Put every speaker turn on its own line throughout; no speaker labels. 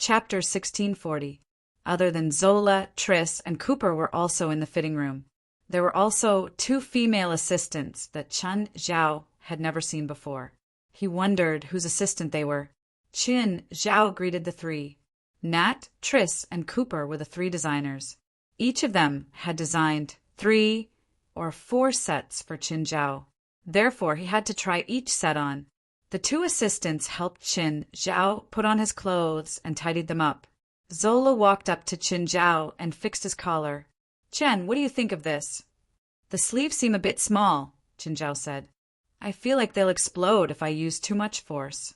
Chapter 1640. Other than Zola, Triss, and Cooper were also in the fitting room. There were also 2 female assistants that Chen Zhao had never seen before. He wondered whose assistant they were. Chen Zhao greeted the 3. Nat, Triss, and Cooper were the 3 designers. Each of them had designed 3 or 4 sets for Chen Zhao. Therefore, he had to try each set on. The 2 assistants helped Chen Zhao put on his clothes and tidied them up. Zola walked up to Chen Zhao and fixed his collar. "Chen, what do you think of this?" "The sleeves seem a bit small," Chen Zhao said. "I feel like they'll explode if I use too much force."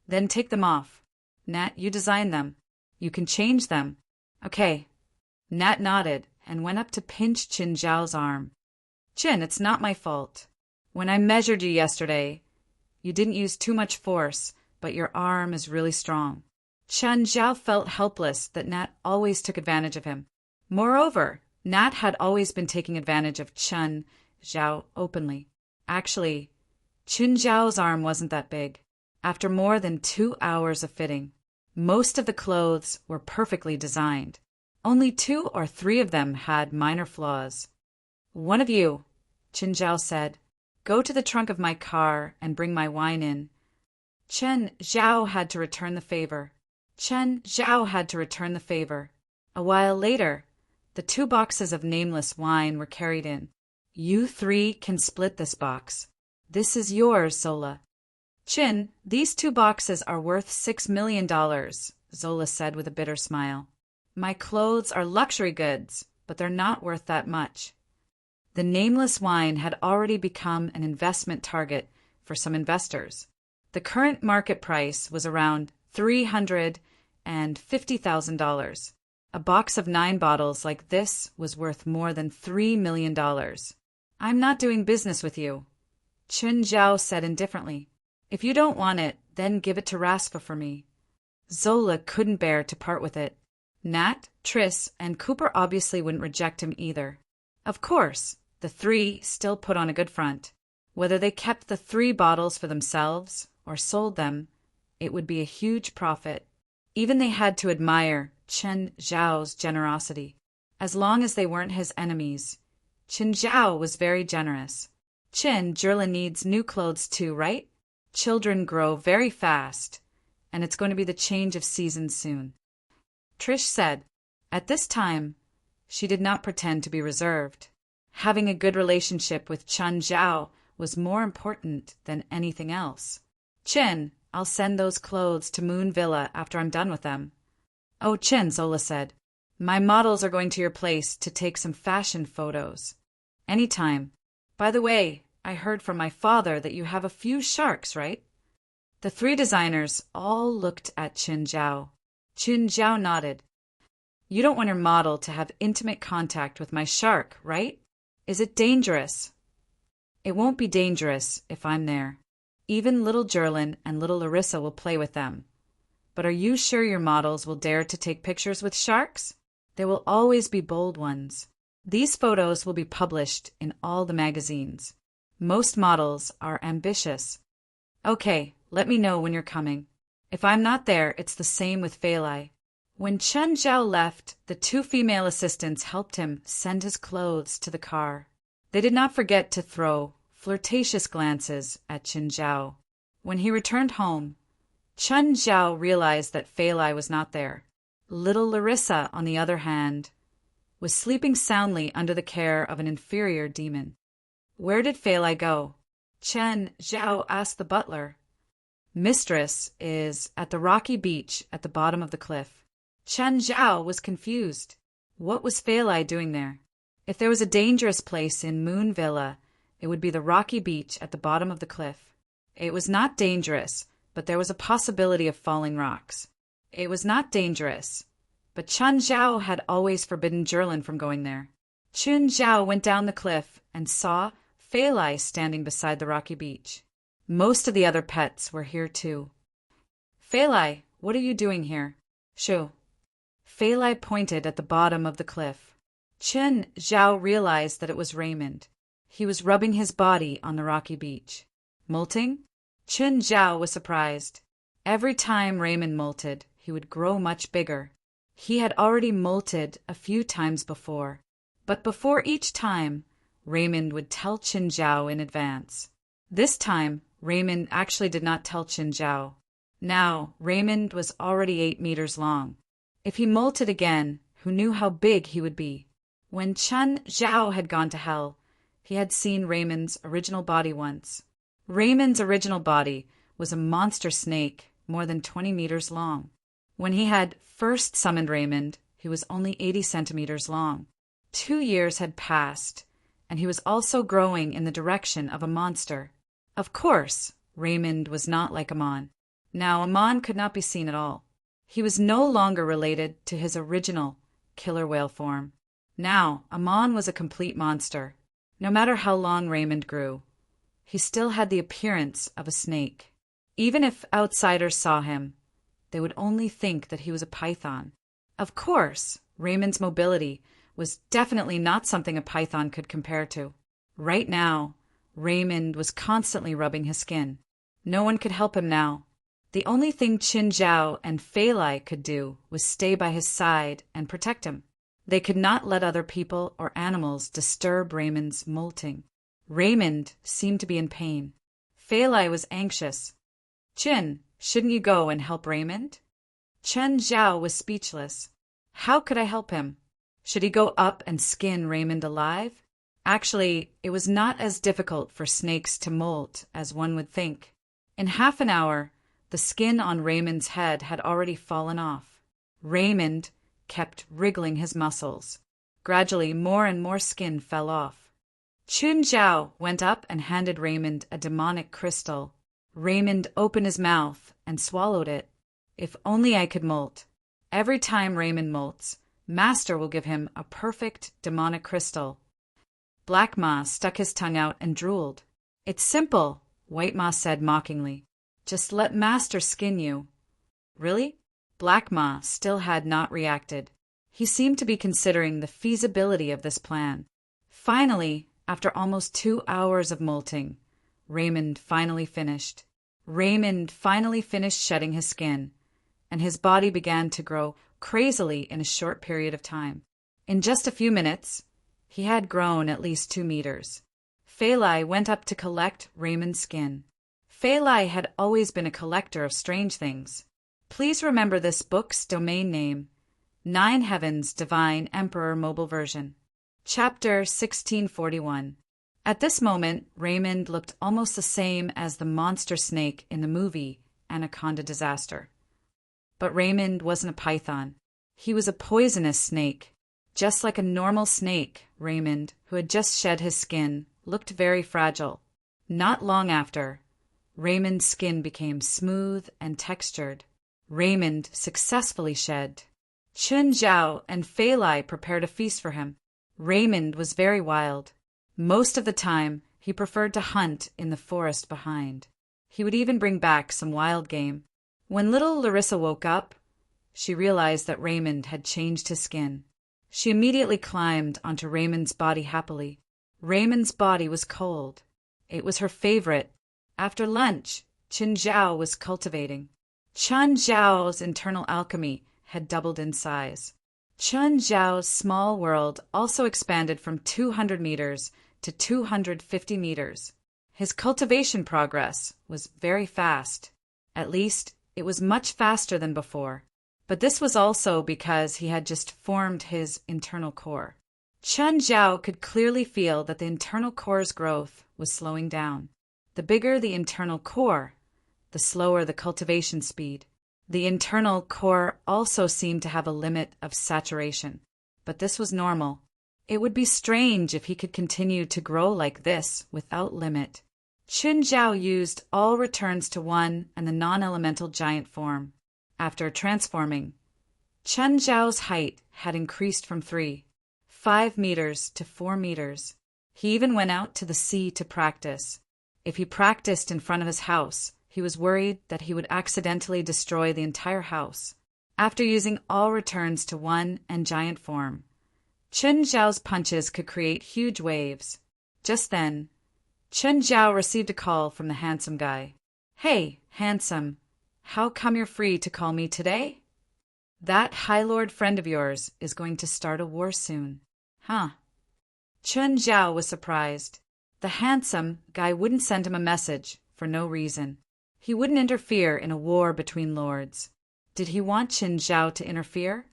"Then take them off. Nat, you design them. You can change them." "Okay." Nat nodded and went up to pinch Chen Zhao's arm. "Chen, it's not my fault. When I measured you yesterday, you didn't use too much force, but your arm is really strong." Chen Zhao felt helpless that Nat always took advantage of him. Moreover, Nat had always been taking advantage of Chen Zhao openly. Actually, Chen Zhao's arm wasn't that big. After more than 2 hours of fitting, most of the clothes were perfectly designed. Only 2 or 3 of them had minor flaws. "One of you," Chen Zhao said, "go to the trunk of my car and bring my wine in." Chen Zhao had to return the favor. A while later, the 2 boxes of nameless wine were carried in. "You 3 can split this box. This is yours, Zola." "Chin, these 2 boxes are worth $6 million, Zola said with a bitter smile. "My clothes are luxury goods, but they're not worth that much." The nameless wine had already become an investment target for some investors. The current market price was around $350,000. A box of 9 bottles like this was worth more than $3 million. "I'm not doing business with you," Chen Zhao said indifferently. "If you don't want it, then give it to Raspa for me." Zola couldn't bear to part with it. Nat, Triss, and Cooper obviously wouldn't reject him either. Of course, the 3 still put on a good front. Whether they kept the 3 bottles for themselves or sold them, it would be a huge profit. Even they had to admire Chen Zhao's generosity. As long as they weren't his enemies, Chen Zhao was very generous. "Chen, Jerlin needs new clothes too, right? Children grow very fast, and it's going to be the change of season soon," Trish said. At this time, she did not pretend to be reserved. Having a good relationship with Chen Zhao was more important than anything else. "Chen, I'll send those clothes to Moon Villa after I'm done with them." "Oh, Chen," Zola said, "my models are going to your place to take some fashion photos." "Anytime. By the way, I heard from my father that you have a few sharks, right?" The 3 designers all looked at Chen Zhao. Chen Zhao nodded. "You don't want your model to have intimate contact with my shark, right? Is it dangerous?" "It won't be dangerous if I'm there. Even little Jerlin and little Larissa will play with them. But are you sure your models will dare to take pictures with sharks? There will always be bold ones. These photos will be published in all the magazines. Most models are ambitious." "Okay, let me know when you're coming. If I'm not there, it's the same with Feilai." When Chen Zhao left, the 2 female assistants helped him send his clothes to the car. They did not forget to throw flirtatious glances at Chen Zhao. When he returned home, Chen Zhao realized that Feilai was not there. Little Larissa, on the other hand, was sleeping soundly under the care of an inferior demon. "Where did Feilai go?" Chen Zhao asked the butler. "Mistress is at the rocky beach at the bottom of the cliff." Chen Zhao was confused. What was Feilai doing there? If there was a dangerous place in Moon Villa, it would be the rocky beach at the bottom of the cliff. It was not dangerous, but there was a possibility of falling rocks. It was not dangerous, but Chen Zhao had always forbidden Jerlin from going there. Chen Zhao went down the cliff and saw Feilai standing beside the rocky beach. Most of the other pets were here too. "Feilai, what are you doing here?" "Shoo." Feilai pointed at the bottom of the cliff. Chen Zhao realized that it was Raymond. He was rubbing his body on the rocky beach. "Molting?" Chen Zhao was surprised. Every time Raymond molted, he would grow much bigger. He had already molted a few times before, but before each time, Raymond would tell Qin Zhao in advance. This time, Raymond actually did not tell Qin Zhao. Now, Raymond was already 8 meters long. If he molted again, who knew how big he would be? When Qin Zhao had gone to hell, he had seen Raymond's original body once. Raymond's original body was a monster snake more than 20 meters long. When he had first summoned Raymond, he was only 80 centimeters long. 2 years had passed, and he was also growing in the direction of a monster. Of course, Raymond was not like Amon. Now Amon could not be seen at all. He was no longer related to his original killer whale form. Now Amon was a complete monster. No matter how long Raymond grew, he still had the appearance of a snake. Even if outsiders saw him, they would only think that he was a python. Of course, Raymond's mobility was definitely not something a python could compare to. Right now, Raymond was constantly rubbing his skin. No one could help him now. The only thing Qin Zhao and Fei Lai could do was stay by his side and protect him. They could not let other people or animals disturb Raymond's molting. Raymond seemed to be in pain. Fei Lai was anxious. "Qin, shouldn't you go and help Raymond?" Qin Zhao was speechless. How could I help him? Should he go up and skin Raymond alive? Actually, it was not as difficult for snakes to molt as one would think. In half an hour, the skin on Raymond's head had already fallen off. Raymond kept wriggling his muscles. Gradually, more and more skin fell off. Qin Zhao went up and handed Raymond a demonic crystal. Raymond opened his mouth and swallowed it. If only I could molt. Every time Raymond molts, Master will give him a perfect demonic crystal. Black Ma stuck his tongue out and drooled. "It's simple," White Ma said mockingly. "Just let Master skin you." "Really?" Black Ma still had not reacted. He seemed to be considering the feasibility of this plan. Finally, after almost 2 hours of molting, Raymond finally finished. Raymond finally finished shedding his skin, and his body began to grow crazily in a short period of time. In just a few minutes, he had grown at least 2 meters. Fei Lai went up to collect Raymond's skin. Fei Lai had always been a collector of strange things. Please remember this book's domain name, 9 Heavens Divine Emperor Mobile Version. Chapter 1641. At this moment, Raymond looked almost the same as the monster snake in the movie Anaconda Disaster. But Raymond wasn't a python. He was a poisonous snake. Just like a normal snake, Raymond, who had just shed his skin, looked very fragile. Not long after, Raymond's skin became smooth and textured. Raymond successfully shed. Qin Zhao and Fei Lai prepared a feast for him. Raymond was very wild. Most of the time, he preferred to hunt in the forest behind. He would even bring back some wild game. When little Larissa woke up, she realized that Raymond had changed his skin. She immediately climbed onto Raymond's body happily. Raymond's body was cold. It was her favorite. After lunch, Qin Zhao was cultivating. Qin Zhao's internal alchemy had doubled in size. Qin Zhao's small world also expanded from 200 meters to 250 meters. His cultivation progress was very fast. At least, it was much faster than before. But this was also because he had just formed his internal core. Qin Zhao could clearly feel that the internal core's growth was slowing down. The bigger the internal core, the slower the cultivation speed. The internal core also seemed to have a limit of saturation, but this was normal. It would be strange if he could continue to grow like this without limit. Qin Zhao used all returns to 1 and the non-elemental giant form. After transforming, Qin Zhao's height had increased from 5 meters to 4 meters. He even went out to the sea to practice. If he practiced in front of his house, he was worried that he would accidentally destroy the entire house. After using all returns to 1 and giant form, Qin Zhao's punches could create huge waves. Just then, Qin Zhao received a call from the handsome guy. "Hey, handsome, how come you're free to call me today?" That High Lord friend of yours is going to start a war soon. Huh. Chun Zhao was surprised. The handsome guy wouldn't send him a message for no reason. He wouldn't interfere in a war between lords. Did he want Qin Zhao to interfere?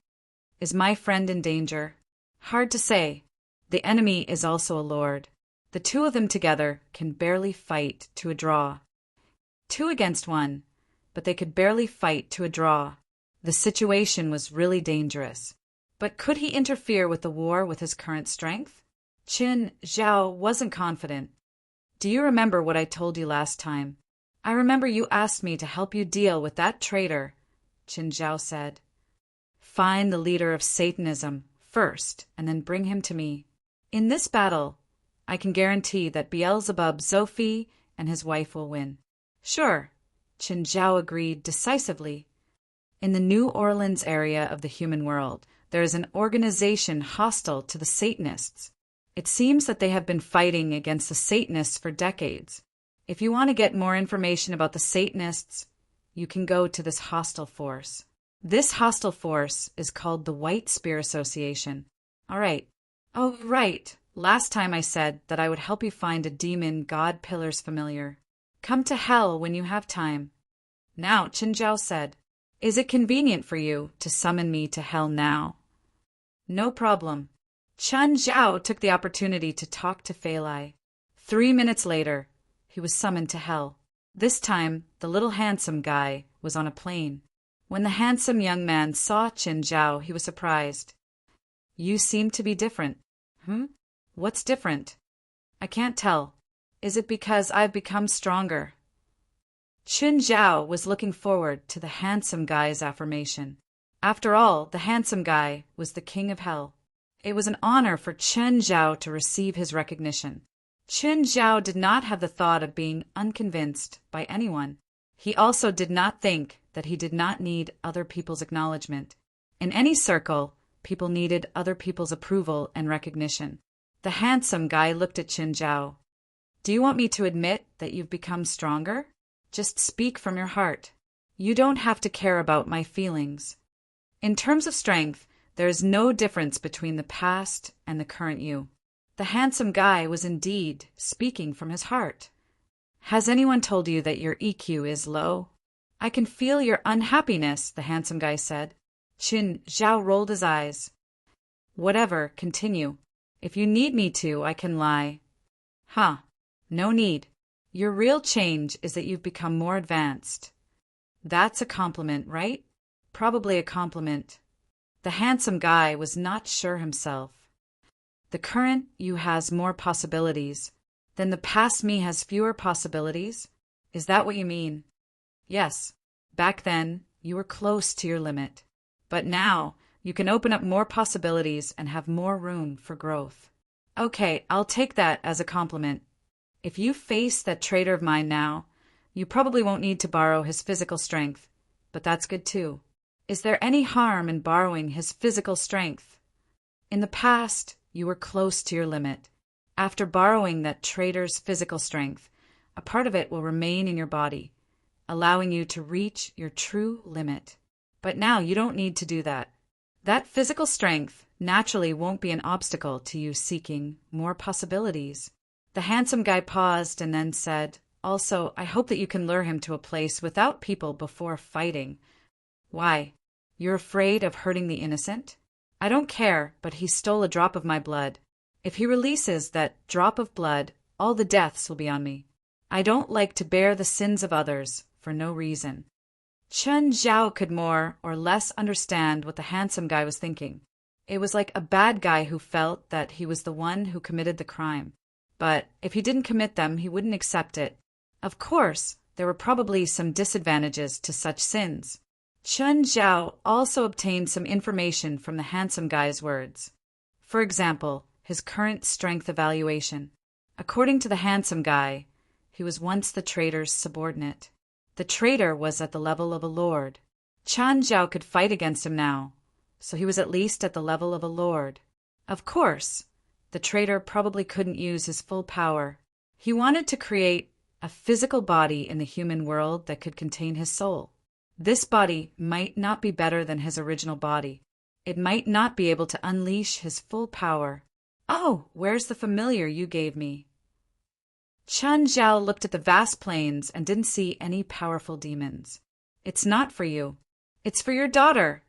Is my friend in danger? Hard to say. The enemy is also a lord. The two of them together can barely fight to a draw. 2 against 1, but they could barely fight to a draw. The situation was really dangerous. But could he interfere with the war with his current strength? Qin Zhao wasn't confident. Do you remember what I told you last time? I remember you asked me to help you deal with that traitor, Qin Zhao said. Find the leader of Satanism first, and then bring him to me. In this battle, I can guarantee that Beelzebub Zophi and his wife will win. Sure, Qin Zhao agreed decisively. In the New Orleans area of the human world, there is an organization hostile to the Satanists. It seems that they have been fighting against the Satanists for decades. If you want to get more information about the Satanists, you can go to this hostile force. This hostile force is called the White Spear Association. All right. Oh, right. Last time I said that I would help you find a demon God Pillars familiar. Come to hell when you have time. Now, Qin Zhao said, is it convenient for you to summon me to hell now? No problem. Qin Zhao took the opportunity to talk to Fei Lai. 3 minutes later, he was summoned to hell. This time, the little handsome guy was on a plane. When the handsome young man saw Qin Zhao, he was surprised. You seem to be different. What's different? I can't tell. Is it because I've become stronger? Qin Zhao was looking forward to the handsome guy's affirmation. After all, the handsome guy was the king of hell. It was an honor for Qin Zhao to receive his recognition. Qin Zhao did not have the thought of being unconvinced by anyone. He also did not think that he did not need other people's acknowledgement. In any circle, people needed other people's approval and recognition. The handsome guy looked at Qin Zhao. Do you want me to admit that you've become stronger? Just speak from your heart. You don't have to care about my feelings. In terms of strength, there is no difference between the past and the current you. The handsome guy was indeed speaking from his heart. Has anyone told you that your EQ is low? I can feel your unhappiness, the handsome guy said. Qin Zhao rolled his eyes. Whatever, continue. If you need me to, I can lie. No need. Your real change is that you've become more advanced. That's a compliment, right? Probably a compliment. The handsome guy was not sure himself. The current you has more possibilities. Then the past me has fewer possibilities? Is that what you mean? Yes. Back then, you were close to your limit. But now, you can open up more possibilities and have more room for growth. Okay, I'll take that as a compliment. If you face that traitor of mine now, you probably won't need to borrow his physical strength, but that's good too. Is there any harm in borrowing his physical strength? In the past, you were close to your limit. After borrowing that traitor's physical strength, a part of it will remain in your body, allowing you to reach your true limit. But now you don't need to do that. That physical strength naturally won't be an obstacle to you seeking more possibilities. The handsome guy paused and then said, also, I hope that you can lure him to a place without people before fighting. Why? You're afraid of hurting the innocent? I don't care, but he stole a drop of my blood. If he releases that drop of blood, all the deaths will be on me. I don't like to bear the sins of others for no reason. Qin Zhao could more or less understand what the handsome guy was thinking. It was like a bad guy who felt that he was the one who committed the crime. But if he didn't commit them, he wouldn't accept it. Of course, there were probably some disadvantages to such sins. Qin Zhao also obtained some information from the handsome guy's words. For example, his current strength evaluation. According to the handsome guy, he was once the traitor's subordinate. The traitor was at the level of a lord. Qin Zhao could fight against him now, so he was at least at the level of a lord. Of course, the traitor probably couldn't use his full power. He wanted to create a physical body in the human world that could contain his soul. This body might not be better than his original body. It might not be able to unleash his full power. Oh, where's the familiar you gave me? Chen Zhao looked at the vast plains and didn't see any powerful demons. It's not for you. It's for your daughter,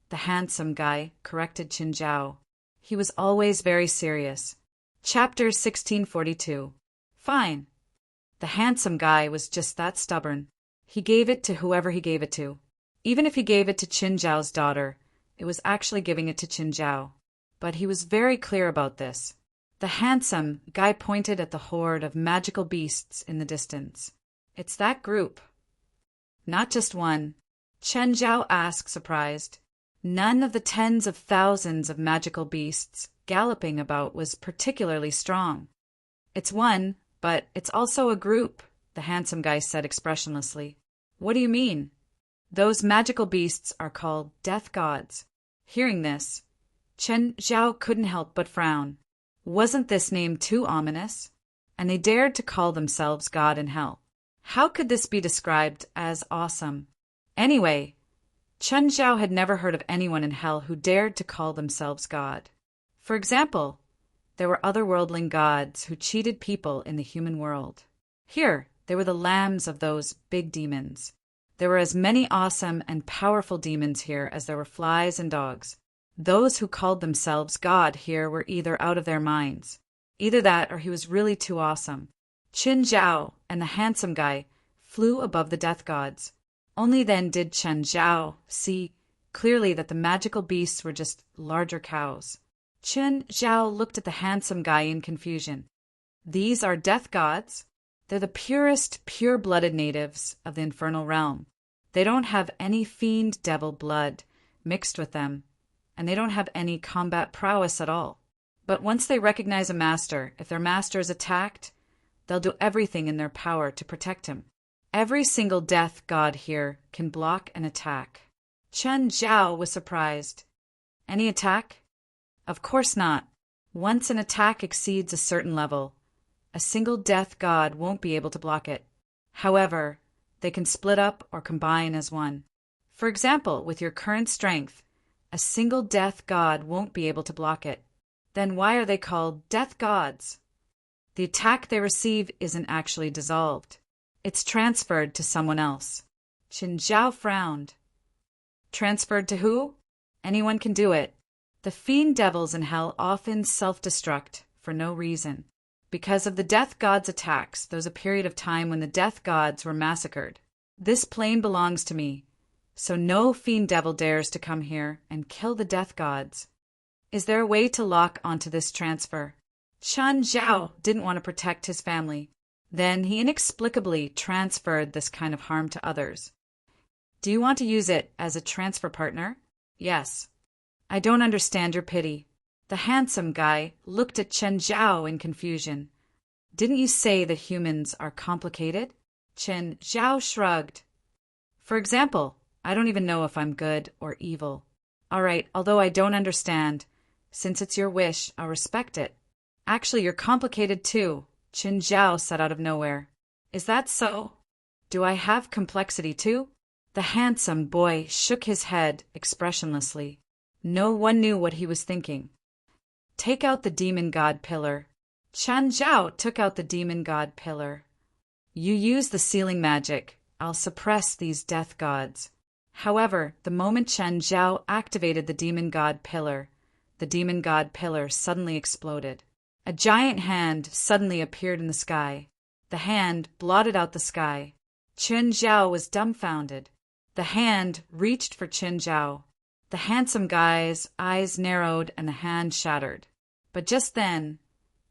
the handsome guy corrected Chen Zhao. He was always very serious. Chapter 1642. Fine. The handsome guy was just that stubborn. He gave it to whoever he gave it to. Even if he gave it to Chen Zhao's daughter, it was actually giving it to Chen Zhao. But he was very clear about this. The handsome guy pointed at the horde of magical beasts in the distance. It's that group. Not just one. Chen Zhao asked, surprised. None of the tens of thousands of magical beasts galloping about was particularly strong. It's one, but it's also a group, the handsome guy said expressionlessly. What do you mean? Those magical beasts are called death gods. Hearing this, Chen Zhao couldn't help but frown. Wasn't this name too ominous? And they dared to call themselves God in hell. How could this be described as awesome? Anyway, Chen Zhao had never heard of anyone in hell who dared to call themselves God. For example, there were otherworldling gods who cheated people in the human world. Here, they were the lambs of those big demons. There were as many awesome and powerful demons here as there were flies and dogs. Those who called themselves God here were either out of their minds. Either that or he was really too awesome. Chen Zhao and the handsome guy flew above the death gods. Only then did Chen Zhao see clearly that the magical beasts were just larger cows. Chen Zhao looked at the handsome guy in confusion. These are death gods? They're the purest, pure-blooded natives of the infernal realm. They don't have any fiend devil blood mixed with them, and they don't have any combat prowess at all. But once they recognize a master, if their master is attacked, they'll do everything in their power to protect him. Every single death god here can block an attack. Chen Zhao was surprised. Any attack? Of course not. Once an attack exceeds a certain level, a single death god won't be able to block it. However, they can split up or combine as one. For example, with your current strength, a single death god won't be able to block it. Then why are they called death gods? The attack they receive isn't actually dissolved. It's transferred to someone else. Chen Zhao frowned. Transferred to who? Anyone can do it. The fiend devils in hell often self-destruct for no reason. Because of the death gods' attacks, there was a period of time when the death gods were massacred. This plane belongs to me, so no fiend devil dares to come here and kill the death gods. Is there a way to lock onto this transfer? Chen Zhao didn't want to protect his family. Then he inexplicably transferred this kind of harm to others. Do you want to use it as a transfer partner? Yes. I don't understand your pity. The handsome guy looked at Chen Zhao in confusion. Didn't you say that humans are complicated? Chen Zhao shrugged. For example, I don't even know if I'm good or evil. All right, although I don't understand, since it's your wish, I'll respect it. Actually, you're complicated too, Chen Zhao said out of nowhere. Is that so? Do I have complexity too? The handsome boy shook his head expressionlessly. No one knew what he was thinking. Take out the demon god pillar. Chen Zhao took out the demon god pillar. You use the sealing magic. I'll suppress these death gods. However, the moment Chen Zhao activated the demon god pillar, the demon god pillar suddenly exploded. A giant hand suddenly appeared in the sky. The hand blotted out the sky. Chen Zhao was dumbfounded. The hand reached for Chen Zhao. The handsome guy's eyes narrowed and the hand shattered. But just then,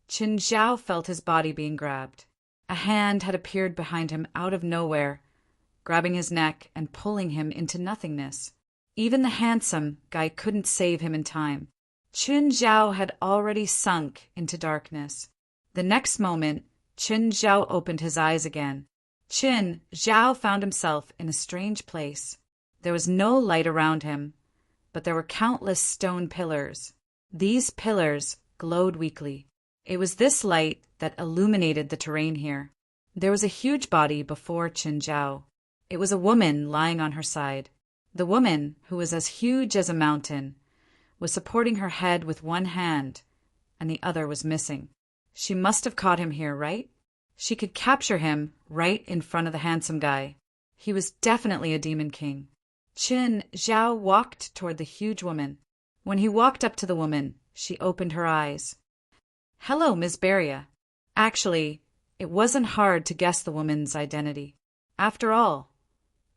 Chen Zhao felt his body being grabbed. A hand had appeared behind him out of nowhere, grabbing his neck and pulling him into nothingness. Even the handsome guy couldn't save him in time. Chen Zhao had already sunk into darkness. The next moment, Chen Zhao opened his eyes again. Chen Zhao found himself in a strange place. There was no light around him, but there were countless stone pillars. These pillars glowed weakly. It was this light that illuminated the terrain here. There was a huge body before Chen Zhao. It was a woman lying on her side. The woman, who was as huge as a mountain, was supporting her head with one hand, and the other was missing. She must have caught him here, right? She could capture him right in front of the handsome guy. He was definitely a demon king. Qin Zhao walked toward the huge woman. When he walked up to the woman, she opened her eyes. "Hello, Ms. Beria." Actually, it wasn't hard to guess the woman's identity. After all,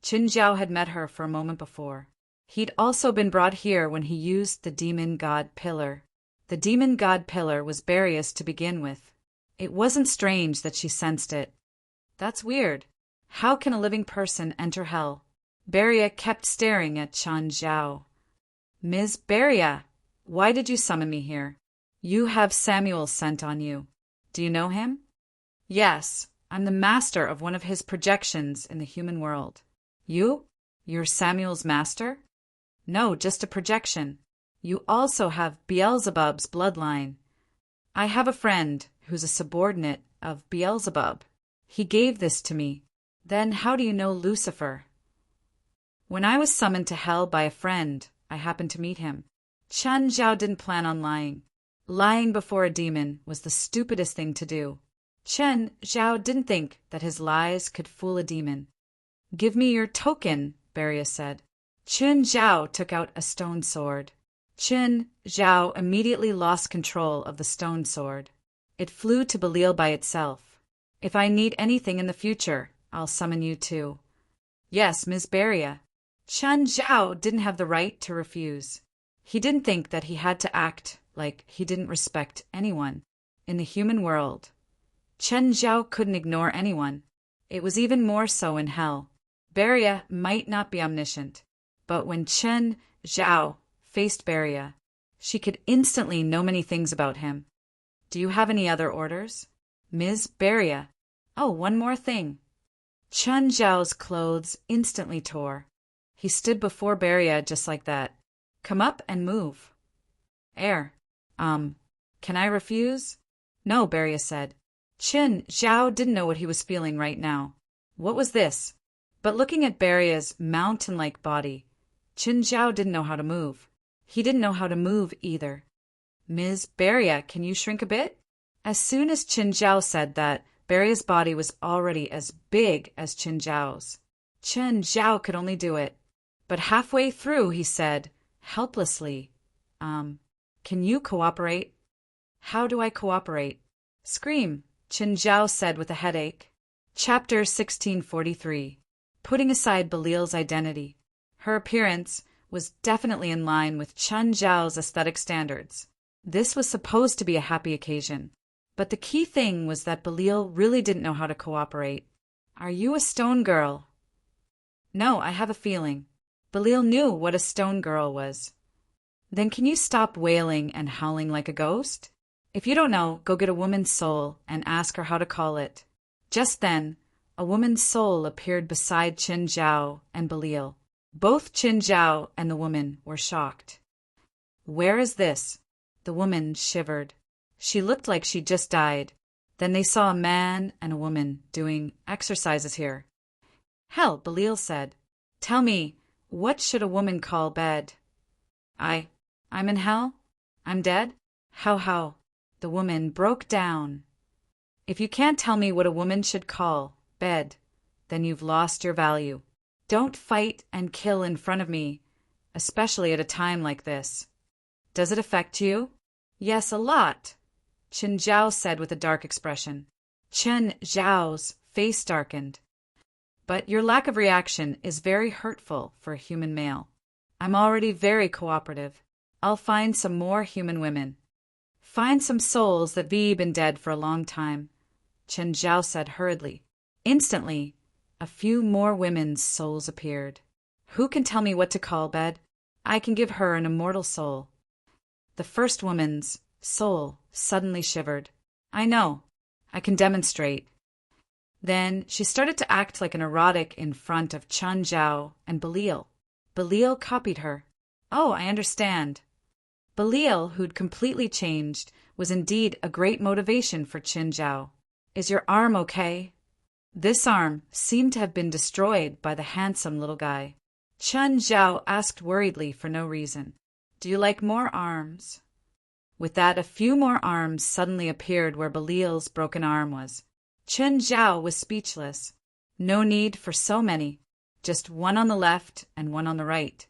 Qin Zhao had met her for a moment before. He'd also been brought here when he used the demon god pillar. The demon god pillar was Beria's to begin with. It wasn't strange that she sensed it. That's weird. How can a living person enter hell? Beria kept staring at Qin Zhao. "Ms. Beria, why did you summon me here? You have Samuel sent on you. Do you know him?" "Yes, I'm the master of one of his projections in the human world." "You? You're Samuel's master?" "No, just a projection. You also have Beelzebub's bloodline." "I have a friend who's a subordinate of Beelzebub. He gave this to me." "Then how do you know Lucifer?" "When I was summoned to hell by a friend, I happened to meet him." Qin Zhao didn't plan on lying. Lying before a demon was the stupidest thing to do. Qin Zhao didn't think that his lies could fool a demon. "Give me your token," Beria said. Qin Zhao took out a stone sword. Qin Zhao immediately lost control of the stone sword. It flew to Belial by itself. "If I need anything in the future, I'll summon you too." "Yes, Ms. Beria." Qin Zhao didn't have the right to refuse. He didn't think that he had to act like he didn't respect anyone. In the human world, Qin Zhao couldn't ignore anyone. It was even more so in hell. Beria might not be omniscient, but when Qin Zhao faced Beria, she could instantly know many things about him. "Do you have any other orders?" "Ms. Beria." "Oh, one more thing." Qin Zhao's clothes instantly tore. He stood before Beria just like that. "Come up and move." "Air. Can I refuse?" "No," Beria said. Qin Zhao didn't know what he was feeling right now. What was this? But looking at Beria's mountain-like body, Qin Zhao didn't know how to move. He didn't know how to move either. "Ms. Beria, can you shrink a bit?" As soon as Qin Zhao said that, Beria's body was already as big as Qin Zhao's. Qin Zhao could only do it. But halfway through, he said, helplessly, "Can you cooperate?" "How do I cooperate?" "Scream," Qin Zhao said with a headache. Chapter 1643. Putting aside Belial's identity. Her appearance was definitely in line with Qin Zhao's aesthetic standards. This was supposed to be a happy occasion. But the key thing was that Belial really didn't know how to cooperate. "Are you a stone girl?" "No, I have a feeling." Belial knew what a stone girl was. "Then can you stop wailing and howling like a ghost? If you don't know, go get a woman's soul and ask her how to call it." Just then, a woman's soul appeared beside Qin Zhao and Belial. Both Qin Zhao and the woman were shocked. "Where is this?" The woman shivered. She looked like she'd just died. Then they saw a man and a woman doing exercises here. "Hell," Belial said. "Tell me, what should a woman call bed?" I'm in hell? I'm dead? How? The woman broke down. "If you can't tell me what a woman should call bed, then you've lost your value. Don't fight and kill in front of me, especially at a time like this." "Does it affect you?" "Yes, a lot," Qin Zhao said with a dark expression. Qin Zhao's face darkened. "But your lack of reaction is very hurtful for a human male. I'm already very cooperative. I'll find some more human women." "Find some souls that be been dead for a long time," Qin Zhao said hurriedly. Instantly, a few more women's souls appeared. "Who can tell me what to call bed? I can give her an immortal soul." The first woman's soul suddenly shivered. "I know. I can demonstrate." Then she started to act like an erotic in front of Qin Zhao and Belial. Belial copied her. "Oh, I understand." Belial, who'd completely changed, was indeed a great motivation for Qin Zhao. "Is your arm okay?" This arm seemed to have been destroyed by the handsome little guy. Chen Zhao asked worriedly for no reason. Do you like more arms? With that, a few more arms suddenly appeared where Belial's broken arm was. Chen Zhao was speechless. No need for so many. Just one on the left and one on the right.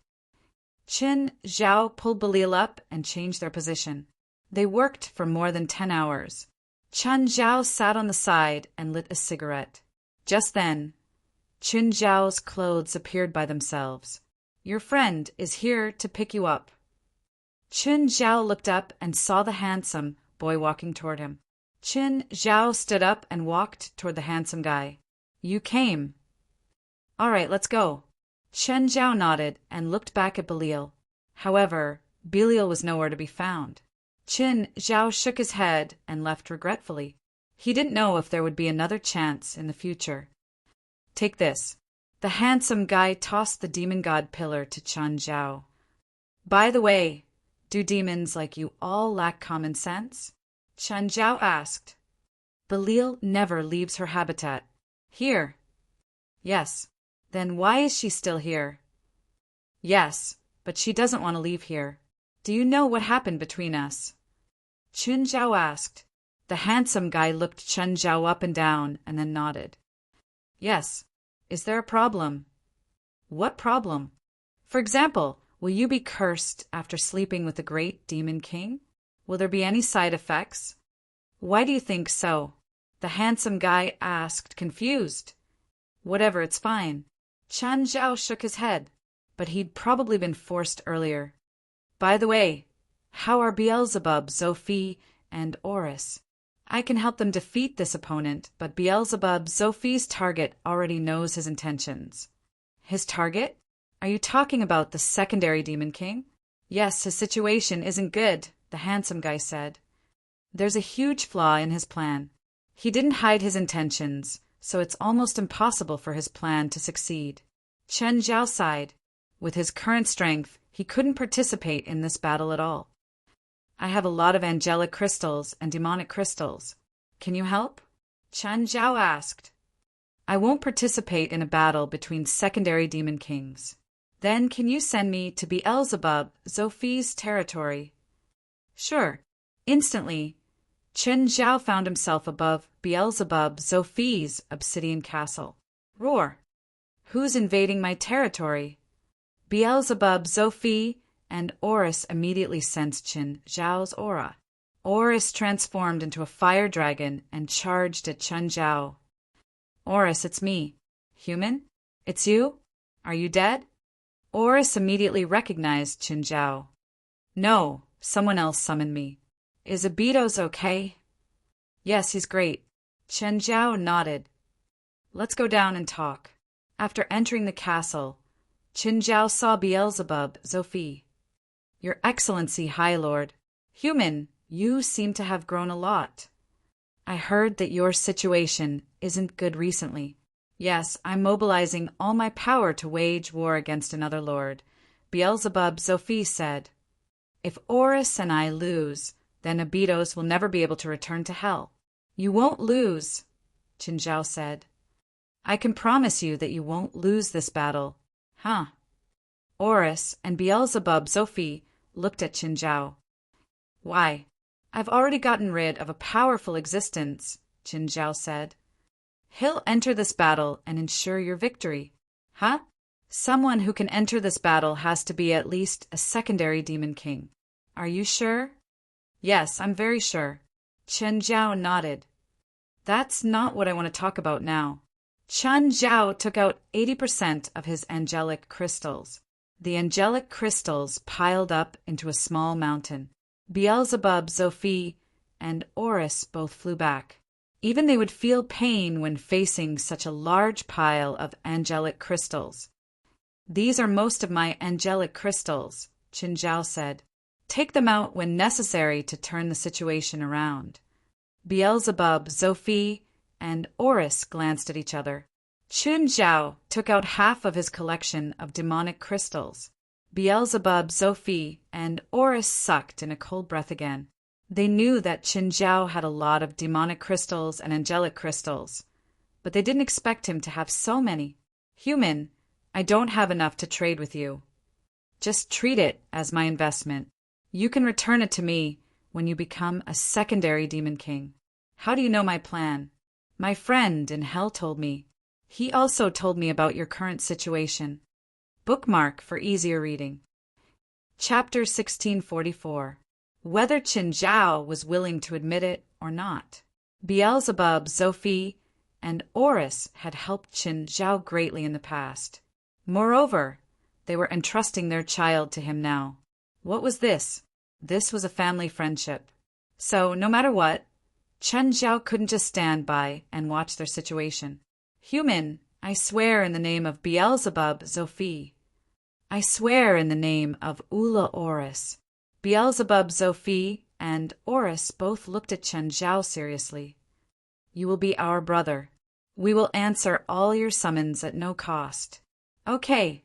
Chen Zhao pulled Belial up and changed their position. They worked for more than 10 hours. Chen Zhao sat on the side and lit a cigarette. Just then, Chen Zhao's clothes appeared by themselves. Your friend is here to pick you up. Chen Zhao looked up and saw the handsome boy walking toward him. Chen Zhao stood up and walked toward the handsome guy. You came. All right, let's go. Chen Zhao nodded and looked back at Belial. However, Belial was nowhere to be found. Chen Zhao shook his head and left regretfully. He didn't know if there would be another chance in the future. Take this. The handsome guy tossed the demon god pillar to Chen Zhao. By the way, do demons like you all lack common sense? Chen Zhao asked. Belial never leaves her habitat. Here. Yes. Then why is she still here? Yes, but she doesn't want to leave here. Do you know what happened between us? Chen Zhao asked. The handsome guy looked Chen Zhao up and down and then nodded. Yes. Is there a problem? What problem? For example, will you be cursed after sleeping with the great demon king? Will there be any side effects? Why do you think so? The handsome guy asked, confused. Whatever, it's fine. Chen Zhao shook his head, but he'd probably been forced earlier. By the way, how are Beelzebub, Zophie, and Oris? I can help them defeat this opponent, but Beelzebub, Zophie's target, already knows his intentions. His target? Are you talking about the secondary Demon King? Yes, his situation isn't good, the handsome guy said. There's a huge flaw in his plan. He didn't hide his intentions, so it's almost impossible for his plan to succeed. Chen Zhao sighed. With his current strength, he couldn't participate in this battle at all. I have a lot of angelic crystals and demonic crystals. Can you help? Chen Zhao asked. I won't participate in a battle between secondary demon kings. Then can you send me to Beelzebub, Zophie's territory? Sure. Instantly, Chen Zhao found himself above Beelzebub, Zophie's obsidian castle. Roar! Who's invading my territory? Beelzebub, Zophie, and Oris immediately sensed Chen Zhao's aura. Oris transformed into a fire dragon and charged at Chen Zhao. Oris, it's me. Human? It's you? Are you dead? Oris immediately recognized Chen Zhao. No, someone else summoned me. Is Abitos okay? Yes, he's great. Chen Zhao nodded. Let's go down and talk. After entering the castle, Chen Zhao saw Beelzebub, Zophie. Your Excellency, High Lord. Human, you seem to have grown a lot. I heard that your situation isn't good recently. Yes, I'm mobilizing all my power to wage war against another lord, Beelzebub, Zophie said. If Oris and I lose, then Abitos will never be able to return to hell. You won't lose, Chen Zhao said. I can promise you that you won't lose this battle. Huh? Oris and Beelzebub, Zophie, looked at Chen Zhao. Why? I've already gotten rid of a powerful existence, Chen Zhao said. He'll enter this battle and ensure your victory. Huh? Someone who can enter this battle has to be at least a secondary demon king. Are you sure? Yes, I'm very sure. Chen Zhao nodded. That's not what I want to talk about now. Chen Zhao took out 80% of his angelic crystals. The angelic crystals piled up into a small mountain. Beelzebub, Zophie, and Oris both flew back. Even they would feel pain when facing such a large pile of angelic crystals. These are most of my angelic crystals, Chen Zhao said. Take them out when necessary to turn the situation around. Beelzebub, Zophie, and Oris glanced at each other. Chen Zhao took out half of his collection of demonic crystals. Beelzebub, Zophie, and Oris sucked in a cold breath again. They knew that Chen Zhao had a lot of demonic crystals and angelic crystals, but they didn't expect him to have so many. Human, I don't have enough to trade with you. Just treat it as my investment. You can return it to me when you become a secondary Demon King. How do you know my plan? My friend in hell told me. He also told me about your current situation. Bookmark for easier reading. Chapter 1644. Whether Qin Zhao was willing to admit it or not. Beelzebub, Zophi, and Oris had helped Qin Zhao greatly in the past. Moreover, they were entrusting their child to him now. What was this? This was a family friendship. So, no matter what, Qin Zhao couldn't just stand by and watch their situation. Human, I swear in the name of Beelzebub, Zophi. I swear in the name of Ula Oris. Beelzebub, Zophi, and Oris both looked at Qin Zhao seriously. You will be our brother. We will answer all your summons at no cost. Okay,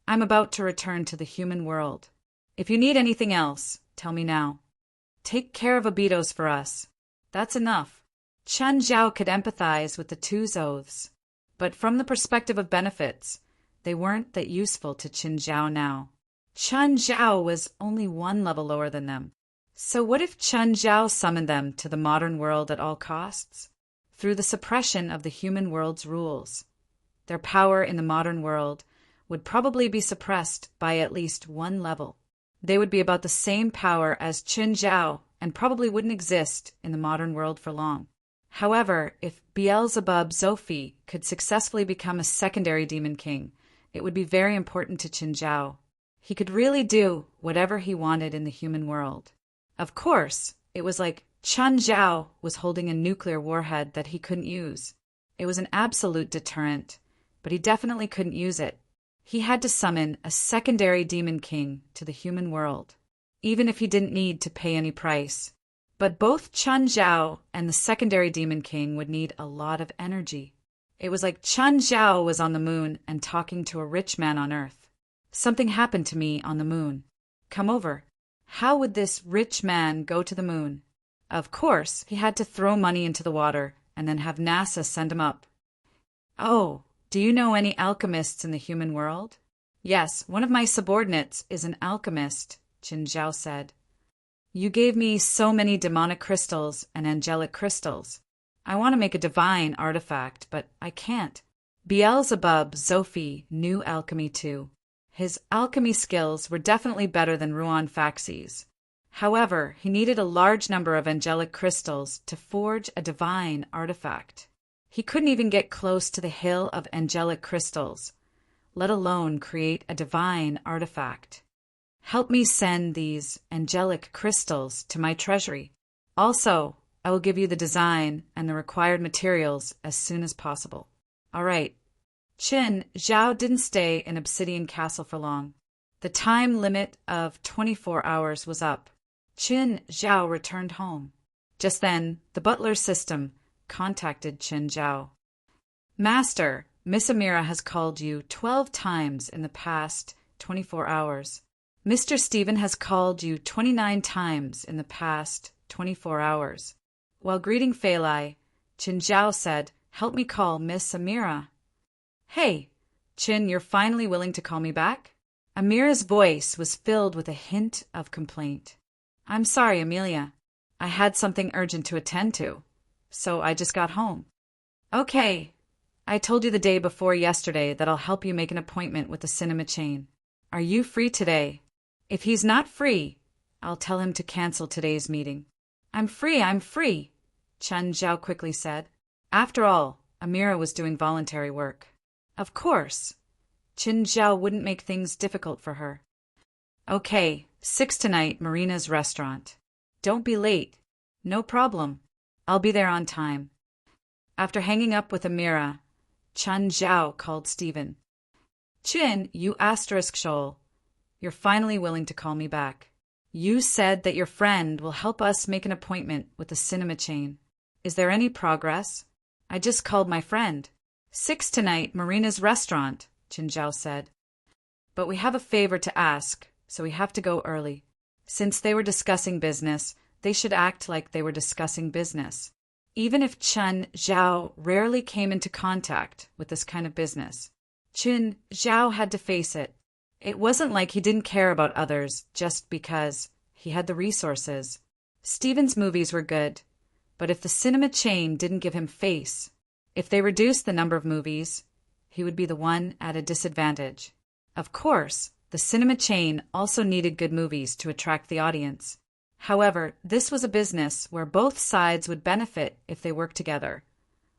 I'm about to return to the human world. If you need anything else, tell me now. Take care of Abidos for us. That's enough. Qin Zhao could empathize with the two's oaths, but from the perspective of benefits, they weren't that useful to Qin Zhao now. Qin Zhao was only one level lower than them. So what if Qin Zhao summoned them to the modern world at all costs? Through the suppression of the human world's rules. Their power in the modern world would probably be suppressed by at least one level. They would be about the same power as Qin Zhao and probably wouldn't exist in the modern world for long. However, if Beelzebub Zophi could successfully become a secondary Demon King, it would be very important to Qin Zhao. He could really do whatever he wanted in the human world. Of course, it was like Qin Zhao was holding a nuclear warhead that he couldn't use. It was an absolute deterrent, but he definitely couldn't use it. He had to summon a secondary Demon King to the human world, even if he didn't need to pay any price. But both Qin Zhao and the secondary Demon King would need a lot of energy. It was like Qin Zhao was on the moon and talking to a rich man on Earth. Something happened to me on the moon. Come over. How would this rich man go to the moon? Of course, he had to throw money into the water and then have NASA send him up. Oh, do you know any alchemists in the human world? Yes, one of my subordinates is an alchemist, Qin Zhao said. You gave me so many demonic crystals and angelic crystals. I want to make a divine artifact, but I can't. Beelzebub Zophi knew alchemy too. His alchemy skills were definitely better than Ruan Faxi's. However, he needed a large number of angelic crystals to forge a divine artifact. He couldn't even get close to the hill of angelic crystals, let alone create a divine artifact. Help me send these angelic crystals to my treasury. Also, I will give you the design and the required materials as soon as possible. All right. Qin Zhao didn't stay in Obsidian Castle for long. The time limit of 24 hours was up. Qin Zhao returned home. Just then, the butler system contacted Qin Zhao. Master, Miss Amira has called you 12 times in the past 24 hours. Mr. Stephen has called you 29 times in the past 24 hours. While greeting Feilai, Qin Zhao said, help me call Miss Amira. Hey, Qin, you're finally willing to call me back? Amira's voice was filled with a hint of complaint. I'm sorry, Amelia. I had something urgent to attend to, so I just got home. Okay. I told you the day before yesterday that I'll help you make an appointment with the cinema chain. Are you free today? If he's not free, I'll tell him to cancel today's meeting. I'm free, Qin Zhao quickly said. After all, Amira was doing voluntary work. Of course. Qin Zhao wouldn't make things difficult for her. Okay, 6 tonight, Marina's restaurant. Don't be late. No problem. I'll be there on time. After hanging up with Amira, Qin Zhao called Stephen. Qin, you asterisk shoal. You're finally willing to call me back. You said that your friend will help us make an appointment with the cinema chain. Is there any progress? I just called my friend. 6 tonight, Marina's restaurant, Qin Zhao said. But we have a favor to ask, so we have to go early. Since they were discussing business, they should act like they were discussing business. even if Chen Zhao rarely came into contact with this kind of business. Chen Zhao had to face it. It wasn't like he didn't care about others just because he had the resources. Steven's movies were good, but if the cinema chain didn't give him face, if they reduced the number of movies, he would be the one at a disadvantage. Of course, the cinema chain also needed good movies to attract the audience. However, this was a business where both sides would benefit if they worked together,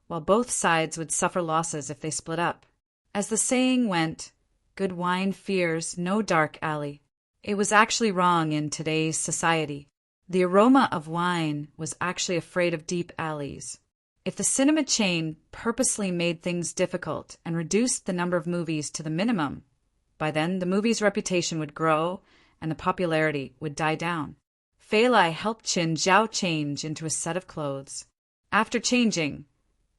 while both sides would suffer losses if they split up. As the saying went, good wine fears no dark alley. It was actually wrong in today's society. The aroma of wine was actually afraid of deep alleys. If the cinema chain purposely made things difficult and reduced the number of movies to the minimum, by then the movie's reputation would grow and the popularity would die down. Fei Lai helped Chen Zhao change into a set of clothes. After changing,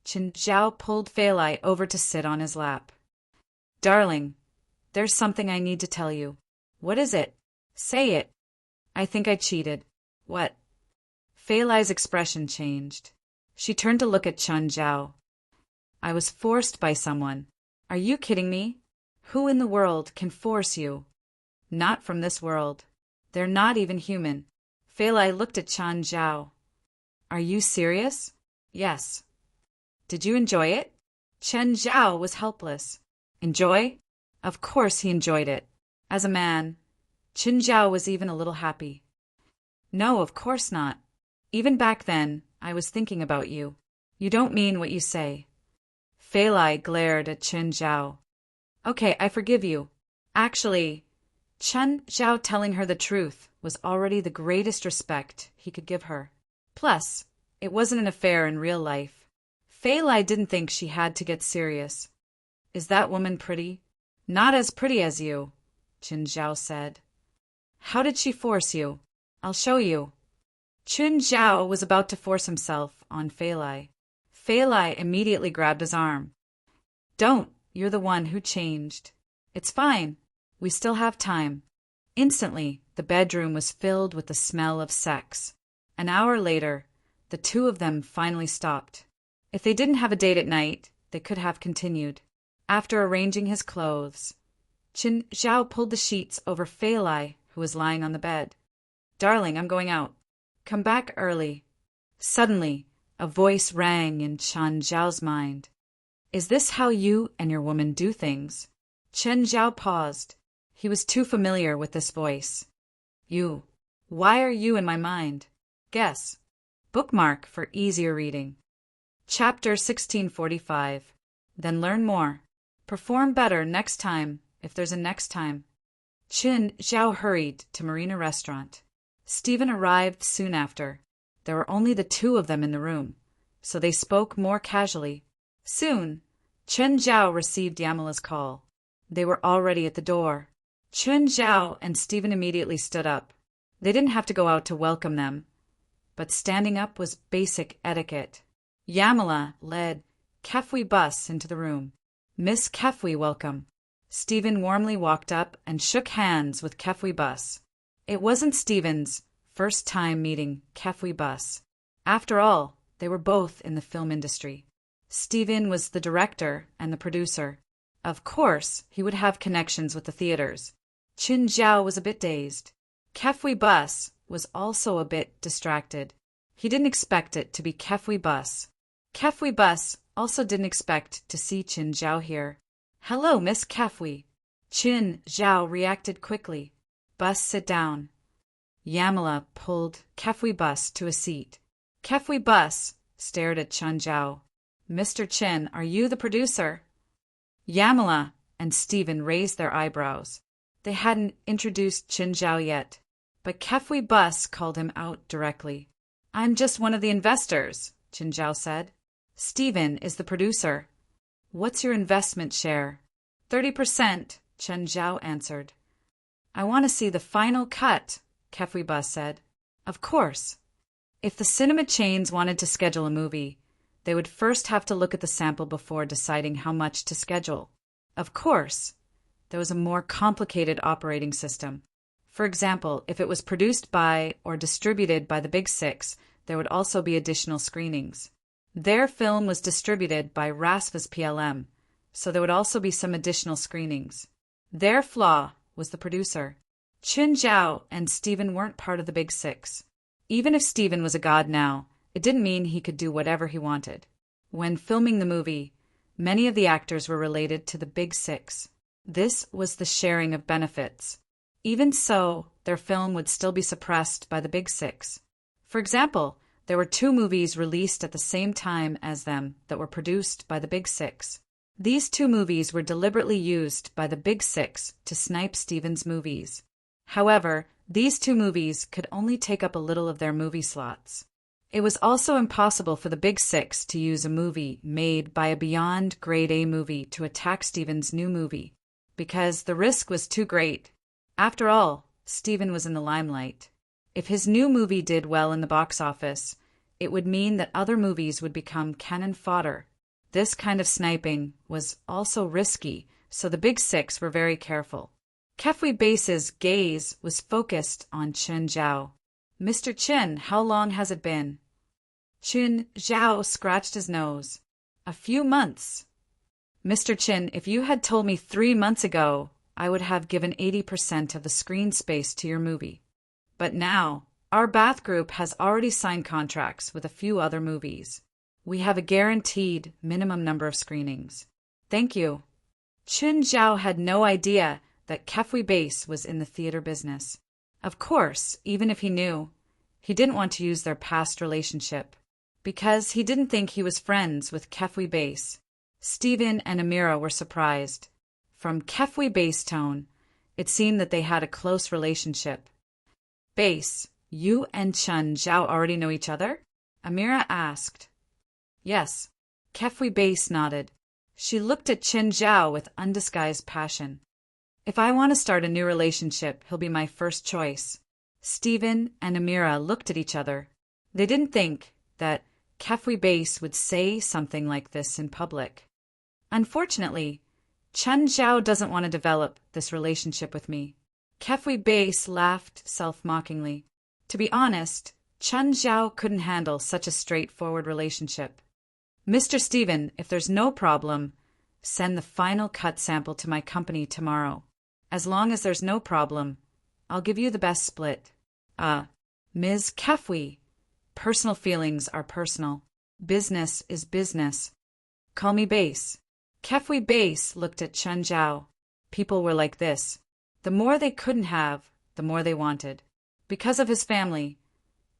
Chen Zhao pulled Fei Lai over to sit on his lap. Darling, there's something I need to tell you. What is it? Say it. I think I cheated. What? Fei Lai's expression changed. She turned to look at Chen Zhao. I was forced by someone. Are you kidding me? Who in the world can force you? Not from this world. They're not even human. Fei Lai looked at Chen Zhao. Are you serious? Yes. Did you enjoy it? Chen Zhao was helpless. Enjoy? Of course he enjoyed it. As a man, Chen Zhao was even a little happy. No, of course not. Even back then, I was thinking about you. You don't mean what you say. Fei Lai glared at Chen Zhao. Okay, I forgive you. Actually, Chen Zhao telling her the truth was already the greatest respect he could give her. Plus, it wasn't an affair in real life. Fei Lai didn't think she had to get serious. Is that woman pretty? Not as pretty as you, Chen Zhao said. How did she force you? I'll show you. Chen Zhao was about to force himself on Fei Lai. Fei Lai immediately grabbed his arm. Don't, you're the one who changed. It's fine. We still have time. Instantly, the bedroom was filled with the smell of sex. An hour later, the two of them finally stopped. If they didn't have a date at night, they could have continued. After arranging his clothes, Chen Zhao pulled the sheets over Fei Lai, who was lying on the bed. Darling, I'm going out. Come back early. Suddenly, a voice rang in Chen Zhao's mind. Is this how you and your woman do things? Chen Zhao paused. He was too familiar with this voice. You. Why are you in my mind? Guess. Bookmark for easier reading. Chapter 1645. Then learn more. Perform better next time, if there's a next time. Chen Zhao hurried to Marina Restaurant. Stephen arrived soon after. There were only the two of them in the room, so they spoke more casually. Soon, Chen Zhao received Yamala's call. They were already at the door. Chen Zhao and Stephen immediately stood up. They didn't have to go out to welcome them, but standing up was basic etiquette. Yamala led Kefui Bus into the room. Miss Kefui, welcome. Stephen warmly walked up and shook hands with Kefui Bus. It wasn't Stephen's first time meeting Kefui Bus. After all, they were both in the film industry. Stephen was the director and the producer. Of course, he would have connections with the theaters. Chen Zhao was a bit dazed. Kefui Bus was also a bit distracted. He didn't expect it to be Kefui Bus. Kefui Bus also didn't expect to see Chen Zhao here. Hello, Miss Kefui. Chen Zhao reacted quickly. Bus, sit down. Yamala pulled Kefui Bus to a seat. Kefui Bus stared at Chen Zhao. Mr. Chen, are you the producer? Yamala and Stephen raised their eyebrows. They hadn't introduced Chen Zhao yet, but Kefui Bus called him out directly. I'm just one of the investors, Chen Zhao said. Stephen is the producer. What's your investment share? 30%, Chen Zhao answered. I want to see the final cut, Kefui Bus said. Of course. If the cinema chains wanted to schedule a movie, they would first have to look at the sample before deciding how much to schedule. Of course, there was a more complicated operating system. For example, if it was produced by or distributed by the Big Six, there would also be additional screenings. Their film was distributed by Rasfas PLM, so there would also be some additional screenings. Their flaw was the producer. Chun Zhao and Steven weren't part of the Big Six. Even if Steven was a god now, it didn't mean he could do whatever he wanted. When filming the movie, many of the actors were related to the Big Six. This was the sharing of benefits. Even so, their film would still be suppressed by the Big Six. For example, there were 2 movies released at the same time as them that were produced by the Big Six. These 2 movies were deliberately used by the Big Six to snipe Steven's movies. However, these 2 movies could only take up a little of their movie slots. It was also impossible for the Big Six to use a movie made by a beyond grade A movie to attack Steven's new movie, because the risk was too great. After all, Steven was in the limelight. If his new movie did well in the box office, it would mean that other movies would become cannon fodder. This kind of sniping was also risky, so the Big Six were very careful. Kefui Base's gaze was focused on Chun Zhao. "Mr. Chin, how long has it been?" Chun Zhao scratched his nose. "A few months." "Mr. Chin, if you had told me 3 months ago, I would have given 80% of the screen space to your movie. But now, our Bath Group has already signed contracts with a few other movies. We have a guaranteed minimum number of screenings." "Thank you." Chun Zhao had no idea that Kefui Base was in the theater business. Of course, even if he knew, he didn't want to use their past relationship, because he didn't think he was friends with Kefui Base. Steven and Amira were surprised. From Kefui Base tone, it seemed that they had a close relationship. "Base, you and Chun Zhao already know each other?" Amira asked. "Yes." Kefui Base nodded. She looked at Chun Zhao with undisguised passion. "If I want to start a new relationship, he'll be my first choice." Steven and Amira looked at each other. They didn't think that Kefui Base would say something like this in public. "Unfortunately, Chun Zhao doesn't want to develop this relationship with me." Kefui Base laughed self-mockingly. To be honest, Chun Zhao couldn't handle such a straightforward relationship. "Mr. Steven, if there's no problem, send the final cut sample to my company tomorrow. As long as there's no problem, I'll give you the best split." Ms. Kefui, personal feelings are personal. Business is business. Call me Base." Kefui Base looked at Chun Zhao. People were like this. The more they couldn't have, the more they wanted. Because of his family,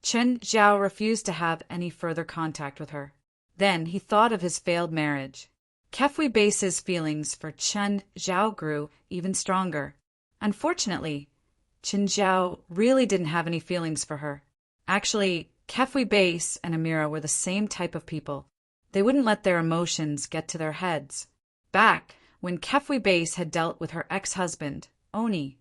Chun Zhao refused to have any further contact with her. Then he thought of his failed marriage. Kefui Base's feelings for Chun Zhao grew even stronger. Unfortunately, Chun Zhao really didn't have any feelings for her. Actually, Kefui Base and Amira were the same type of people. They wouldn't let their emotions get to their heads. Back when Kefui Base had dealt with her ex-husband, Oni,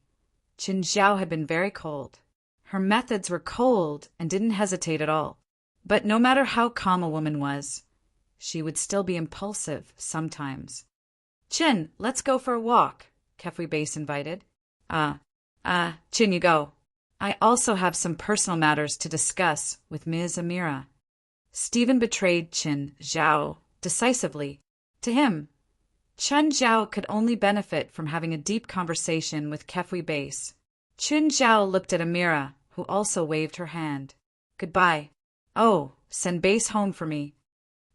Chun Zhao had been very cold. Her methods were cold and didn't hesitate at all. But no matter how calm a woman was, she would still be impulsive sometimes. "Chin, let's go for a walk," Kefui Base invited. Chin, you go. I also have some personal matters to discuss with Ms. Amira." Steven betrayed Chun Zhao decisively. To him, Chun Zhao could only benefit from having a deep conversation with Kefui Base. Chun Zhao looked at Amira, who also waved her hand. "Goodbye. Oh, send Base home for me."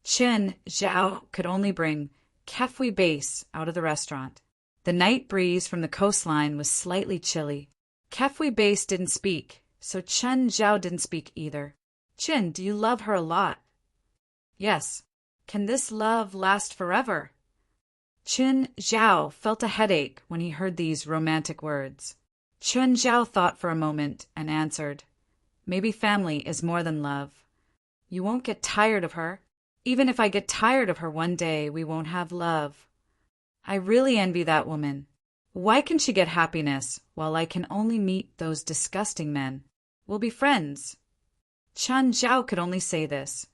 Chun Zhao could only bring Kefui Base out of the restaurant. The night breeze from the coastline was slightly chilly. Kefui Base didn't speak, so Chun Zhao didn't speak either. "Chin, do you love her a lot?" "Yes." "Can this love last forever?" Chun Zhao felt a headache when he heard these romantic words. Chun Zhao thought for a moment and answered, "Maybe family is more than love. You won't get tired of her. Even if I get tired of her one day, we won't have love. I really envy that woman. Why can she get happiness while I can only meet those disgusting men? We'll be friends." Chun Zhao could only say this.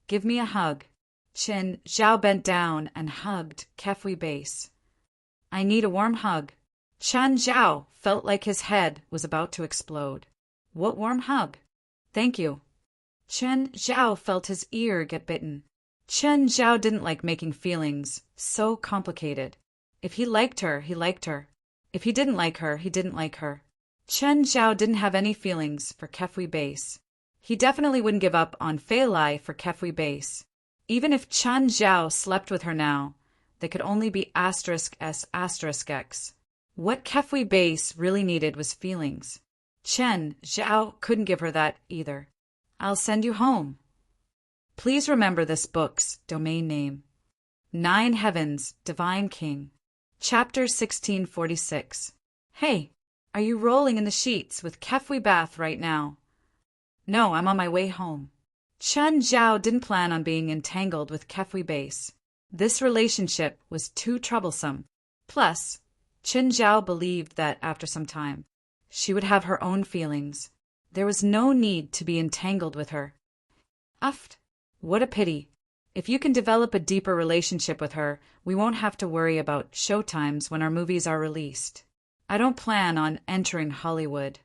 "Give me a hug." Chun Zhao bent down and hugged Kefui Base. "I need a warm hug." Chun Zhao felt like his head was about to explode. "What warm hug?" "Thank you." Chen Zhao felt his ear get bitten. Chen Zhao didn't like making feelings so complicated. If he liked her, he liked her. If he didn't like her, he didn't like her. Chen Zhao didn't have any feelings for Kefui Base. He definitely wouldn't give up on Fei Lai for Kefui Base. Even if Chen Zhao slept with her now, they could only be *S**X. What Kefui Base really needed was feelings. Chen Zhao couldn't give her that either. I'll send you home. Please remember this book's domain name. 9 Heavens, Divine King. Chapter 1646. Hey, are you rolling in the sheets with Kefui Bath right now? No, I'm on my way home. Chen Zhao didn't plan on being entangled with Kefui Base. This relationship was too troublesome. Plus, Chen Zhao believed that after some time, she would have her own feelings. There was no need to be entangled with her. Uft. What a pity. If you can develop a deeper relationship with her, we won't have to worry about showtimes when our movies are released. I don't plan on entering Hollywood.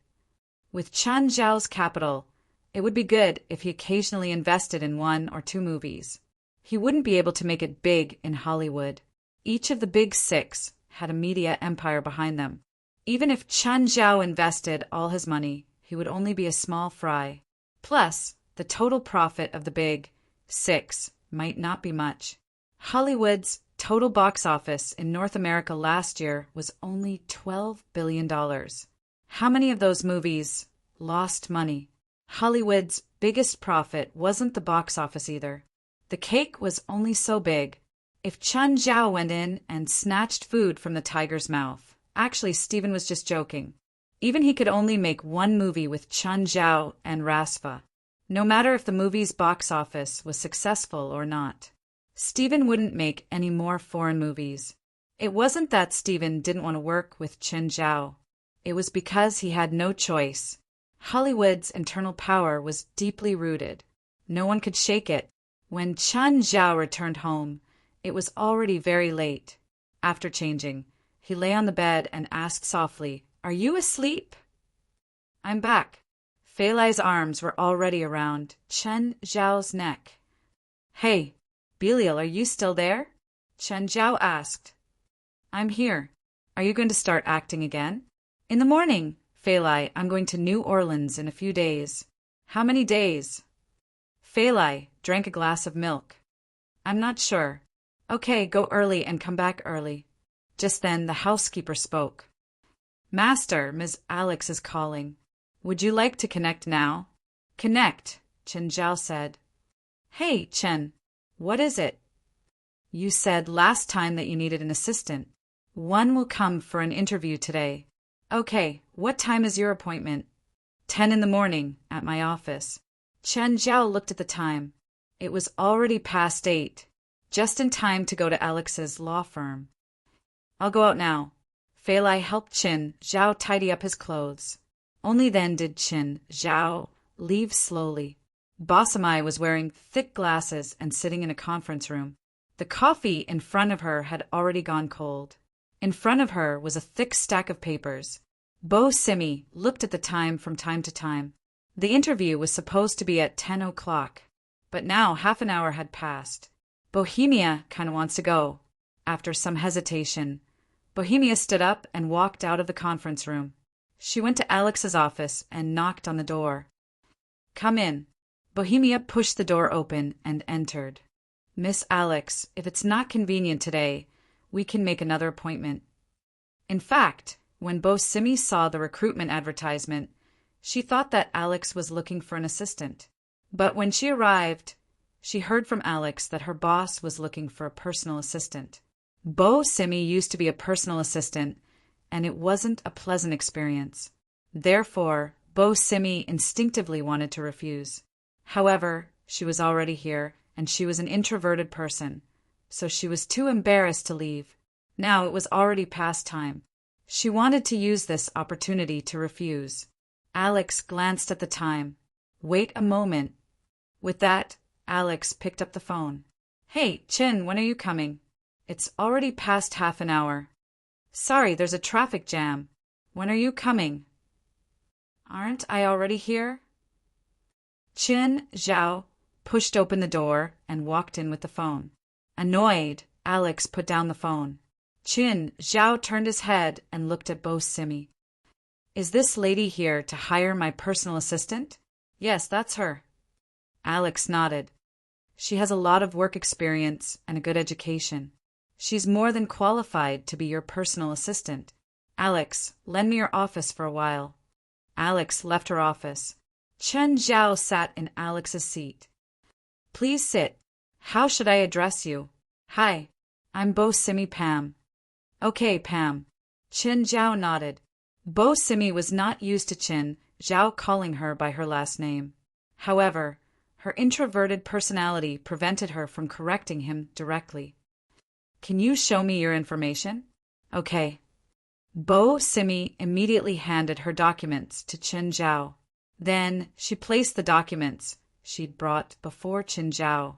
With Chen Zhao's capital, it would be good if he occasionally invested in 1 or 2 movies. He wouldn't be able to make it big in Hollywood. Each of the big 6 had a media empire behind them. Even if Chen Zhao invested all his money, he would only be a small fry. Plus, the total profit of the big 6 might not be much. Hollywood's total box office in North America last year was only $12 billion. How many of those movies lost money? Hollywood's biggest profit wasn't the box office either. The cake was only so big. If Chen Zhao went in and snatched food from the tiger's mouth, actually Stephen was just joking. Even he could only make 1 movie with Chen Zhao and Rasva. No matter if the movie's box office was successful or not, Stephen wouldn't make any more foreign movies. It wasn't that Stephen didn't want to work with Chen Zhao. It was because he had no choice. Hollywood's internal power was deeply rooted. No one could shake it. When Chen Zhao returned home, it was already very late. After changing, he lay on the bed and asked softly, "Are you asleep?" "I'm back." Fei Lai's arms were already around Chen Zhao's neck. "Hey, Belial, are you still there?" Chen Zhao asked. "I'm here. Are you going to start acting again?" "In the morning, Fei Lai. I'm going to New Orleans in a few days." "How many days?" Fei Lai drank a glass of milk. "I'm not sure." "Okay, go early and come back early." Just then the housekeeper spoke. "Master, Ms. Alex is calling. Would you like to connect now?" "Connect," Chen Zhao said. "Hey, Chen, what is it?" "You said last time that you needed an assistant. One will come for an interview today." "Okay, what time is your appointment?" 10 in the morning, at my office." Chen Zhao looked at the time. It was already past 8, just in time to go to Alex's law firm. "I'll go out now." Fei Lai helped Chen Zhao tidy up his clothes. Only then did Chen Zhao leave slowly. Bossamai was wearing thick glasses and sitting in a conference room. The coffee in front of her had already gone cold. In front of her was a thick stack of papers. Bo Simi looked at the time from time to time. The interview was supposed to be at 10 o'clock, but now half an hour had passed. Bohemia kind of wants to go. After some hesitation, Bohemia stood up and walked out of the conference room. She went to Alex's office and knocked on the door. "Come in." Bohemia pushed the door open and entered. "Miss Alex, if it's not convenient today, we can make another appointment." In fact, when Bo Simi saw the recruitment advertisement, she thought that Alex was looking for an assistant. But when she arrived, she heard from Alex that her boss was looking for a personal assistant. Bo Simi used to be a personal assistant, and it wasn't a pleasant experience. Therefore, Bo Simi instinctively wanted to refuse. However, she was already here, and she was an introverted person, so she was too embarrassed to leave. Now it was already past time. She wanted to use this opportunity to refuse. Alex glanced at the time. "Wait a moment." With that, Alex picked up the phone. "Hey, Chin, when are you coming?" "It's already past half an hour." "Sorry, there's a traffic jam. When are you coming?" "Aren't I already here?" Chen Zhao pushed open the door and walked in with the phone. Annoyed, Alex put down the phone. Chen Zhao turned his head and looked at Bo Simi. Is this lady here to hire my personal assistant? Yes, that's her. Alex nodded. She has a lot of work experience and a good education. She's more than qualified to be your personal assistant. Alex, lend me your office for a while. Alex left her office. Chen Zhao sat in Alex's seat. Please sit. How should I address you? Hi, I'm Bo Simi Pam. Okay, Pam. Chen Zhao nodded. Bo Simi was not used to Chen Zhao calling her by her last name. However, her introverted personality prevented her from correcting him directly. Can you show me your information? Okay. Bo Simi immediately handed her documents to Chen Zhao. Then she placed the documents she'd brought before Chen Zhao.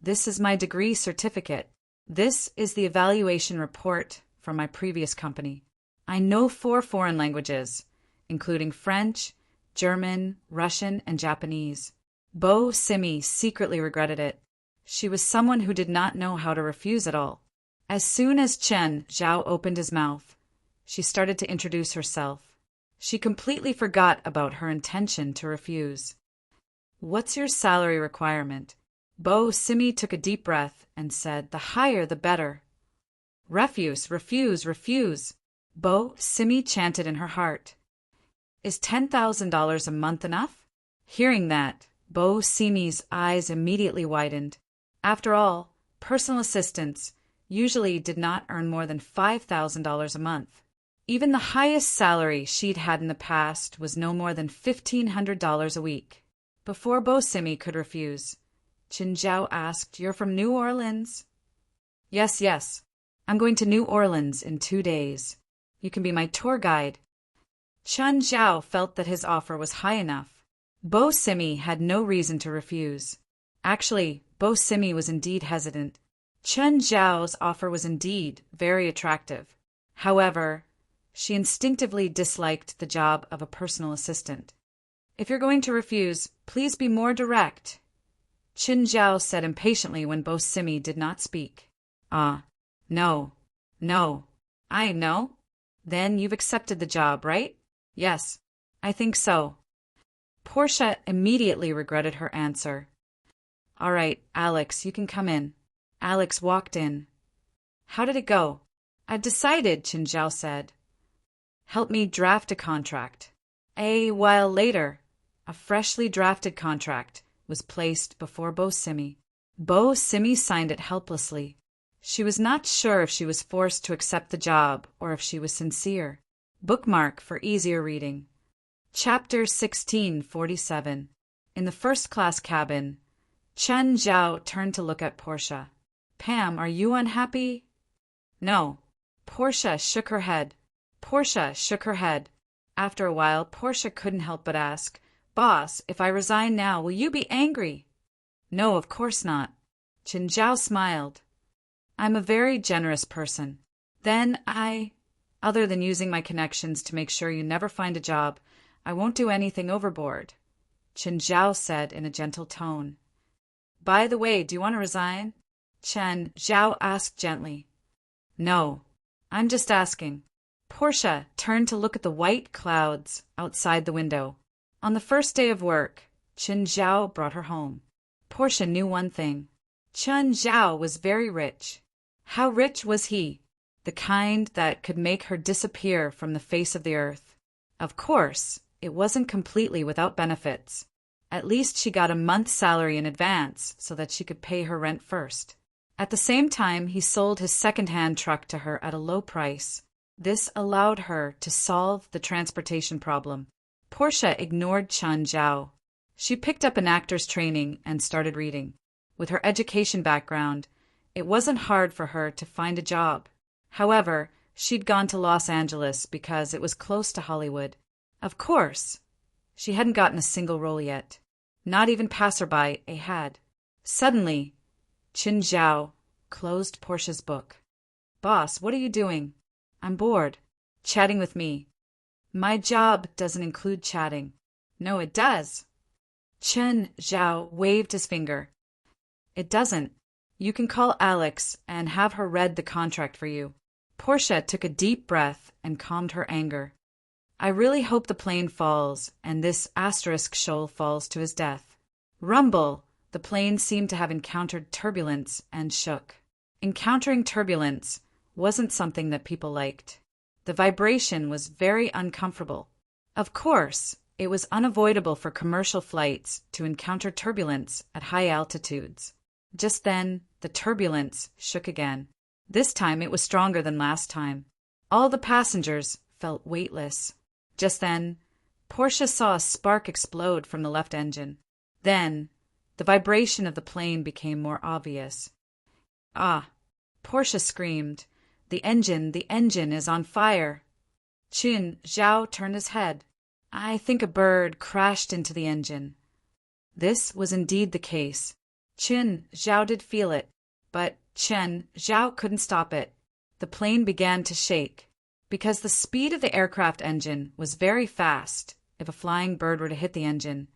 This is my degree certificate. This is the evaluation report from my previous company. I know 4 foreign languages, including French, German, Russian, and Japanese. Bo Simi secretly regretted it. She was someone who did not know how to refuse at all. As soon as Chen Zhao opened his mouth, she started to introduce herself. She completely forgot about her intention to refuse. What's your salary requirement? Bo Simi took a deep breath and said, the higher the better. Refuse, refuse, refuse. Bo Simi chanted in her heart. Is $10,000 a month enough? Hearing that, Bo Simi's eyes immediately widened. After all, personal assistants usually did not earn more than $5,000 a month. Even the highest salary she'd had in the past was no more than $1,500 a week. Before Bo Simi could refuse, Chen Zhao asked, You're from New Orleans? Yes, yes. I'm going to New Orleans in 2 days. You can be my tour guide. Chen Zhao felt that his offer was high enough. Bo Simi had no reason to refuse. Actually, Bo Simi was indeed hesitant. Chen Zhao's offer was indeed very attractive. However, she instinctively disliked the job of a personal assistant. If you're going to refuse, please be more direct. Chen Zhao said impatiently when Bo Simi did not speak. No. I know. Then you've accepted the job, right? Yes, I think so. Portia immediately regretted her answer. All right, Alex, you can come in. Alex walked in. How did it go? I've decided, Chen Zhao said. Help me draft a contract. A while later, a freshly drafted contract was placed before Bo Simi. Bo Simi signed it helplessly. She was not sure if she was forced to accept the job or if she was sincere. Bookmark for easier reading. Chapter 1647. In the first-class cabin, Chen Zhao turned to look at Portia. Pam, are you unhappy? No. Portia shook her head. After a while, Portia couldn't help but ask, Boss, if I resign now, will you be angry? No, of course not. Chen Zhao smiled. I'm a very generous person. Then other than using my connections to make sure you never find a job, I won't do anything overboard, Chen Zhao said in a gentle tone. By the way, do you want to resign? Chen Zhao asked gently. No, I'm just asking. Portia turned to look at the white clouds outside the window. On the first day of work, Chen Zhao brought her home. Portia knew one thing. Chen Zhao was very rich. How rich was he? The kind that could make her disappear from the face of the earth. Of course, it wasn't completely without benefits. At least she got a month's salary in advance so that she could pay her rent first. At the same time, he sold his second-hand truck to her at a low price. This allowed her to solve the transportation problem. Portia ignored Chen Zhao. She picked up an actor's training and started reading. With her education background, it wasn't hard for her to find a job. However, she'd gone to Los Angeles because it was close to Hollywood. Of course, she hadn't gotten a single role yet. Not even passerby had. Suddenly, Chen Zhao closed Portia's book. Boss, what are you doing? I'm bored. Chatting with me. My job doesn't include chatting. No, it does. Chen Zhao waved his finger. It doesn't. You can call Alex and have her read the contract for you. Portia took a deep breath and calmed her anger. I really hope the plane falls and this asterisk shoal falls to his death. Rumble! The plane seemed to have encountered turbulence and shook. Encountering turbulence wasn't something that people liked. The vibration was very uncomfortable. Of course, it was unavoidable for commercial flights to encounter turbulence at high altitudes. Just then, the turbulence shook again. This time it was stronger than last time. All the passengers felt weightless. Just then, Portia saw a spark explode from the left engine. Then, the vibration of the plane became more obvious. Ah! Portia screamed. The engine is on fire. Chen Zhao turned his head. I think a bird crashed into the engine. This was indeed the case. Chen Zhao did feel it, but Chen Zhao couldn't stop it. The plane began to shake. Because the speed of the aircraft engine was very fast, if a flying bird were to hit the engine,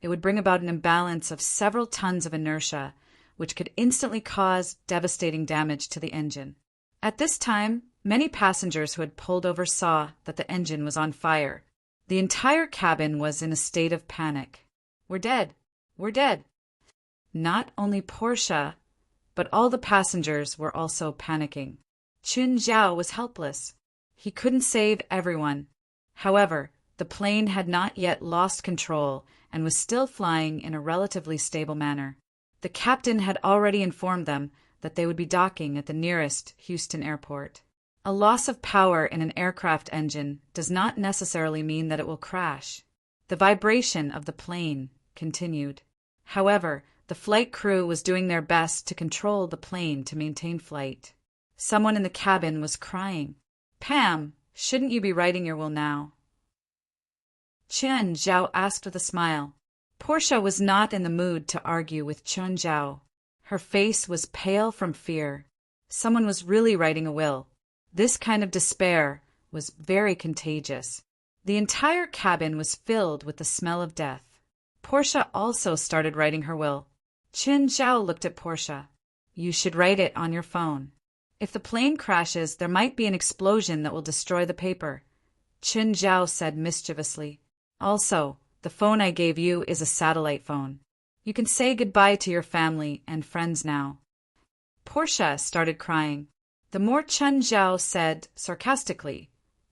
it would bring about an imbalance of several tons of inertia, which could instantly cause devastating damage to the engine. At this time, many passengers who had pulled over saw that the engine was on fire. The entire cabin was in a state of panic. We're dead. We're dead. Not only Portia, but all the passengers were also panicking. Chen Zhao was helpless. He couldn't save everyone. However, the plane had not yet lost control and was still flying in a relatively stable manner. The captain had already informed them that they would be docking at the nearest Houston airport. A loss of power in an aircraft engine does not necessarily mean that it will crash. The vibration of the plane continued. However, the flight crew was doing their best to control the plane to maintain flight. Someone in the cabin was crying. Pam, shouldn't you be writing your will now? Chen Zhao asked with a smile. Portia was not in the mood to argue with Chen Zhao. Her face was pale from fear. Someone was really writing a will. This kind of despair was very contagious. The entire cabin was filled with the smell of death. Portia also started writing her will. Chen Zhao looked at Portia. You should write it on your phone. If the plane crashes, there might be an explosion that will destroy the paper. Chen Zhao said mischievously. Also, the phone I gave you is a satellite phone. You can say goodbye to your family and friends now. Portia started crying. The more Chen Zhao said sarcastically,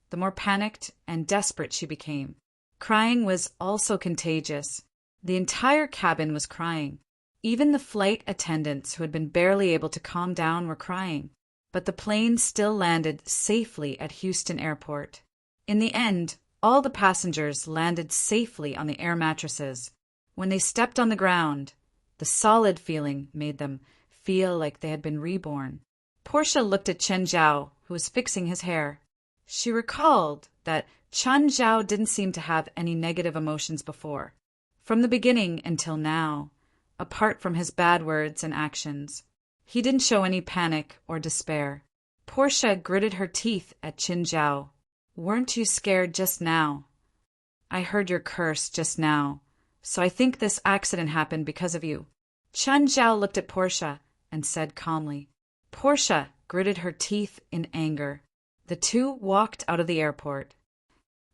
the more panicked and desperate she became. Crying was also contagious. The entire cabin was crying. Even the flight attendants who had been barely able to calm down were crying. But the plane still landed safely at Houston Airport. In the end, all the passengers landed safely on the air mattresses. When they stepped on the ground, the solid feeling made them feel like they had been reborn. Portia looked at Chen Zhao, who was fixing his hair. She recalled that Chen Zhao didn't seem to have any negative emotions before, from the beginning until now, apart from his bad words and actions. He didn't show any panic or despair. Portia gritted her teeth at Chen Zhao. Weren't you scared just now? I heard your curse just now, so I think this accident happened because of you. Chen Zhao looked at Portia and said calmly. Portia gritted her teeth in anger. The two walked out of the airport.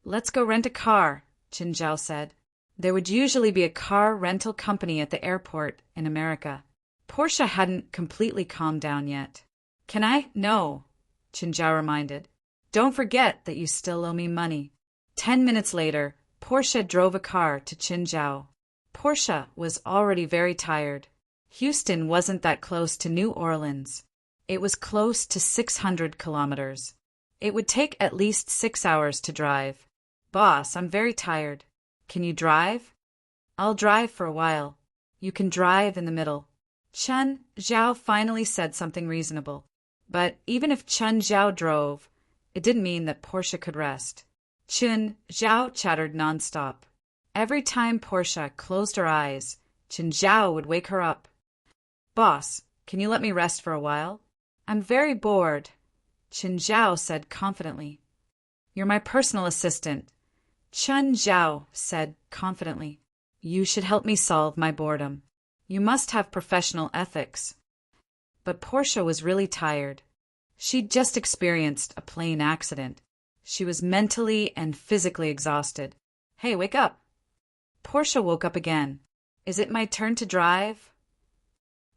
Let's go rent a car, Chen Zhao said. There would usually be a car rental company at the airport in America. Portia hadn't completely calmed down yet. Can I? No, Chen Zhao reminded. Don't forget that you still owe me money. 10 minutes later, Portia drove a car to Chen Zhao. Portia was already very tired. Houston wasn't that close to New Orleans. It was close to 600 kilometers. It would take at least 6 hours to drive. Boss, I'm very tired. Can you drive? I'll drive for a while. You can drive in the middle. Chen Zhao finally said something reasonable. But even if Chen Zhao drove, it didn't mean that Portia could rest. Chen Zhao chattered nonstop. Every time Portia closed her eyes, Chen Zhao would wake her up. Boss, can you let me rest for a while? I'm very bored, Chen Zhao said confidently. You're my personal assistant, Chen Zhao said confidently. You should help me solve my boredom. You must have professional ethics. But Portia was really tired. She'd just experienced a plane accident. She was mentally and physically exhausted. Hey, wake up! Portia woke up again. Is it my turn to drive?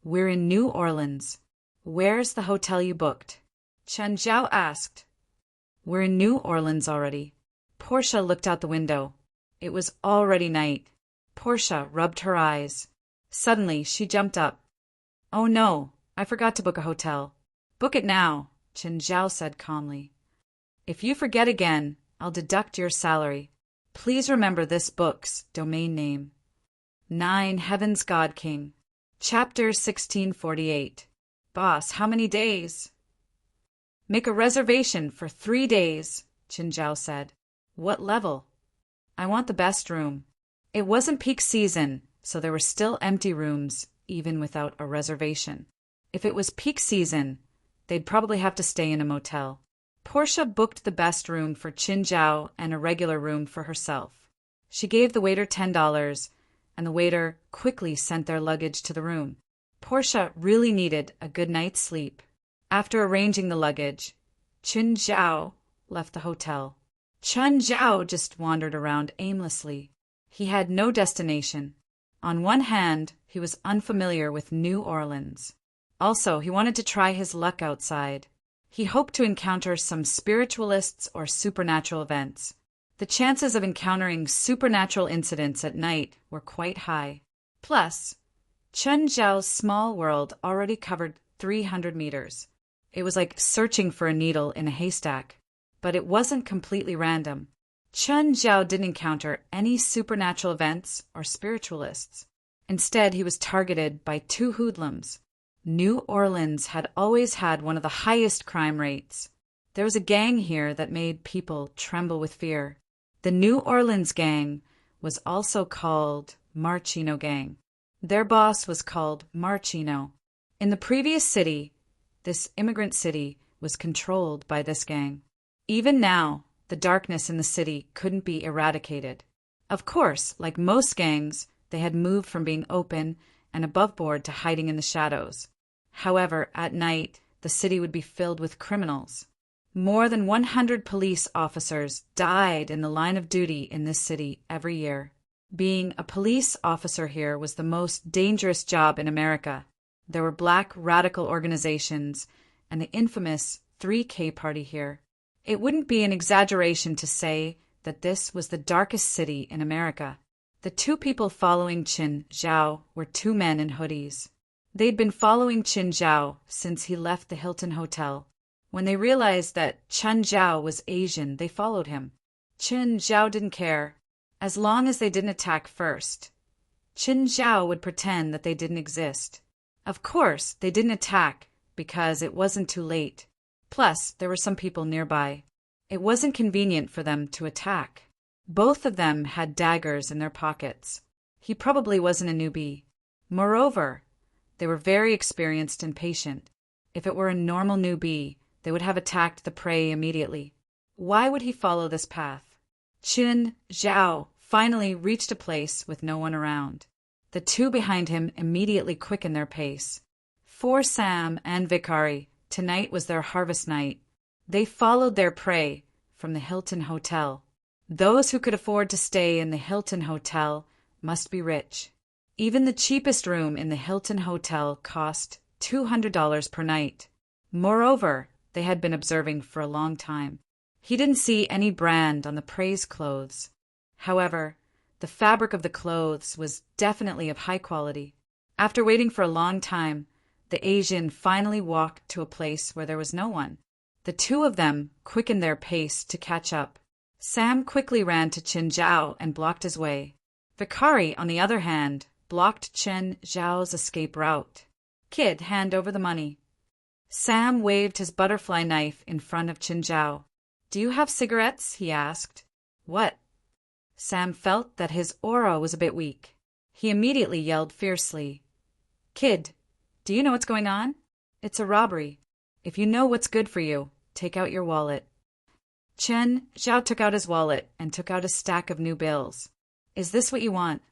We're in New Orleans. Where's the hotel you booked? Chen Zhao asked. We're in New Orleans already. Portia looked out the window. It was already night. Portia rubbed her eyes. Suddenly, she jumped up. Oh no, I forgot to book a hotel. Book it now, Chen Zhao said calmly. If you forget again, I'll deduct your salary. Please remember this book's domain name. 9 Heaven's God King. Chapter 1648. Boss, how many days? Make a reservation for 3 days, Chen Zhao said. What level? I want the best room. It wasn't peak season, so there were still empty rooms, even without a reservation. If it was peak season, they'd probably have to stay in a motel. Portia booked the best room for Chen Zhao and a regular room for herself. She gave the waiter $10, and the waiter quickly sent their luggage to the room. Portia really needed a good night's sleep. After arranging the luggage, Chen Zhao left the hotel. Chen Zhao just wandered around aimlessly. He had no destination. On one hand, he was unfamiliar with New Orleans. Also, he wanted to try his luck outside. He hoped to encounter some spiritualists or supernatural events. The chances of encountering supernatural incidents at night were quite high. Plus, Chen Zhao's small world already covered 300 meters. It was like searching for a needle in a haystack. But it wasn't completely random. Chen Zhao didn't encounter any supernatural events or spiritualists. Instead, he was targeted by 2 hoodlums. New Orleans had always had one of the highest crime rates. There was a gang here that made people tremble with fear. The New Orleans gang was also called Marchino Gang. Their boss was called Marchino. In the previous city, this immigrant city was controlled by this gang. Even now, the darkness in the city couldn't be eradicated. Of course, like most gangs, they had moved from being open and above board to hiding in the shadows. However, at night, the city would be filled with criminals. More than 100 police officers died in the line of duty in this city every year. Being a police officer here was the most dangerous job in America. There were black radical organizations and the infamous 3K party here. It wouldn't be an exaggeration to say that this was the darkest city in America. The 2 people following Chen Zhao were 2 men in hoodies. They'd been following Chen Zhao since he left the Hilton Hotel. When they realized that Chen Zhao was Asian, they followed him. Chen Zhao didn't care. As long as they didn't attack first, Chen Zhao would pretend that they didn't exist. Of course, they didn't attack because it wasn't too late. Plus, there were some people nearby. It wasn't convenient for them to attack. Both of them had daggers in their pockets. He probably wasn't a newbie. Moreover, they were very experienced and patient. If it were a normal newbie, they would have attacked the prey immediately. Why would he follow this path? Chen Zhao finally reached a place with no one around. The 2 behind him immediately quickened their pace. For Sam and Vicari, tonight was their harvest night. They followed their prey from the Hilton Hotel. Those who could afford to stay in the Hilton Hotel must be rich. Even the cheapest room in the Hilton Hotel cost $200 per night. Moreover, they had been observing for a long time. He didn't see any brand on the prey's clothes. However, the fabric of the clothes was definitely of high quality. After waiting for a long time, the Asian finally walked to a place where there was no one. The 2 of them quickened their pace to catch up. Sam quickly ran to Chen Zhao and blocked his way. Vicari, on the other hand, blocked Chen Zhao's escape route. Kid, hand over the money. Sam waved his butterfly knife in front of Chen Zhao. Do you have cigarettes? He asked. What? Sam felt that his aura was a bit weak. He immediately yelled fiercely. Kid, do you know what's going on? It's a robbery. If you know what's good for you, take out your wallet. Chen Zhao took out his wallet and took out a stack of new bills. Is this what you want?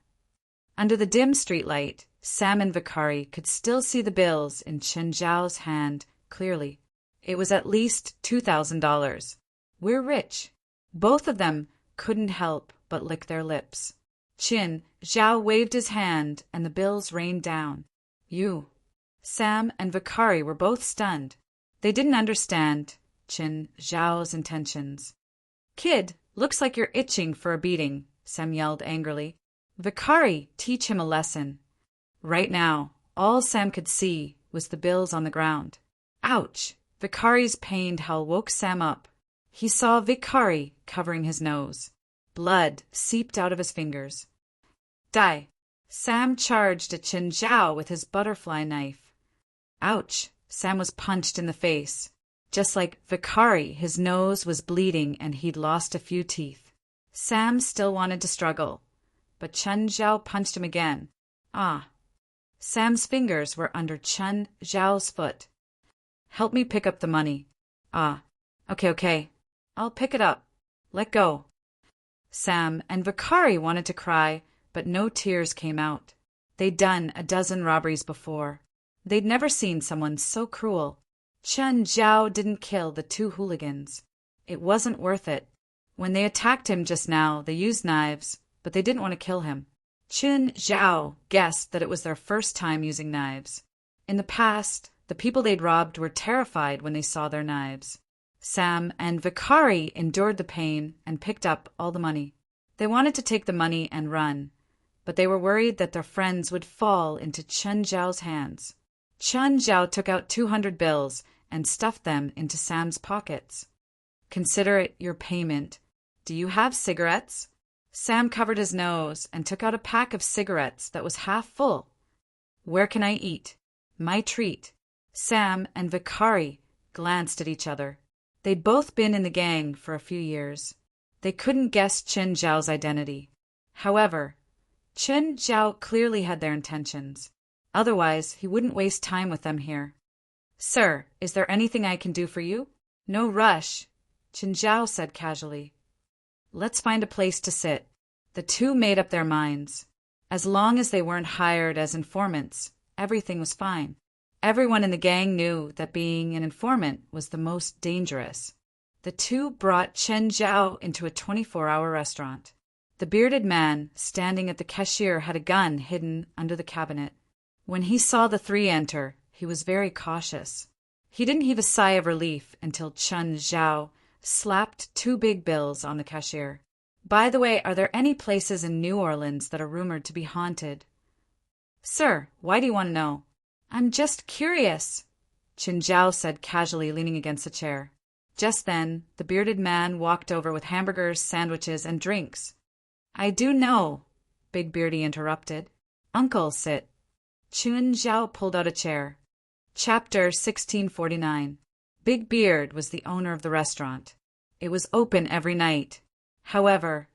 Under the dim streetlight, Sam and Vikari could still see the bills in Chen Zhao's hand clearly. It was at least $2,000. We're rich. Both of them couldn't help but lick their lips. Chen Zhao waved his hand, and the bills rained down. You. Sam and Vikari were both stunned. They didn't understand Chen Zhao's intentions. Kid, looks like you're itching for a beating, Sam yelled angrily. Vikari, teach him a lesson. Right now, all Sam could see was the bills on the ground. Ouch! Vikari's pained howl woke Sam up. He saw Vikari covering his nose. Blood seeped out of his fingers. Die! Sam charged at Chen Zhao with his butterfly knife. Ouch! Sam was punched in the face. Just like Vikari, his nose was bleeding and he'd lost a few teeth. Sam still wanted to struggle, but Chen Zhao punched him again. Ah! Sam's fingers were under Chen Zhao's foot. Help me pick up the money. Ah. Okay. I'll pick it up. Let go. Sam and Vikari wanted to cry, but no tears came out. They'd done a dozen robberies before. They'd never seen someone so cruel. Chen Zhao didn't kill the two hooligans. It wasn't worth it. When they attacked him just now, they used knives, but they didn't want to kill him. Chen Zhao guessed that it was their first time using knives. In the past, the people they'd robbed were terrified when they saw their knives. Sam and Vikari endured the pain and picked up all the money. They wanted to take the money and run, but they were worried that their friends would fall into Chen Zhao's hands. Chen Zhao took out 200 bills and stuffed them into Sam's pockets. Consider it your payment. Do you have cigarettes? Sam covered his nose and took out a pack of cigarettes that was half full. Where can I eat? My treat. Sam and Vikari glanced at each other. They'd both been in the gang for a few years. They couldn't guess Chen Zhao's identity. However, Chen Zhao clearly had their intentions. Otherwise, he wouldn't waste time with them here. Sir, is there anything I can do for you? No rush, Chen Zhao said casually. Let's find a place to sit. The two made up their minds. As long as they weren't hired as informants, everything was fine. Everyone in the gang knew that being an informant was the most dangerous. The two brought Chen Zhao into a 24-hour restaurant. The bearded man standing at the cashier had a gun hidden under the cabinet. When he saw the three enter, he was very cautious. He didn't heave a sigh of relief until Chen Zhao slapped 2 big bills on the cashier. By the way, are there any places in New Orleans that are rumored to be haunted? Sir, why do you want to know? I'm just curious, Chen Zhao said casually, leaning against a chair. Just then, the bearded man walked over with hamburgers, sandwiches, and drinks. I do know, Big Beardy interrupted. Uncle, sit. Chen Zhao pulled out a chair. Chapter 1649. Big Beard was the owner of the restaurant. It was open every night. However,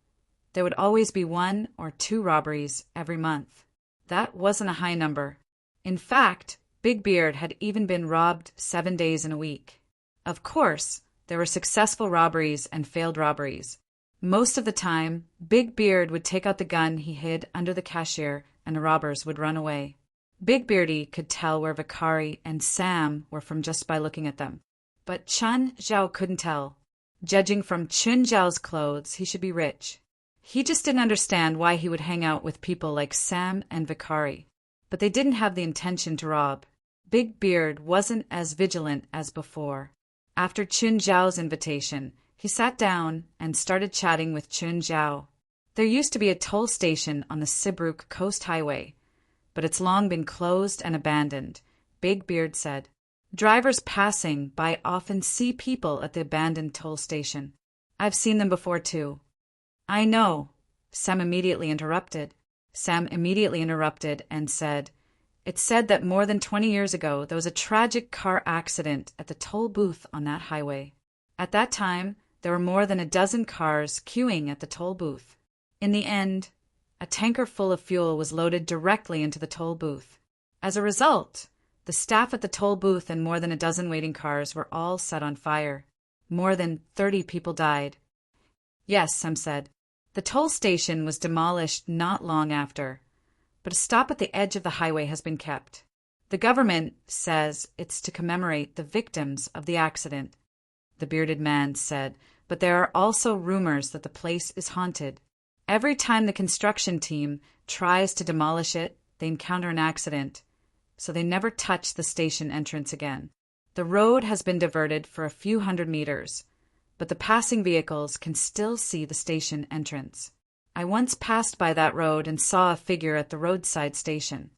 there would always be 1 or 2 robberies every month. That wasn't a high number. In fact, Big Beard had even been robbed 7 days in a week. Of course, there were successful robberies and failed robberies. Most of the time, Big Beard would take out the gun he hid under the cashier and the robbers would run away. Big Beardy could tell where Vikari and Sam were from just by looking at them. But Chen Zhao couldn't tell. Judging from Chen Zhao's clothes, he should be rich. He just didn't understand why he would hang out with people like Sam and Vikari. But they didn't have the intention to rob. Big Beard wasn't as vigilant as before. After Chen Zhao's invitation, he sat down and started chatting with Chen Zhao. There used to be a toll station on the Sibruk Coast Highway, but it's long been closed and abandoned, Big Beard said. Drivers passing by often see people at the abandoned toll station. I've seen them before too. I know, Sam immediately interrupted. Sam immediately interrupted and said, It's said that more than 20 years ago there was a tragic car accident at the toll booth on that highway. At that time, there were more than a dozen cars queuing at the toll booth. In the end, a tanker full of fuel was loaded directly into the toll booth. As a result, the staff at the toll booth and more than a dozen waiting cars were all set on fire. More than 30 people died. Yes, Sam said. The toll station was demolished not long after. but a stop at the edge of the highway has been kept. The government says it's to commemorate the victims of the accident, the bearded man said, but there are also rumors that the place is haunted. Every time the construction team tries to demolish it, they encounter an accident, so they never touch the station entrance again. The road has been diverted for a few hundred meters, but the passing vehicles can still see the station entrance. I once passed by that road and saw a figure at the roadside station.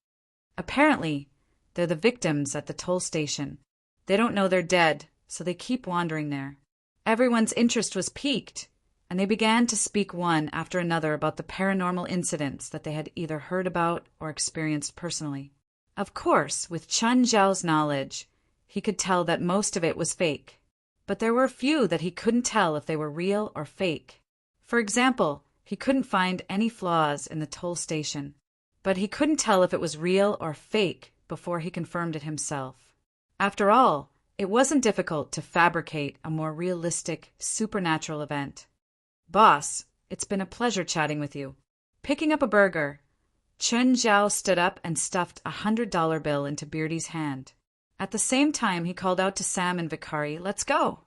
Apparently, they're the victims at the toll station. They don't know they're dead, so they keep wandering there. Everyone's interest was piqued, and they began to speak one after another about the paranormal incidents that they had either heard about or experienced personally. Of course, with Chun Zhao's knowledge, he could tell that most of it was fake, but there were a few that he couldn't tell if they were real or fake. For example, he couldn't find any flaws in the toll station, but he couldn't tell if it was real or fake before he confirmed it himself. After all, it wasn't difficult to fabricate a more realistic, supernatural event. Boss, it's been a pleasure chatting with you. Picking up a burger, Chun Zhao stood up and stuffed a $100 bill into Beardy's hand. At the same time, he called out to Sam and Vikari, "Let's go."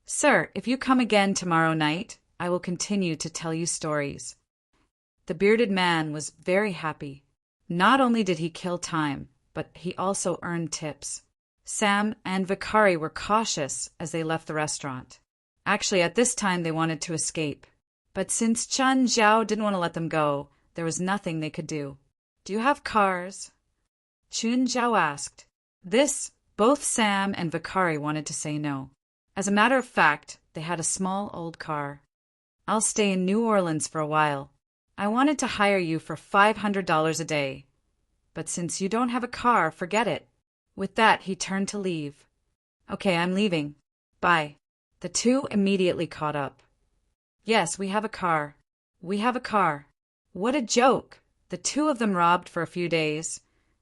"Sir, if you come again tomorrow night, I will continue to tell you stories." The bearded man was very happy. Not only did he kill time, but he also earned tips. Sam and Vikari were cautious as they left the restaurant. Actually, at this time they wanted to escape. But since Chun Zhao didn't want to let them go, there was nothing they could do. "Do you have cars?" Chun Zhao asked. Both Sam and Vikari wanted to say no. As a matter of fact, they had a small old car. "I'll stay in New Orleans for a while. I wanted to hire you for $500 a day. But since you don't have a car, forget it." With that, he turned to leave. "Okay, I'm leaving. Bye." The two immediately caught up. "Yes, we have a car. We have a car." What a joke! The two of them robbed for a few days,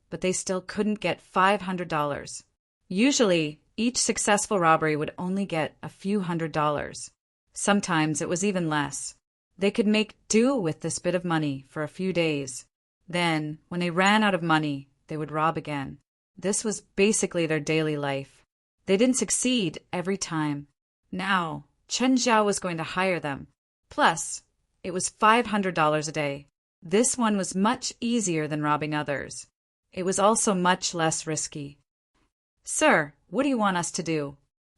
but they still couldn't get $500. Usually, each successful robbery would only get a few $100s. Sometimes it was even less. They could make do with this bit of money for a few days. Then, when they ran out of money, they would rob again. This was basically their daily life. They didn't succeed every time. Now, Chun Zhao was going to hire them. Plus, it was $500 a day. This one was much easier than robbing others. It was also much less risky. "Sir, what do you want us to do?"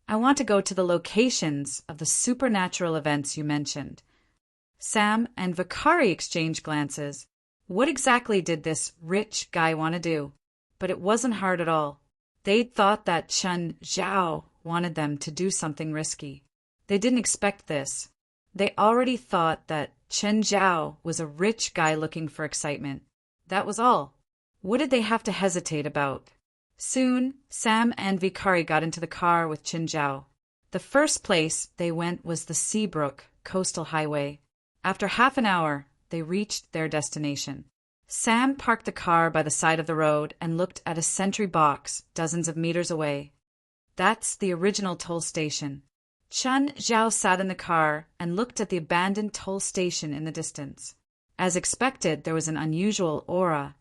"I want to go to the locations of the supernatural events you mentioned." Sam and Vikari exchanged glances. What exactly did this rich guy want to do? But it wasn't hard at all. They'd thought that Chun Zhao wanted them to do something risky. They didn't expect this. They already thought that Chun Zhao was a rich guy looking for excitement. That was all. What did they have to hesitate about? Soon, Sam and Vikari got into the car with Chun Zhao. The first place they went was the Seabrook Coastal Highway. After half an hour, they reached their destination. Sam parked the car by the side of the road and looked at a sentry box dozens of meters away. That's the original toll station. Chun Zhao sat in the car and looked at the abandoned toll station in the distance. As expected, there was an unusual aura.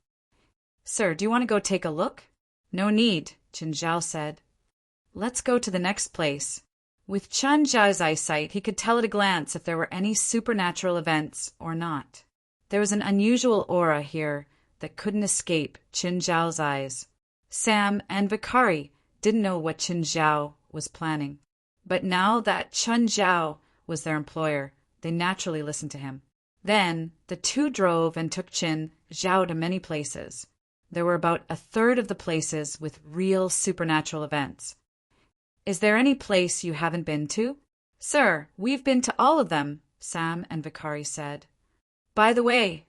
"Sir, do you want to go take a look?" "No need," Chun Zhao said. "Let's go to the next place." With Chun Zhao's eyesight, he could tell at a glance if there were any supernatural events or not. There was an unusual aura here that couldn't escape Chun Zhao's eyes. Sam and Vikari didn't know what Chun Zhao was planning. But now that Chun Zhao was their employer, they naturally listened to him. Then the two drove and took Chun Zhao to many places. There were about a third of the places with real supernatural events. "Is there any place you haven't been to?" "Sir, we've been to all of them," Sam and Vikari said. "By the way,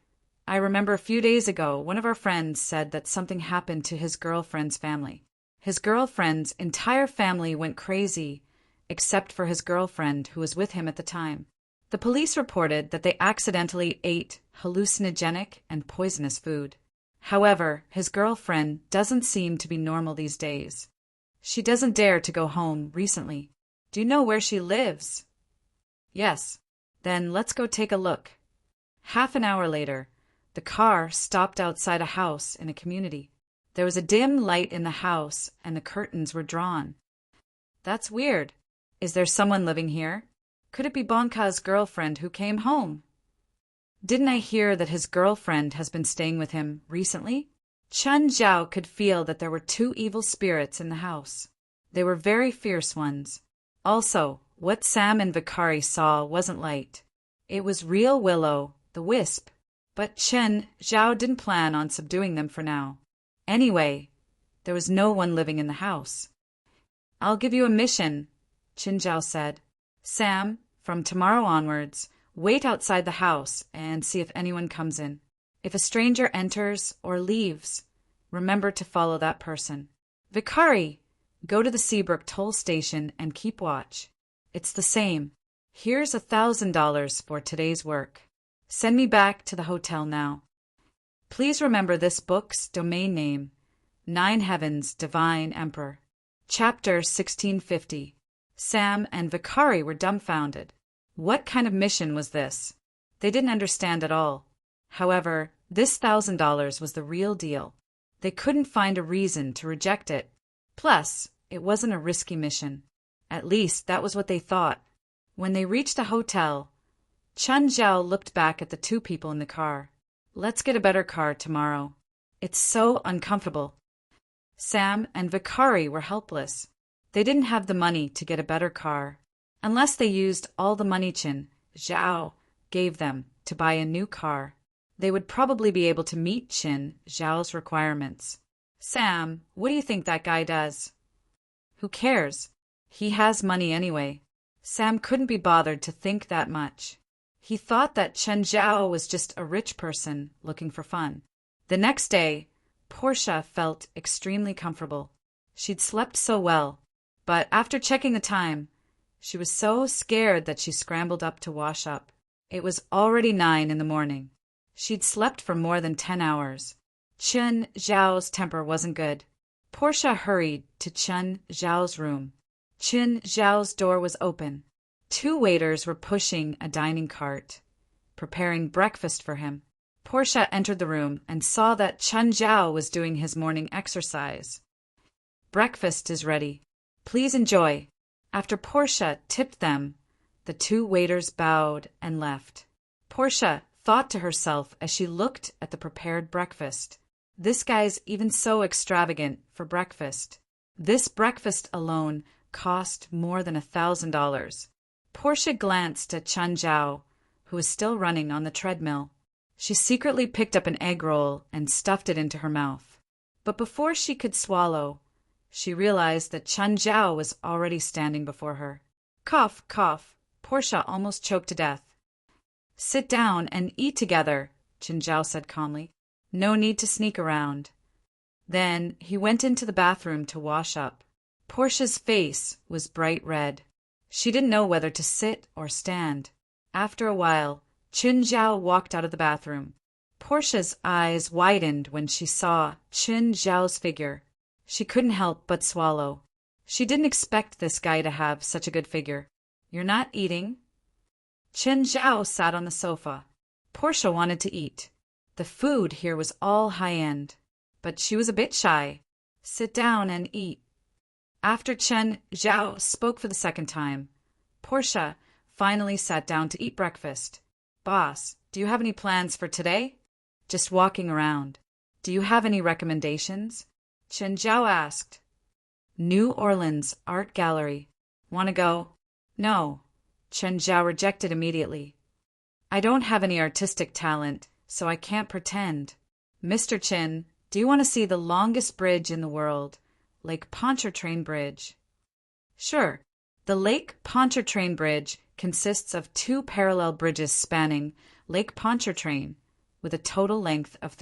I remember a few days ago one of our friends said that something happened to his girlfriend's family. His girlfriend's entire family went crazy, except for his girlfriend who was with him at the time. The police reported that they accidentally ate hallucinogenic and poisonous food. However, his girlfriend doesn't seem to be normal these days. She doesn't dare to go home recently. Do you know where she lives?" "Yes." "Then let's go take a look." Half an hour later, The car stopped outside a house in a community. There was a dim light in the house, and the curtains were drawn. That's weird. Is there someone living here? Could it be Bonka's girlfriend who came home? Didn't I hear that his girlfriend has been staying with him recently? Chun Zhao could feel that there were two evil spirits in the house. They were very fierce ones. Also, what Sam and Vikari saw wasn't light. It was real Willow, the wisp. But Chun Zhao didn't plan on subduing them for now. Anyway, there was no one living in the house. I'll give you a mission, Chun Zhao said. Sam, from tomorrow onwards, wait outside the house and see if anyone comes in. If a stranger enters or leaves, remember to follow that person. Vikari, go to the Seabrook toll station and keep watch. It's the same. Here's $1,000 for today's work. Send me back to the hotel now. Please remember this book's domain name, 9 Heavens, Divine Emperor. Chapter 1650. Sam and Vikari were dumbfounded. What kind of mission was this? They didn't understand at all. However, this $1,000 was the real deal. They couldn't find a reason to reject it. Plus, it wasn't a risky mission. At least, that was what they thought. When they reached the hotel, Chun Zhao looked back at the two people in the car. Let's get a better car tomorrow. It's so uncomfortable. Sam and Vikari were helpless. They didn't have the money to get a better car, unless they used all the money Chun Zhao gave them to buy a new car. They would probably be able to meet Chun Zhao's requirements. Sam, what do you think that guy does? Who cares? He has money anyway. Sam couldn't be bothered to think that much. He thought that Chun Zhao was just a rich person looking for fun. The next day, Portia felt extremely comfortable. She'd slept so well, but after checking the time, she was so scared that she scrambled up to wash up. It was already 9 in the morning. She'd slept for more than 10 hours. Chun Zhao's temper wasn't good. Portia hurried to Chun Zhao's room. Chun Zhao's door was open. 2 waiters were pushing a dining cart, preparing breakfast for him. Portia entered the room and saw that Chun Zhao was doing his morning exercise. Breakfast is ready. Please enjoy. After Portia tipped them, the 2 waiters bowed and left. Portia thought to herself as she looked at the prepared breakfast. This guy's even so extravagant for breakfast. This breakfast alone cost more than $1,000. Portia glanced at Chun Zhao, who was still running on the treadmill. She secretly picked up an egg roll and stuffed it into her mouth. But before she could swallow, she realized that Chun Zhao was already standing before her. Cough, cough. Portia almost choked to death. Sit down and eat together, Chun Zhao said calmly. No need to sneak around. Then he went into the bathroom to wash up. Portia's face was bright red. She didn't know whether to sit or stand. After a while, Chun Zhao walked out of the bathroom. Portia's eyes widened when she saw Chun Zhao's figure. She couldn't help but swallow. She didn't expect this guy to have such a good figure. You're not eating? Chun Zhao sat on the sofa. Portia wanted to eat. The food here was all high-end, but she was a bit shy. Sit down and eat. After Chun Zhao spoke for the second time, Portia finally sat down to eat breakfast. Boss, do you have any plans for today? Just walking around. Do you have any recommendations? Chun Zhao asked. New Orleans Art Gallery. Want to go? No. Chun Zhao rejected immediately. I don't have any artistic talent, so I can't pretend. Mr. Chin, do you want to see the longest bridge in the world, Lake Pontchartrain Bridge? Sure. The Lake Pontchartrain Bridge consists of 2 parallel bridges spanning Lake Pontchartrain, with a total length of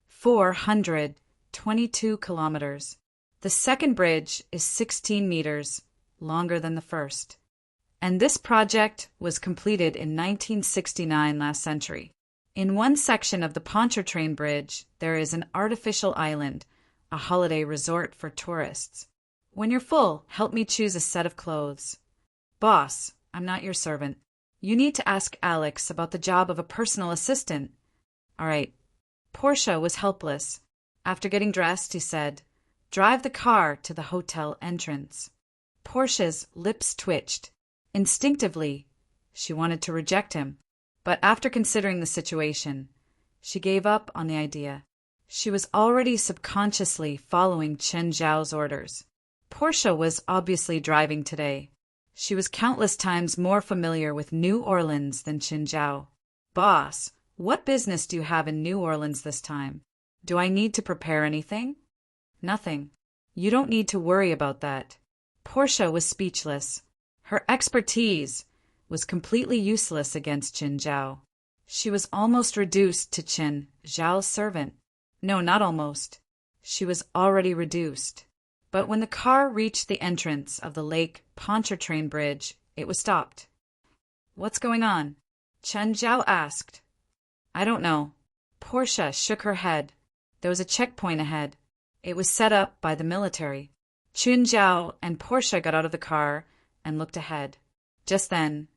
422 kilometers. The second bridge is 16 meters longer than the first, and this project was completed in 1969 last century. In one section of the Pontchartrain Bridge, there is an artificial island, a holiday resort for tourists. When you're full, help me choose a set of clothes. Boss, I'm not your servant. You need to ask Alex about the job of a personal assistant. All right. Portia was helpless. After getting dressed, he said, "Drive the car to the hotel entrance." Portia's lips twitched. Instinctively, she wanted to reject him, but after considering the situation, she gave up on the idea. She was already subconsciously following Chen Zhao's orders. Portia was obviously driving today. She was countless times more familiar with New Orleans than Chen Zhao. "Boss, what business do you have in New Orleans this time? Do I need to prepare anything?" "Nothing. You don't need to worry about that." Portia was speechless. Her expertise was completely useless against Chen Zhao. She was almost reduced to Chen Zhao's servant. No, not almost. She was already reduced. But when the car reached the entrance of the Lake Pontchartrain Bridge, it was stopped. "What's going on?" Chen Zhao asked. "I don't know." Portia shook her head. There was a checkpoint ahead. It was set up by the military. Chen Zhao and Portia got out of the car and looked ahead. Just then,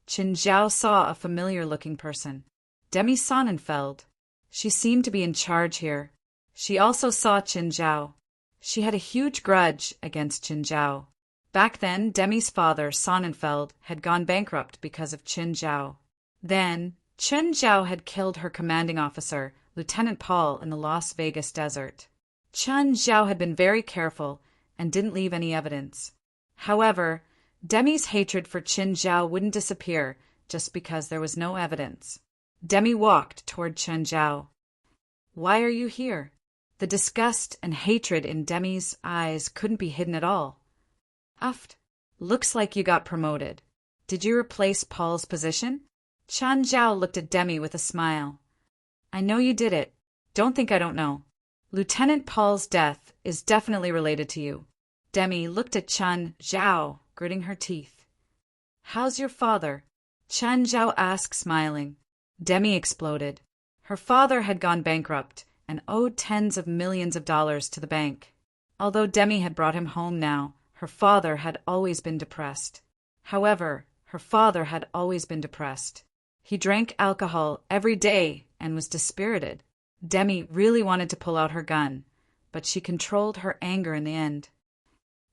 Chen Zhao saw a familiar-looking person. Demi Sonnenfeld. She seemed to be in charge here. She also saw Chen Zhao. She had a huge grudge against Chen Zhao. Back then, Demi's father, Sonnenfeld, had gone bankrupt because of Chen Zhao. Then, Chen Zhao had killed her commanding officer, Lieutenant Paul, in the Las Vegas desert. Chen Zhao had been very careful and didn't leave any evidence. However, Demi's hatred for Chen Zhao wouldn't disappear just because there was no evidence. Demi walked toward Chen Zhao. "Why are you here?" The disgust and hatred in Demi's eyes couldn't be hidden at all. "Uft. Looks like you got promoted. Did you replace Paul's position?" Chen Zhao looked at Demi with a smile. "I know you did it. Don't think I don't know. Lieutenant Paul's death is definitely related to you." Demi looked at Chen Zhao, gritting her teeth. "How's your father?" Chen Zhao asked, smiling. Demi exploded. Her father had gone bankrupt and owed tens of millions of dollars to the bank. Although Demi had brought him home now, her father had always been depressed. However, her father had always been depressed. He drank alcohol every day and was dispirited. Demi really wanted to pull out her gun, but she controlled her anger in the end.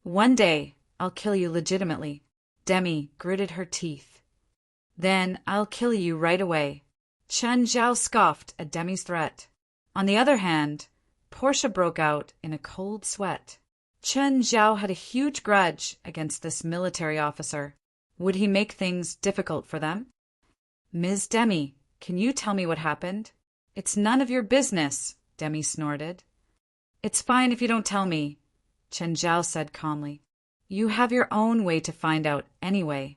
"One day, I'll kill you legitimately." Demi gritted her teeth. "Then I'll kill you right away." Chen Zhao scoffed at Demi's threat. On the other hand, Portia broke out in a cold sweat. Chen Zhao had a huge grudge against this military officer. Would he make things difficult for them? "Ms. Demi, can you tell me what happened?" "It's none of your business," Demi snorted. "It's fine if you don't tell me," Chen Zhao said calmly. "You have your own way to find out anyway."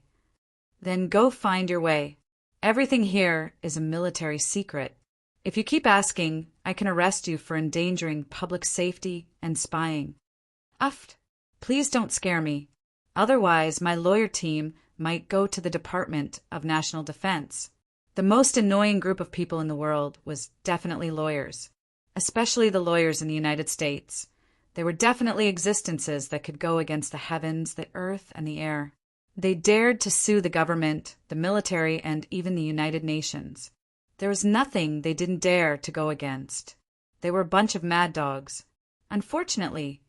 "Then go find your way. Everything here is a military secret. If you keep asking, I can arrest you for endangering public safety and spying." "Uft. Please don't scare me. Otherwise, my lawyer team might go to the Department of National Defense." The most annoying group of people in the world was definitely lawyers, especially the lawyers in the United States. There were definitely existences that could go against the heavens, the earth, and the air. They dared to sue the government, the military, and even the United Nations. There was nothing they didn't dare to go against. They were a bunch of mad dogs. Unfortunately,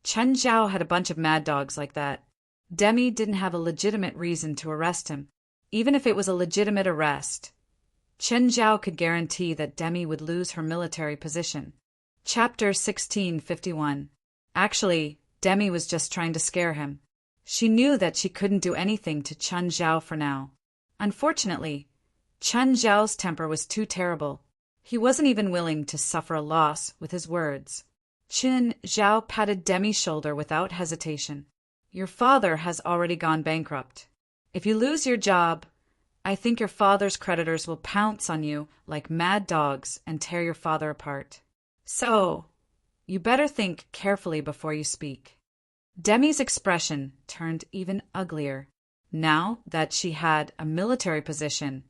Chen Zhao had a bunch of mad dogs like that. Demi didn't have a legitimate reason to arrest him. Even if it was a legitimate arrest, Chen Zhao could guarantee that Demi would lose her military position. Chapter 1651. Actually, Demi was just trying to scare him. She knew that she couldn't do anything to Chen Zhao for now. Unfortunately, Chen Zhao's temper was too terrible. He wasn't even willing to suffer a loss with his words. Chen Zhao patted Demi's shoulder without hesitation. "Your father has already gone bankrupt. If you lose your job, I think your father's creditors will pounce on you like mad dogs and tear your father apart. So, you better think carefully before you speak." Demi's expression turned even uglier. Now that she had a military position,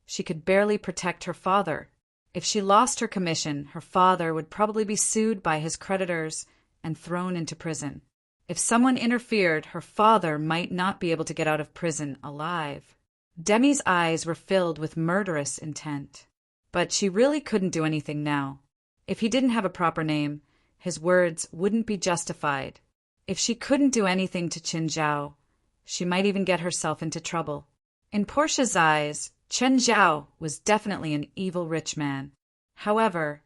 she could barely protect her father. If she lost her commission, her father would probably be sued by his creditors and thrown into prison. If someone interfered, her father might not be able to get out of prison alive. Demi's eyes were filled with murderous intent. But she really couldn't do anything now. If he didn't have a proper name, his words wouldn't be justified. If she couldn't do anything to Qin Zhao, she might even get herself into trouble. In Portia's eyes, Chen Zhao was definitely an evil rich man. However,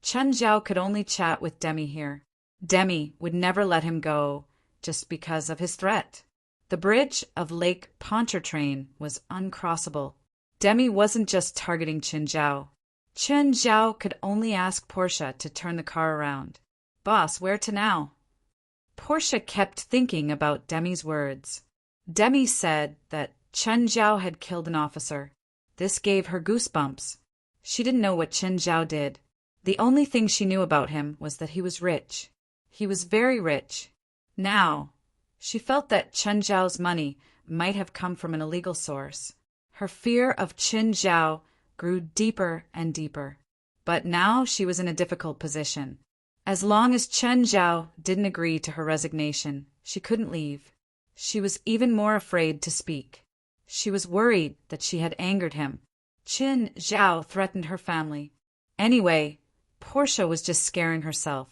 Chen Zhao could only chat with Demi here. Demi would never let him go just because of his threat. The bridge of Lake Pontchartrain was uncrossable. Demi wasn't just targeting Qin Zhao. Qin Zhao could only ask Portia to turn the car around. Boss, where to now? Portia kept thinking about Demi's words. Demi said that Chen Zhao had killed an officer. This gave her goosebumps. She didn't know what Chen Zhao did. The only thing she knew about him was that he was rich. He was very rich. Now, she felt that Chen Zhao's money might have come from an illegal source. Her fear of Qin Zhao grew deeper and deeper. But now she was in a difficult position. As long as Chen Zhao didn't agree to her resignation, she couldn't leave. She was even more afraid to speak. She was worried that she had angered him. Qin Zhao threatened her family. Anyway, Portia was just scaring herself.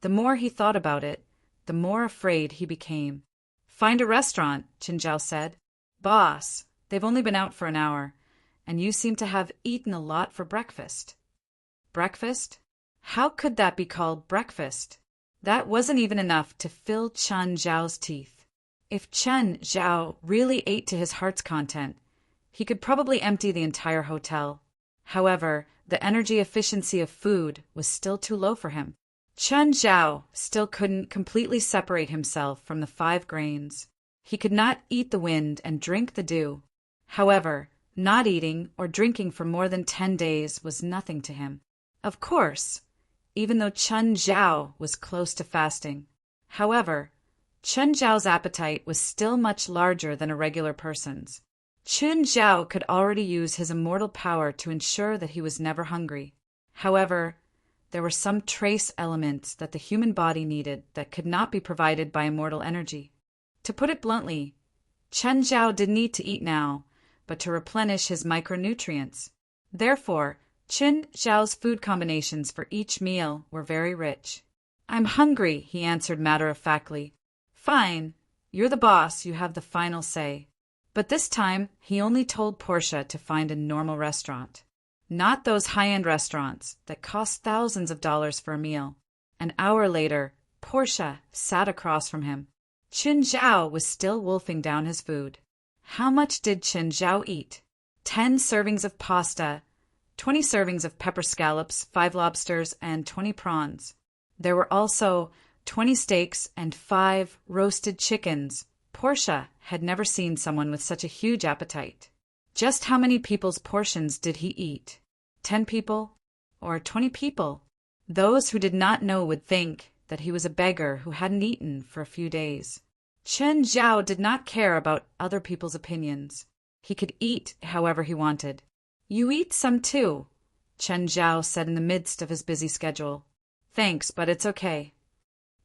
The more he thought about it, the more afraid he became. Find a restaurant, Qin Zhao said. Boss, they've only been out for an hour, and you seem to have eaten a lot for breakfast. Breakfast? How could that be called breakfast? That wasn't even enough to fill Chen Zhao's teeth. If Chen Zhao really ate to his heart's content, he could probably empty the entire hotel. However, the energy efficiency of food was still too low for him. Chen Zhao still couldn't completely separate himself from the 5 grains. He could not eat the wind and drink the dew. However, not eating or drinking for more than 10 days was nothing to him. Of course, even though Chen Zhao was close to fasting. However, Chen Zhao's appetite was still much larger than a regular person's. Qin Zhao could already use his immortal power to ensure that he was never hungry. However, there were some trace elements that the human body needed that could not be provided by immortal energy. To put it bluntly, Chen Zhao didn't need to eat now, but to replenish his micronutrients. Therefore, Qin Zhao's food combinations for each meal were very rich. I'm hungry, he answered matter-of-factly. Fine, you're the boss, you have the final say. But this time, he only told Portia to find a normal restaurant. Not those high-end restaurants that cost thousands of dollars for a meal. An hour later, Portia sat across from him. Qin Zhao was still wolfing down his food. How much did Qin Zhao eat? 10 servings of pasta, 20 servings of pepper scallops, 5 lobsters, and 20 prawns. There were also 20 steaks and 5 roasted chickens. Portia had never seen someone with such a huge appetite. Just how many people's portions did he eat? 10 people? Or 20 people? Those who did not know would think that he was a beggar who hadn't eaten for a few days. Chen Zhao did not care about other people's opinions. He could eat however he wanted. You eat some too, Chen Zhao said in the midst of his busy schedule. Thanks, but it's okay.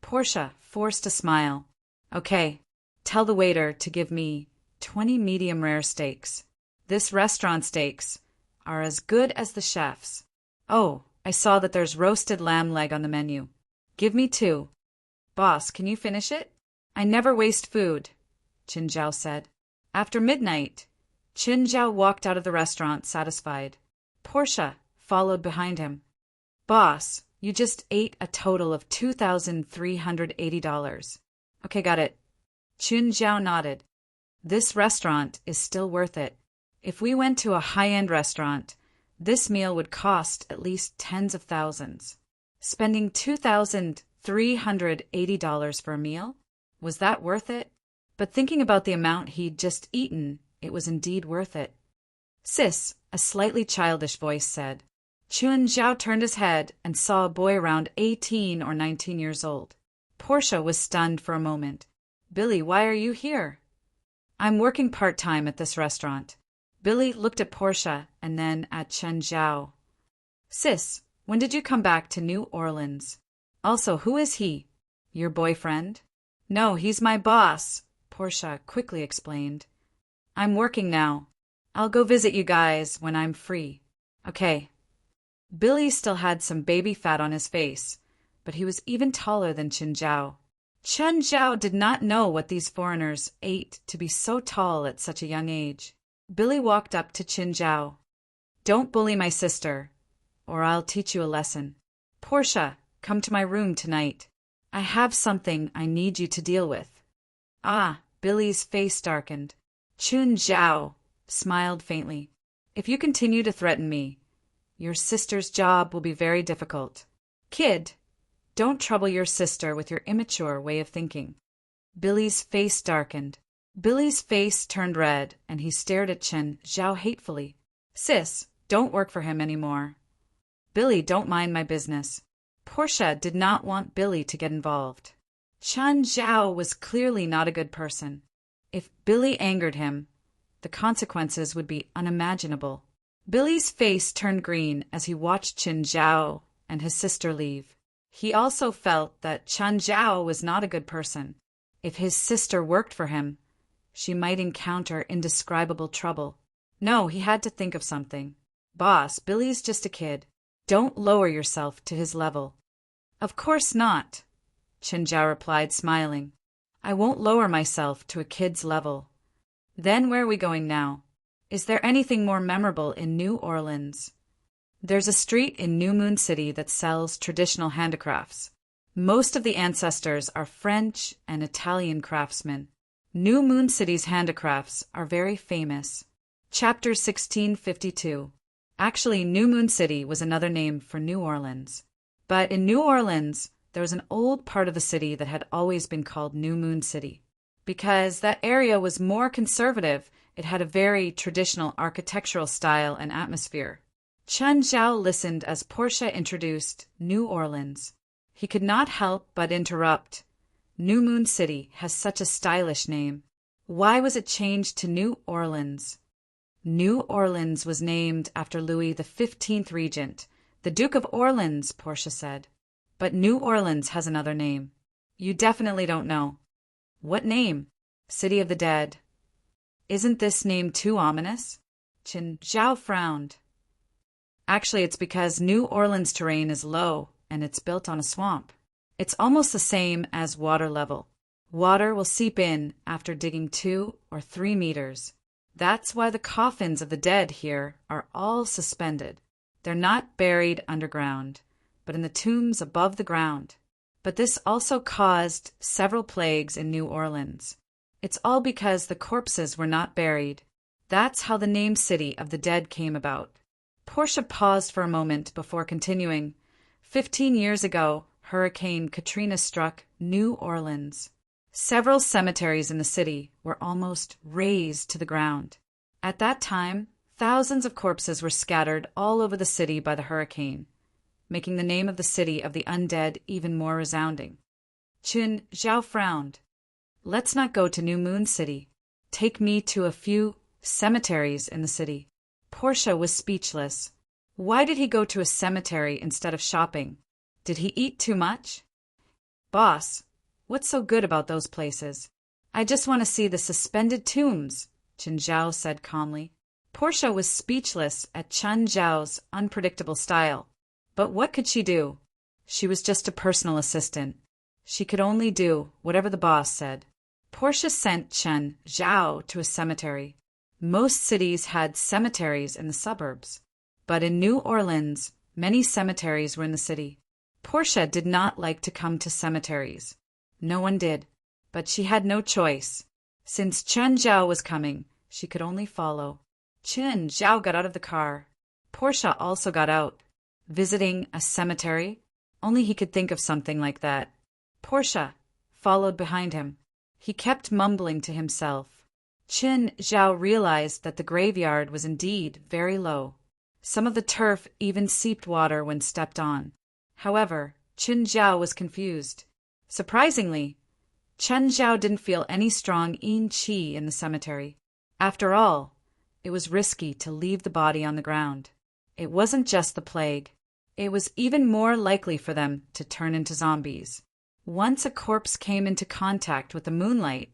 Portia forced a smile. Okay, tell the waiter to give me 20 medium-rare steaks. This restaurant steaks are as good as the chef's. Oh, I saw that there's roasted lamb leg on the menu. Give me 2. Boss, can you finish it? I never waste food, Qin Zhao said. After midnight, Qin Zhao walked out of the restaurant satisfied. Portia followed behind him. Boss, you just ate a total of $2,380. Okay, got it. Qin Zhao nodded. This restaurant is still worth it. If we went to a high-end restaurant, this meal would cost at least tens of thousands. Spending $2,380 for a meal? Was that worth it? But thinking about the amount he'd just eaten, it was indeed worth it. Sis, a slightly childish voice said. Qin Zhao turned his head and saw a boy around 18 or 19 years old. Portia was stunned for a moment. Billy, why are you here? I'm working part-time at this restaurant. Billy looked at Portia and then at Qin Zhao. Sis, when did you come back to New Orleans? Also, who is he? Your boyfriend? No, he's my boss, Portia quickly explained. I'm working now. I'll go visit you guys when I'm free. Okay, Billy still had some baby fat on his face, but he was even taller than Chen Zhao. Chen Zhao did not know what these foreigners ate to be so tall at such a young age. Billy walked up to Chen Zhao. "Don't bully my sister, or I'll teach you a lesson. Portia, come to my room tonight. I have something I need you to deal with." "Ah," Billy's face darkened. Chen Zhao smiled faintly. "If you continue to threaten me, your sister's job will be very difficult. Kid, don't trouble your sister with your immature way of thinking." Billy's face darkened. Billy's face turned red, and he stared at Chen Zhao hatefully. "Sis, don't work for him anymore." "Billy, don't mind my business." Portia did not want Billy to get involved. Chen Zhao was clearly not a good person. If Billy angered him, the consequences would be unimaginable. Billy's face turned green as he watched Chen Zhao and his sister leave. He also felt that Chen Zhao was not a good person. If his sister worked for him, she might encounter indescribable trouble. No, he had to think of something. "Boss, Billy's just a kid. Don't lower yourself to his level." "Of course not," Chen Zhao replied, smiling. "I won't lower myself to a kid's level." "Then where are we going now? Is there anything more memorable in New Orleans?" "There's a street in New Moon City that sells traditional handicrafts. Most of the ancestors are French and Italian craftsmen. New Moon City's handicrafts are very famous." Chapter 1652. Actually, New Moon City was another name for New Orleans. But in New Orleans, there was an old part of the city that had always been called New Moon City. Because that area was more conservative, it had a very traditional architectural style and atmosphere. Chen Zhao listened as Portia introduced New Orleans. He could not help but interrupt. New Moon City has such a stylish name. Why was it changed to New Orleans? New Orleans was named after Louis XV regent, the Duke of Orleans, Portia said. But New Orleans has another name. You definitely don't know. What name? City of the Dead. Isn't this name too ominous? Chen Zhao frowned. Actually, it's because New Orleans terrain is low and it's built on a swamp. It's almost the same as water level. Water will seep in after digging 2 or 3 meters. That's why the coffins of the dead here are all suspended. They're not buried underground, but in the tombs above the ground. But this also caused several plagues in New Orleans. It's all because the corpses were not buried. That's how the name City of the Dead came about. Portia paused for a moment before continuing. 15 years ago, Hurricane Katrina struck New Orleans. Several cemeteries in the city were almost razed to the ground. At that time, thousands of corpses were scattered all over the city by the hurricane, making the name of the city of the undead even more resounding. Chen Zhao frowned. Let's not go to New Moon City. Take me to a few cemeteries in the city. Portia was speechless. Why did he go to a cemetery instead of shopping? Did he eat too much? Boss, what's so good about those places? I just want to see the suspended tombs, Chen Zhao said calmly. Portia was speechless at Chen Zhao's unpredictable style. But what could she do? She was just a personal assistant. She could only do whatever the boss said. Portia sent Chen Zhao to a cemetery. Most cities had cemeteries in the suburbs, but in New Orleans, many cemeteries were in the city. Portia did not like to come to cemeteries. No one did, but she had no choice. Since Chen Zhao was coming, she could only follow. Chen Zhao got out of the car. Portia also got out. Visiting a cemetery? Only he could think of something like that. Portia followed behind him. He kept mumbling to himself. Chen Zhao realized that the graveyard was indeed very low. Some of the turf even seeped water when stepped on. However, Chen Zhao was confused. Surprisingly, Chen Zhao didn't feel any strong yin qi in the cemetery. After all, it was risky to leave the body on the ground. It wasn't just the plague. It was even more likely for them to turn into zombies. Once a corpse came into contact with the moonlight,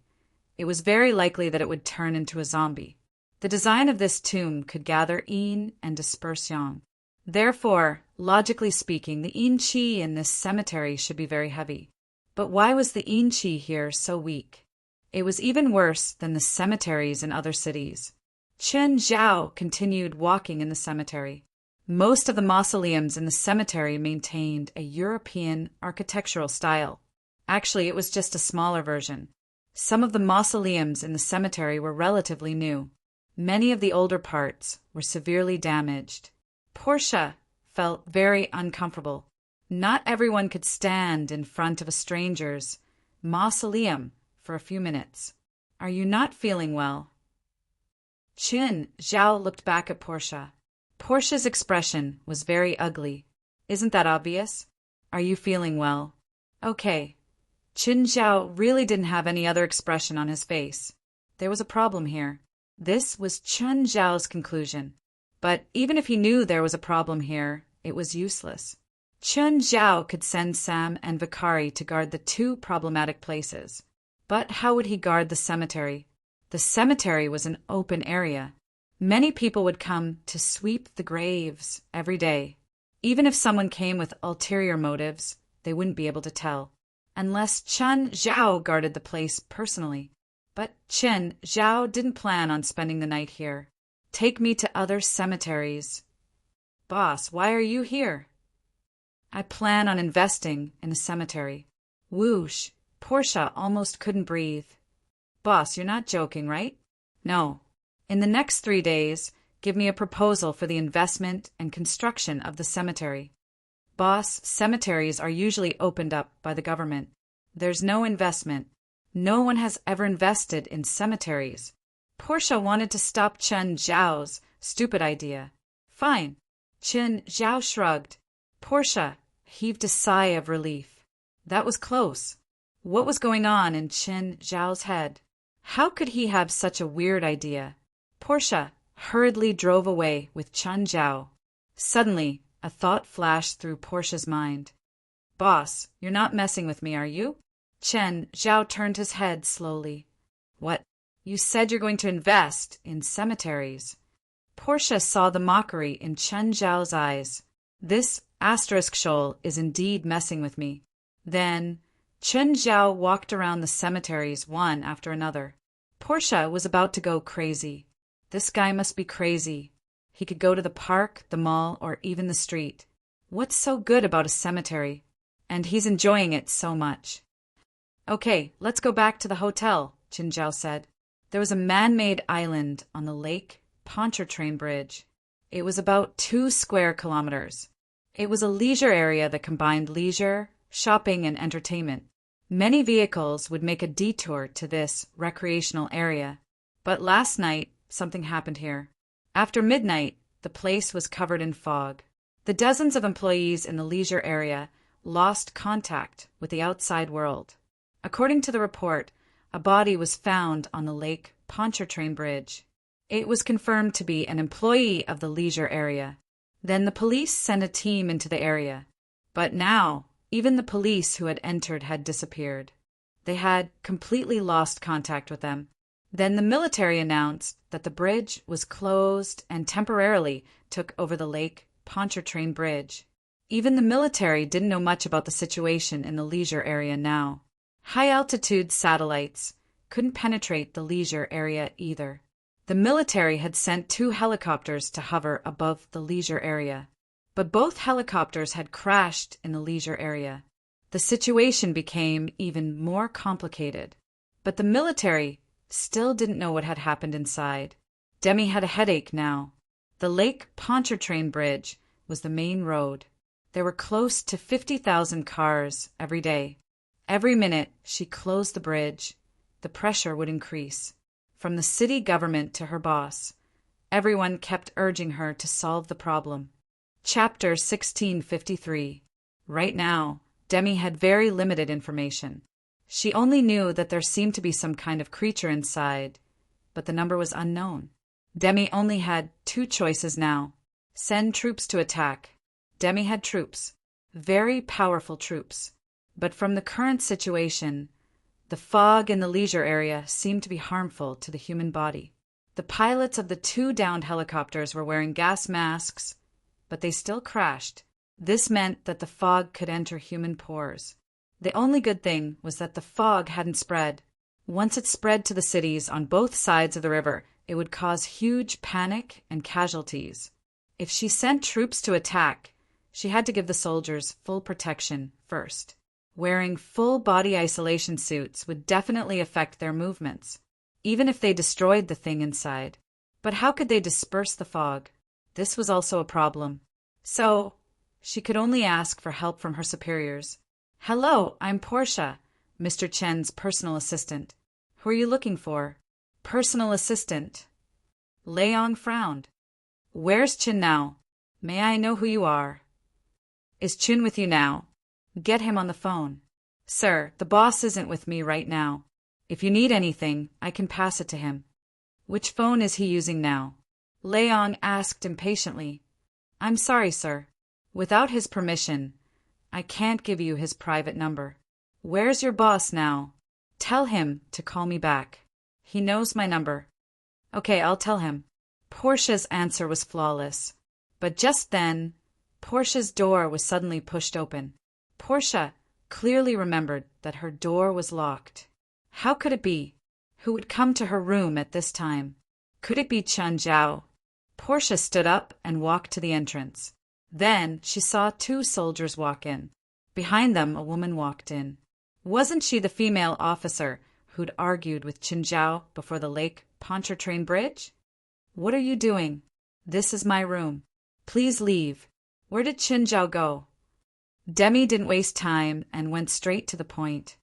it was very likely that it would turn into a zombie. The design of this tomb could gather yin and disperse yang. Therefore, Logically speaking, the Inchi in this cemetery should be very heavy. But why was the Inchi here so weak? It was even worse than the cemeteries in other cities. Chen Zhao continued walking in the cemetery. Most of the mausoleums in the cemetery maintained a European architectural style. Actually, it was just a smaller version. Some of the mausoleums in the cemetery were relatively new. Many of the older parts were severely damaged. Portia felt very uncomfortable. Not everyone could stand in front of a stranger's mausoleum for a few minutes. Are you not feeling well? Chen Zhao looked back at Portia. Portia's expression was very ugly. Isn't that obvious? Are you feeling well? Okay. Chen Zhao really didn't have any other expression on his face. There was a problem here. This was Chen Zhao's conclusion. But even if he knew there was a problem here, it was useless. Chen Zhao could send Sam and Vakari to guard the two problematic places. But how would he guard the cemetery? The cemetery was an open area. Many people would come to sweep the graves every day. Even if someone came with ulterior motives, they wouldn't be able to tell. Unless Chen Zhao guarded the place personally. But Chen Zhao didn't plan on spending the night here. Take me to other cemeteries. Boss, why are you here? I plan on investing in a cemetery. Whoosh. Portia almost couldn't breathe. Boss, you're not joking, right? No. In the next 3 days, give me a proposal for the investment and construction of the cemetery. Boss, cemeteries are usually opened up by the government. There's no investment. No one has ever invested in cemeteries. Portia wanted to stop Chen Zhao's stupid idea. Fine. Chen Zhao shrugged. Portia heaved a sigh of relief. That was close. What was going on in Chen Zhao's head? How could he have such a weird idea? Portia hurriedly drove away with Chen Zhao. Suddenly, a thought flashed through Portia's mind. Boss, you're not messing with me, are you? Chen Zhao turned his head slowly. What? You said you're going to invest in cemeteries. Portia saw the mockery in Chen Zhao's eyes. This asterisk shoal is indeed messing with me. Then Chen Zhao walked around the cemeteries one after another. Portia was about to go crazy. This guy must be crazy. He could go to the park, the mall, or even the street. What's so good about a cemetery? And he's enjoying it so much. Okay, let's go back to the hotel, Chen Zhao said. There was a man-made island on the Lake Pontchartrain Bridge. It was about 2 square kilometers. It was a leisure area that combined leisure, shopping, and entertainment. Many vehicles would make a detour to this recreational area. But last night, something happened here. After midnight, the place was covered in fog. The dozens of employees in the leisure area lost contact with the outside world. According to the report, a body was found on the Lake Pontchartrain Bridge. It was confirmed to be an employee of the leisure area. Then the police sent a team into the area. But now, even the police who had entered had disappeared. They had completely lost contact with them. Then the military announced that the bridge was closed and temporarily took over the Lake Pontchartrain Bridge. Even the military didn't know much about the situation in the leisure area now. High-altitude satellites couldn't penetrate the leisure area either. The military had sent 2 helicopters to hover above the leisure area. But both helicopters had crashed in the leisure area. The situation became even more complicated. But the military still didn't know what had happened inside. Demi had a headache now. The Lake Pontchartrain Bridge was the main road. There were close to 50,000 cars every day. Every minute she closed the bridge, the pressure would increase. From the city government to her boss, everyone kept urging her to solve the problem. Chapter 1653. Right now, Demi had very limited information. She only knew that there seemed to be some kind of creature inside, but the number was unknown. Demi only had 2 choices now. Send troops to attack. Demi had troops, very powerful troops. But from the current situation, the fog in the leisure area seemed to be harmful to the human body. The pilots of the 2 downed helicopters were wearing gas masks, but they still crashed. This meant that the fog could enter human pores. The only good thing was that the fog hadn't spread. Once it spread to the cities on both sides of the river, it would cause huge panic and casualties. If she sent troops to attack, she had to give the soldiers full protection first. Wearing full body isolation suits would definitely affect their movements, even if they destroyed the thing inside. But how could they disperse the fog? This was also a problem. So, she could only ask for help from her superiors. "Hello, I'm Portia, Mr. Chen's personal assistant. Who are you looking for?" "Personal assistant." Leong frowned. "Where's Chen now? May I know who you are?" "Is Chen with you now?" "Get him on the phone." "Sir, the boss isn't with me right now. If you need anything, I can pass it to him." "Which phone is he using now?" Leong asked impatiently. "I'm sorry, sir. Without his permission, I can't give you his private number." "Where's your boss now?" "Tell him to call me back. He knows my number." "Okay, I'll tell him." Portia's answer was flawless. But just then, Portia's door was suddenly pushed open. Portia clearly remembered that her door was locked. How could it be? Who would come to her room at this time? Could it be Chen Zhao? Portia stood up and walked to the entrance. Then she saw two soldiers walk in. Behind them, a woman walked in. Wasn't she the female officer who'd argued with Chen Zhao before the Lake Pontchartrain Bridge? "What are you doing?" "This is my room. Please leave." "Where did Chen Zhao go?" Demi didn't waste time and went straight to the point.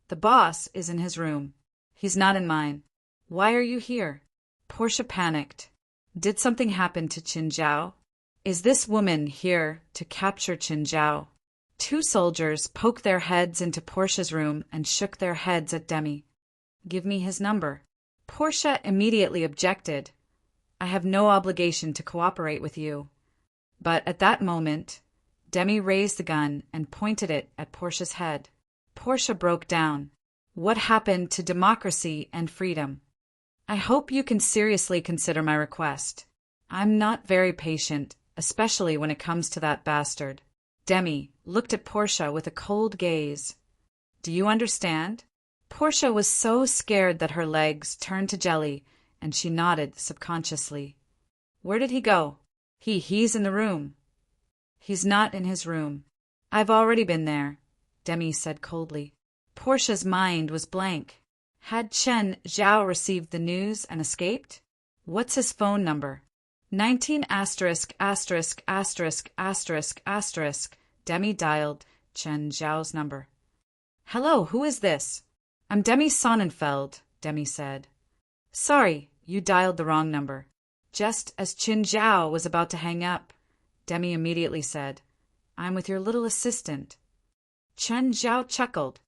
"The boss is in his room. He's not in mine." "Why are you here?" Portia panicked. Did something happen to Chen Zhao? Is this woman here to capture Chen Zhao? Two soldiers poked their heads into Portia's room and shook their heads at Demi. "Give me his number." Portia immediately objected. "I have no obligation to cooperate with you." But at that moment, Demi raised the gun and pointed it at Portia's head. Portia broke down. What happened to democracy and freedom? "I hope you can seriously consider my request. I'm not very patient, especially when it comes to that bastard." Demi looked at Portia with a cold gaze. "Do you understand?" Portia was so scared that her legs turned to jelly, and she nodded subconsciously. "Where did he go?" He's in the room." "He's not in his room." "I've already been there," Demi said coldly. Portia's mind was blank. Had Chen Zhao received the news and escaped? What's his phone number? 19 asterisk asterisk asterisk asterisk asterisk. Demi dialed Chen Zhao's number. "Hello, who is this?" "I'm Demi Sonnenfeld," Demi said. "Sorry, you dialed the wrong number." Just as Chen Zhao was about to hang up, Demi immediately said, "I'm with your little assistant." Chen Zhao chuckled.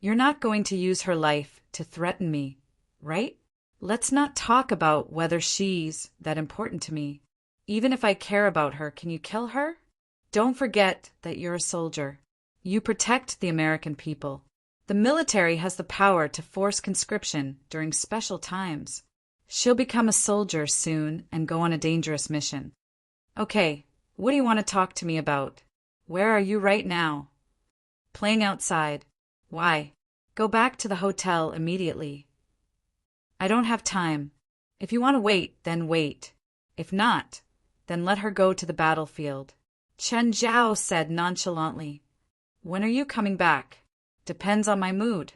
"You're not going to use her life to threaten me, right? Let's not talk about whether she's that important to me. Even if I care about her, can you kill her? Don't forget that you're a soldier. You protect the American people. The military has the power to force conscription during special times. She'll become a soldier soon and go on a dangerous mission." "Okay, what do you want to talk to me about? Where are you right now?" "Playing outside." "Why?" "Go back to the hotel immediately." "I don't have time. If you want to wait, then wait. If not, then let her go to the battlefield." Chen Zhao said nonchalantly. "When are you coming back?" "Depends on my mood."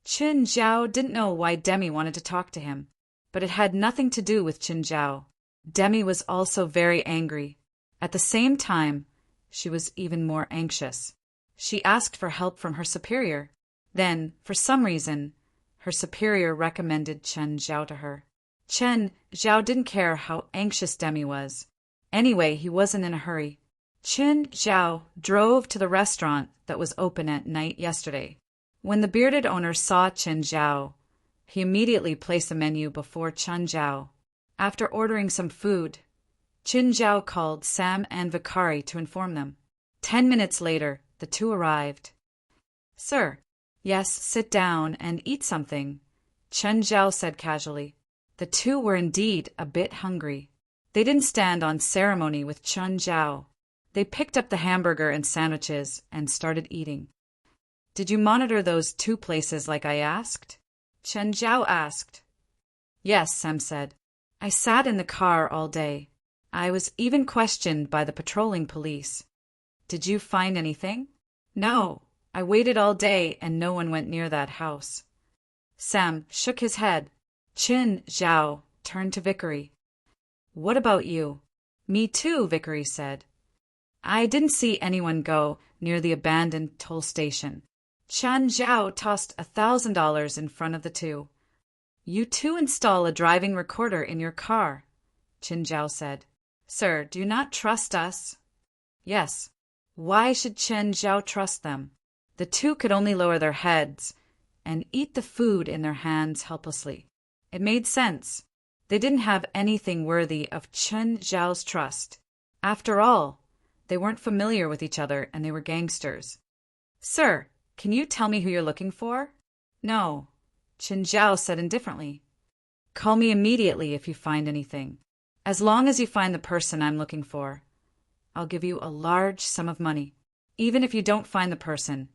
Chen Zhao didn't know why Demi wanted to talk to him, but it had nothing to do with Chen Zhao. Demi was also very angry. At the same time, she was even more anxious. She asked for help from her superior. Then, for some reason, her superior recommended Chen Zhao to her. Chen Zhao didn't care how anxious Demi was. Anyway, he wasn't in a hurry. Chen Zhao drove to the restaurant that was open at night yesterday. When the bearded owner saw Chen Zhao, he immediately placed the menu before Chen Zhao. After ordering some food, Chen Zhao called Sam and Vikari to inform them. 10 minutes later, the two arrived. "Sir." "Yes, sit down and eat something," Chen Zhao said casually. The two were indeed a bit hungry. They didn't stand on ceremony with Chen Zhao. They picked up the hamburger and sandwiches and started eating. Did you monitor those 2 places like I asked? Chen Zhao asked. Yes, Sam said. I sat in the car all day. I was even questioned by the patrolling police. Did you find anything? No. I waited all day and no one went near that house. Sam shook his head. Chen Zhao turned to Vickery. What about you? Me too, Vickery said. I didn't see anyone go near the abandoned toll station. Chen Zhao tossed $1,000 in front of the 2. You 2 install a driving recorder in your car, Chen Zhao said. Sir, do you not trust us? Yes. Why should Chen Zhao trust them? The 2 could only lower their heads and eat the food in their hands helplessly. It made sense. They didn't have anything worthy of Chen Zhao's trust. After all, they weren't familiar with each other and they were gangsters. Sir, can you tell me who you're looking for? No, Chen Zhao said indifferently. Call me immediately if you find anything. As long as you find the person I'm looking for, I'll give you a large sum of money. Even if you don't find the person,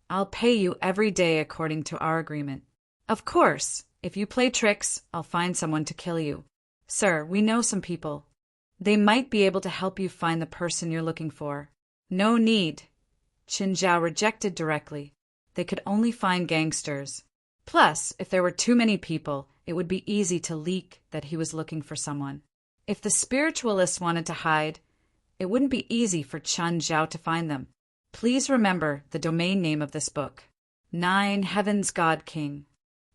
I'll pay you every day according to our agreement. Of course, if you play tricks, I'll find someone to kill you. Sir, we know some people. They might be able to help you find the person you're looking for. No need. Chen Zhao rejected directly. They could only find gangsters. Plus, if there were too many people, it would be easy to leak that he was looking for someone. If the spiritualists wanted to hide, it wouldn't be easy for Chen Zhao to find them. Please remember the domain name of this book. 9 Heaven's God King.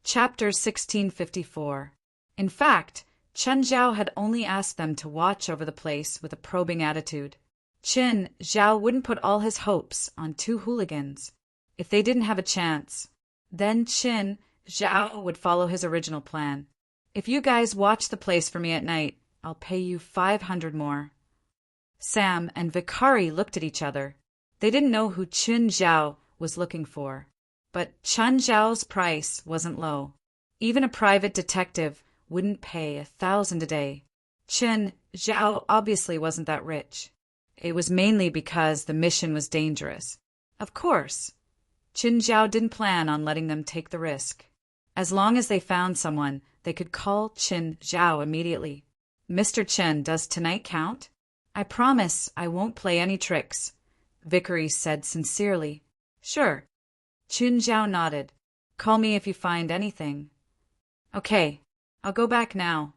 Chapter 1654. In fact, Chen Zhao had only asked them to watch over the place with a probing attitude. Chen Zhao wouldn't put all his hopes on 2 hooligans. If they didn't have a chance, then Chen Zhao would follow his original plan. If you guys watch the place for me at night, I'll pay you 500 more. Sam and Vickery looked at each other. They didn't know who Chen Zhao was looking for. But Chen Zhao's price wasn't low. Even a private detective wouldn't pay 1,000 a day. Chen Zhao obviously wasn't that rich. It was mainly because the mission was dangerous. Of course, Chen Zhao didn't plan on letting them take the risk. As long as they found someone, they could call Chen Zhao immediately. Mr. Chen, does tonight count? I promise I won't play any tricks, Vickery said sincerely. Sure. Chen Zhao nodded. Call me if you find anything. Okay, I'll go back now.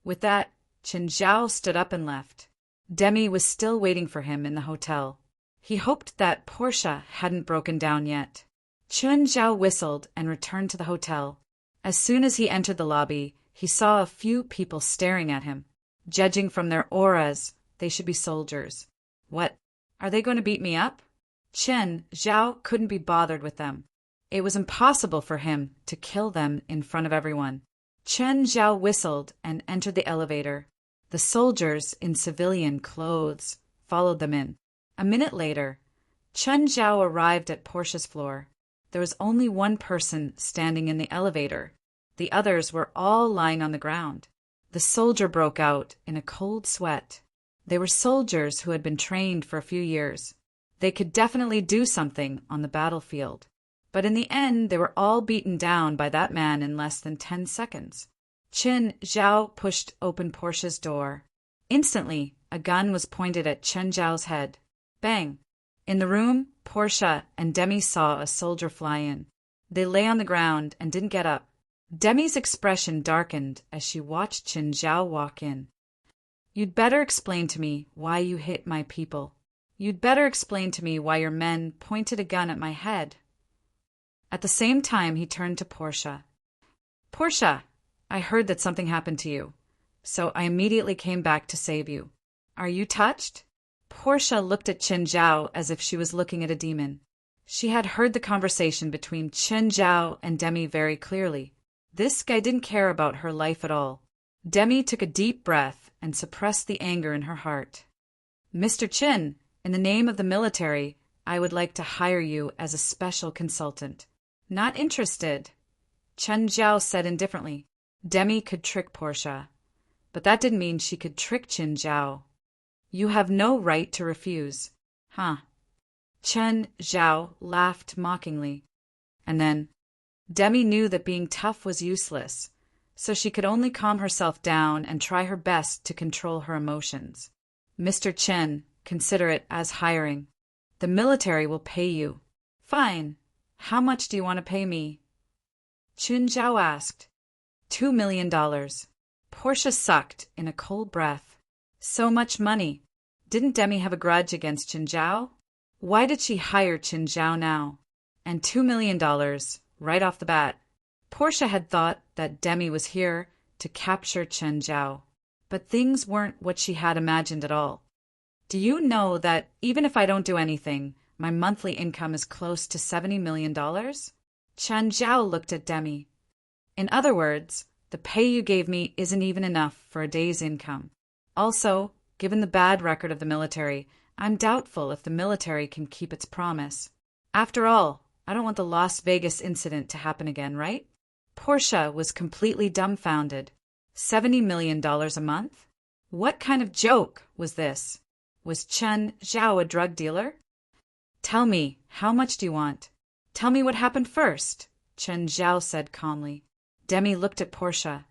With that, Chen Zhao stood up and left. Demi was still waiting for him in the hotel. He hoped that Portia hadn't broken down yet. Chen Zhao whistled and returned to the hotel. As soon as he entered the lobby, he saw a few people staring at him. Judging from their auras, they should be soldiers. What? Are they going to beat me up? Chen Zhao couldn't be bothered with them. It was impossible for him to kill them in front of everyone. Chen Zhao whistled and entered the elevator. The soldiers in civilian clothes followed them in. A minute later, Chen Zhao arrived at Portia's floor. There was only one person standing in the elevator. The others were all lying on the ground. The soldier broke out in a cold sweat. They were soldiers who had been trained for a few years. They could definitely do something on the battlefield. But in the end, they were all beaten down by that man in less than 10 seconds. Chen Zhao pushed open Portia's door. Instantly, a gun was pointed at Chen Zhao's head. Bang! In the room, Portia and Demi saw a soldier fly in. They lay on the ground and didn't get up. Demi's expression darkened as she watched Chen Zhao walk in. You'd better explain to me why you hit my people. You'd better explain to me why your men pointed a gun at my head. At the same time, he turned to Portia. Portia, I heard that something happened to you, so I immediately came back to save you. Are you touched? Portia looked at Chen Zhao as if she was looking at a demon. She had heard the conversation between Chen Zhao and Demi very clearly. This guy didn't care about her life at all. Demi took a deep breath and suppressed the anger in her heart. Mr. Chen, in the name of the military, I would like to hire you as a special consultant. Not interested, Chen Zhao said indifferently. Demi could trick Portia, but that didn't mean she could trick Chen Zhao. You have no right to refuse. Huh? Chen Zhao laughed mockingly. And then, Demi knew that being tough was useless, so she could only calm herself down and try her best to control her emotions. Mr. Chen, consider it as hiring. The military will pay you. Fine. How much do you want to pay me? Chen Zhao asked. $2 million. Portia sucked in a cold breath. So much money. Didn't Demi have a grudge against Chen Zhao? Why did she hire Chen Zhao now? And $2 million, right off the bat. Portia had thought that Demi was here to capture Chen Zhao, but things weren't what she had imagined at all. Do you know that even if I don't do anything, my monthly income is close to $70 million? Chen Zhao looked at Demi. In other words, the pay you gave me isn't even enough for a day's income. Also, given the bad record of the military, I'm doubtful if the military can keep its promise. After all, I don't want the Las Vegas incident to happen again, right? Portia was completely dumbfounded. $70 million a month? What kind of joke was this? Was Chen Zhao a drug dealer? Tell me, how much do you want? Tell me what happened first, Chen Zhao said calmly. Demi looked at Portia.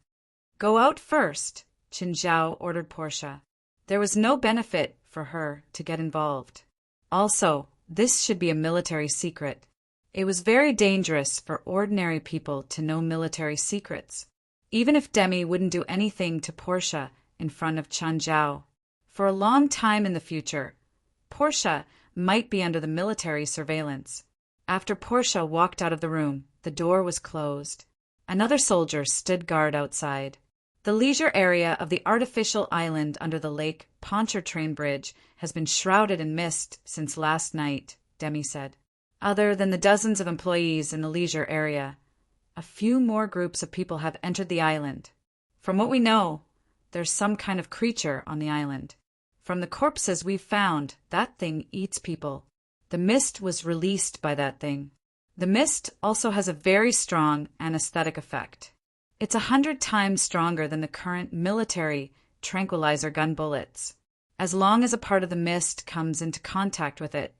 Go out first, Chen Zhao ordered Portia. There was no benefit for her to get involved. Also, this should be a military secret. It was very dangerous for ordinary people to know military secrets, even if Demi wouldn't do anything to Portia in front of Chen Zhao. For a long time in the future, Portia might be under the military surveillance. After Portia walked out of the room, the door was closed. Another soldier stood guard outside. The leisure area of the artificial island under the Lake Pontchartrain Bridge has been shrouded in mist since last night, Demi said. Other than the dozens of employees in the leisure area, a few more groups of people have entered the island. From what we know, there's some kind of creature on the island. From the corpses we've found, that thing eats people. The mist was released by that thing. The mist also has a very strong anesthetic effect. It's 100 times stronger than the current military tranquilizer gun bullets. As long as a part of the mist comes into contact with it,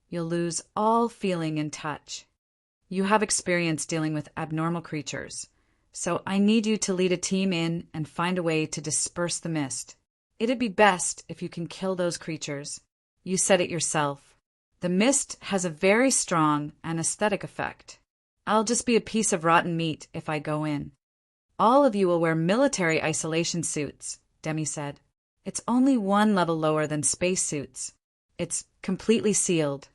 you'll lose all feeling and touch. You have experience dealing with abnormal creatures, so I need you to lead a team in and find a way to disperse the mist. It'd be best if you can kill those creatures. You said it yourself. The mist has a very strong anesthetic effect. I'll just be a piece of rotten meat if I go in. All of you will wear military isolation suits, Demi said. It's only one level lower than space suits. It's completely sealed.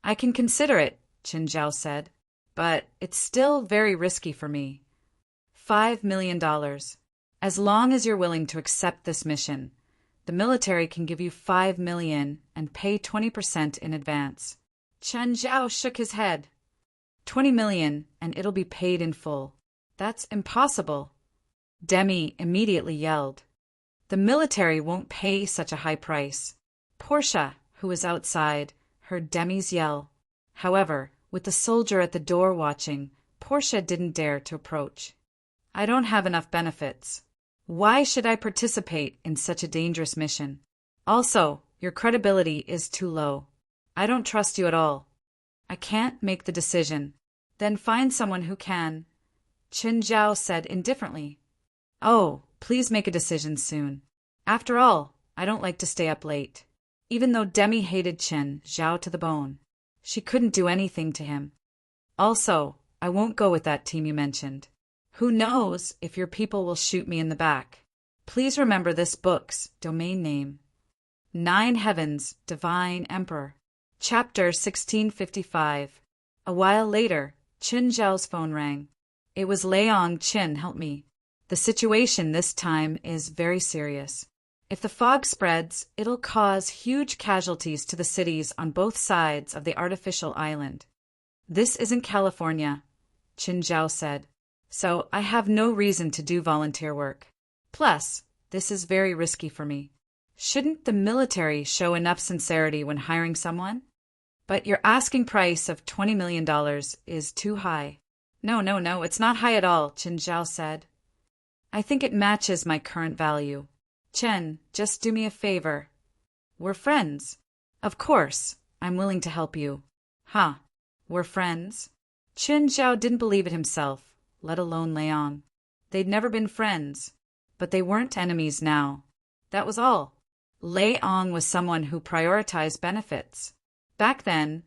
I can consider it, Chen Zhao said, but it's still very risky for me. $5 million. As long as you're willing to accept this mission, the military can give you $5 million and pay 20% in advance. Chen Zhao shook his head. $20 million and it'll be paid in full. That's impossible. Demi immediately yelled. The military won't pay such a high price. Portia, who was outside, heard Demi's yell. However, with the soldier at the door watching, Portia didn't dare to approach. I don't have enough benefits. Why should I participate in such a dangerous mission? Also, your credibility is too low. I don't trust you at all. I can't make the decision. Then find someone who can. Chen Zhao said indifferently. Oh, please make a decision soon. After all, I don't like to stay up late. Even though Demi hated Chen Zhao to the bone, she couldn't do anything to him. Also, I won't go with that team you mentioned. Who knows if your people will shoot me in the back. Please remember this book's domain name. 9 Heavens, Divine Emperor. Chapter 1655. A while later, Chen Zhao's phone rang. It was Leong Chin, help me. The situation this time is very serious. If the fog spreads, it'll cause huge casualties to the cities on both sides of the artificial island. This isn't California, Chen Zhao said. So I have no reason to do volunteer work. Plus, this is very risky for me. Shouldn't the military show enough sincerity when hiring someone? But your asking price of $20 million is too high. No, it's not high at all, Chen Zhao said. I think it matches my current value. Chen, just do me a favor. We're friends. Of course, I'm willing to help you. Huh, we're friends? Chen Zhao didn't believe it himself, let alone Leong. They'd never been friends, but they weren't enemies now. That was all. Leong was someone who prioritized benefits. Back then,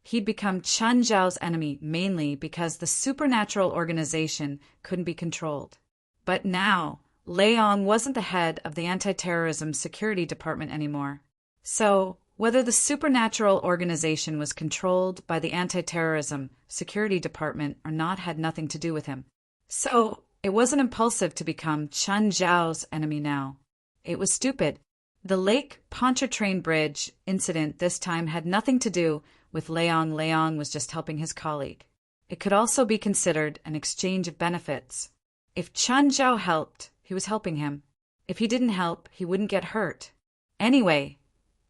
he'd become Chen Zhao's enemy mainly because the supernatural organization couldn't be controlled. But now, Leong wasn't the head of the anti-terrorism security department anymore. So, whether the supernatural organization was controlled by the anti-terrorism security department or not had nothing to do with him. So, it wasn't impulsive to become Chen Zhao's enemy now. It was stupid. The Lake Pontchartrain Bridge incident this time had nothing to do with Leong. Leong was just helping his colleague. It could also be considered an exchange of benefits. If Chen Zhao helped, he was helping him. If he didn't help, he wouldn't get hurt. Anyway,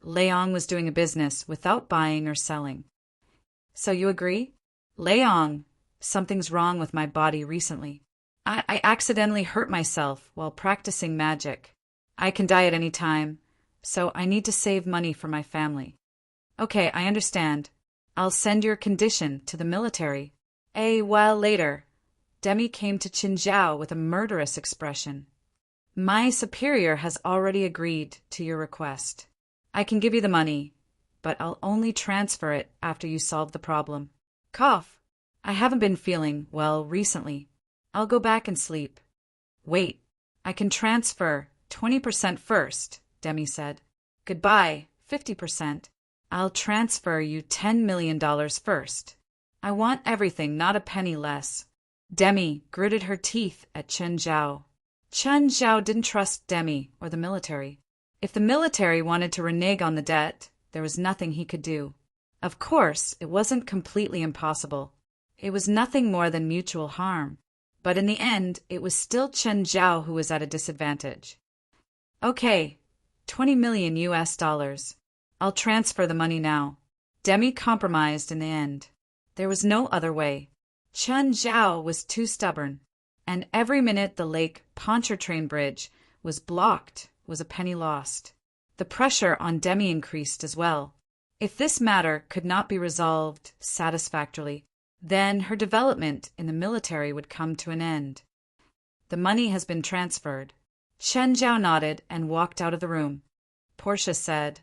Leong was doing a business without buying or selling. So you agree? Leong, something's wrong with my body recently. I accidentally hurt myself while practicing magic. I can die at any time, so I need to save money for my family. Okay, I understand. I'll send your condition to the military. A while later, Demi came to Chen Zhao with a murderous expression. My superior has already agreed to your request. I can give you the money, but I'll only transfer it after you solve the problem. Cough. I haven't been feeling well recently. I'll go back and sleep. Wait, I can transfer 20% first, Demi said. Goodbye, 50%. I'll transfer you $10 million first. I want everything, not a penny less. Demi gritted her teeth at Chen Zhao. Chen Zhao didn't trust Demi or the military. If the military wanted to renege on the debt, there was nothing he could do. Of course, it wasn't completely impossible. It was nothing more than mutual harm. But in the end, it was still Chen Zhao who was at a disadvantage. Okay, $20 million US. I'll transfer the money now. Demi compromised in the end. There was no other way. Chen Zhao was too stubborn, and every minute the Lake Pontchartrain Bridge was blocked was a penny lost. The pressure on Demi increased as well. If this matter could not be resolved satisfactorily, then her development in the military would come to an end. The money has been transferred. Chen Zhao nodded and walked out of the room. Portia said,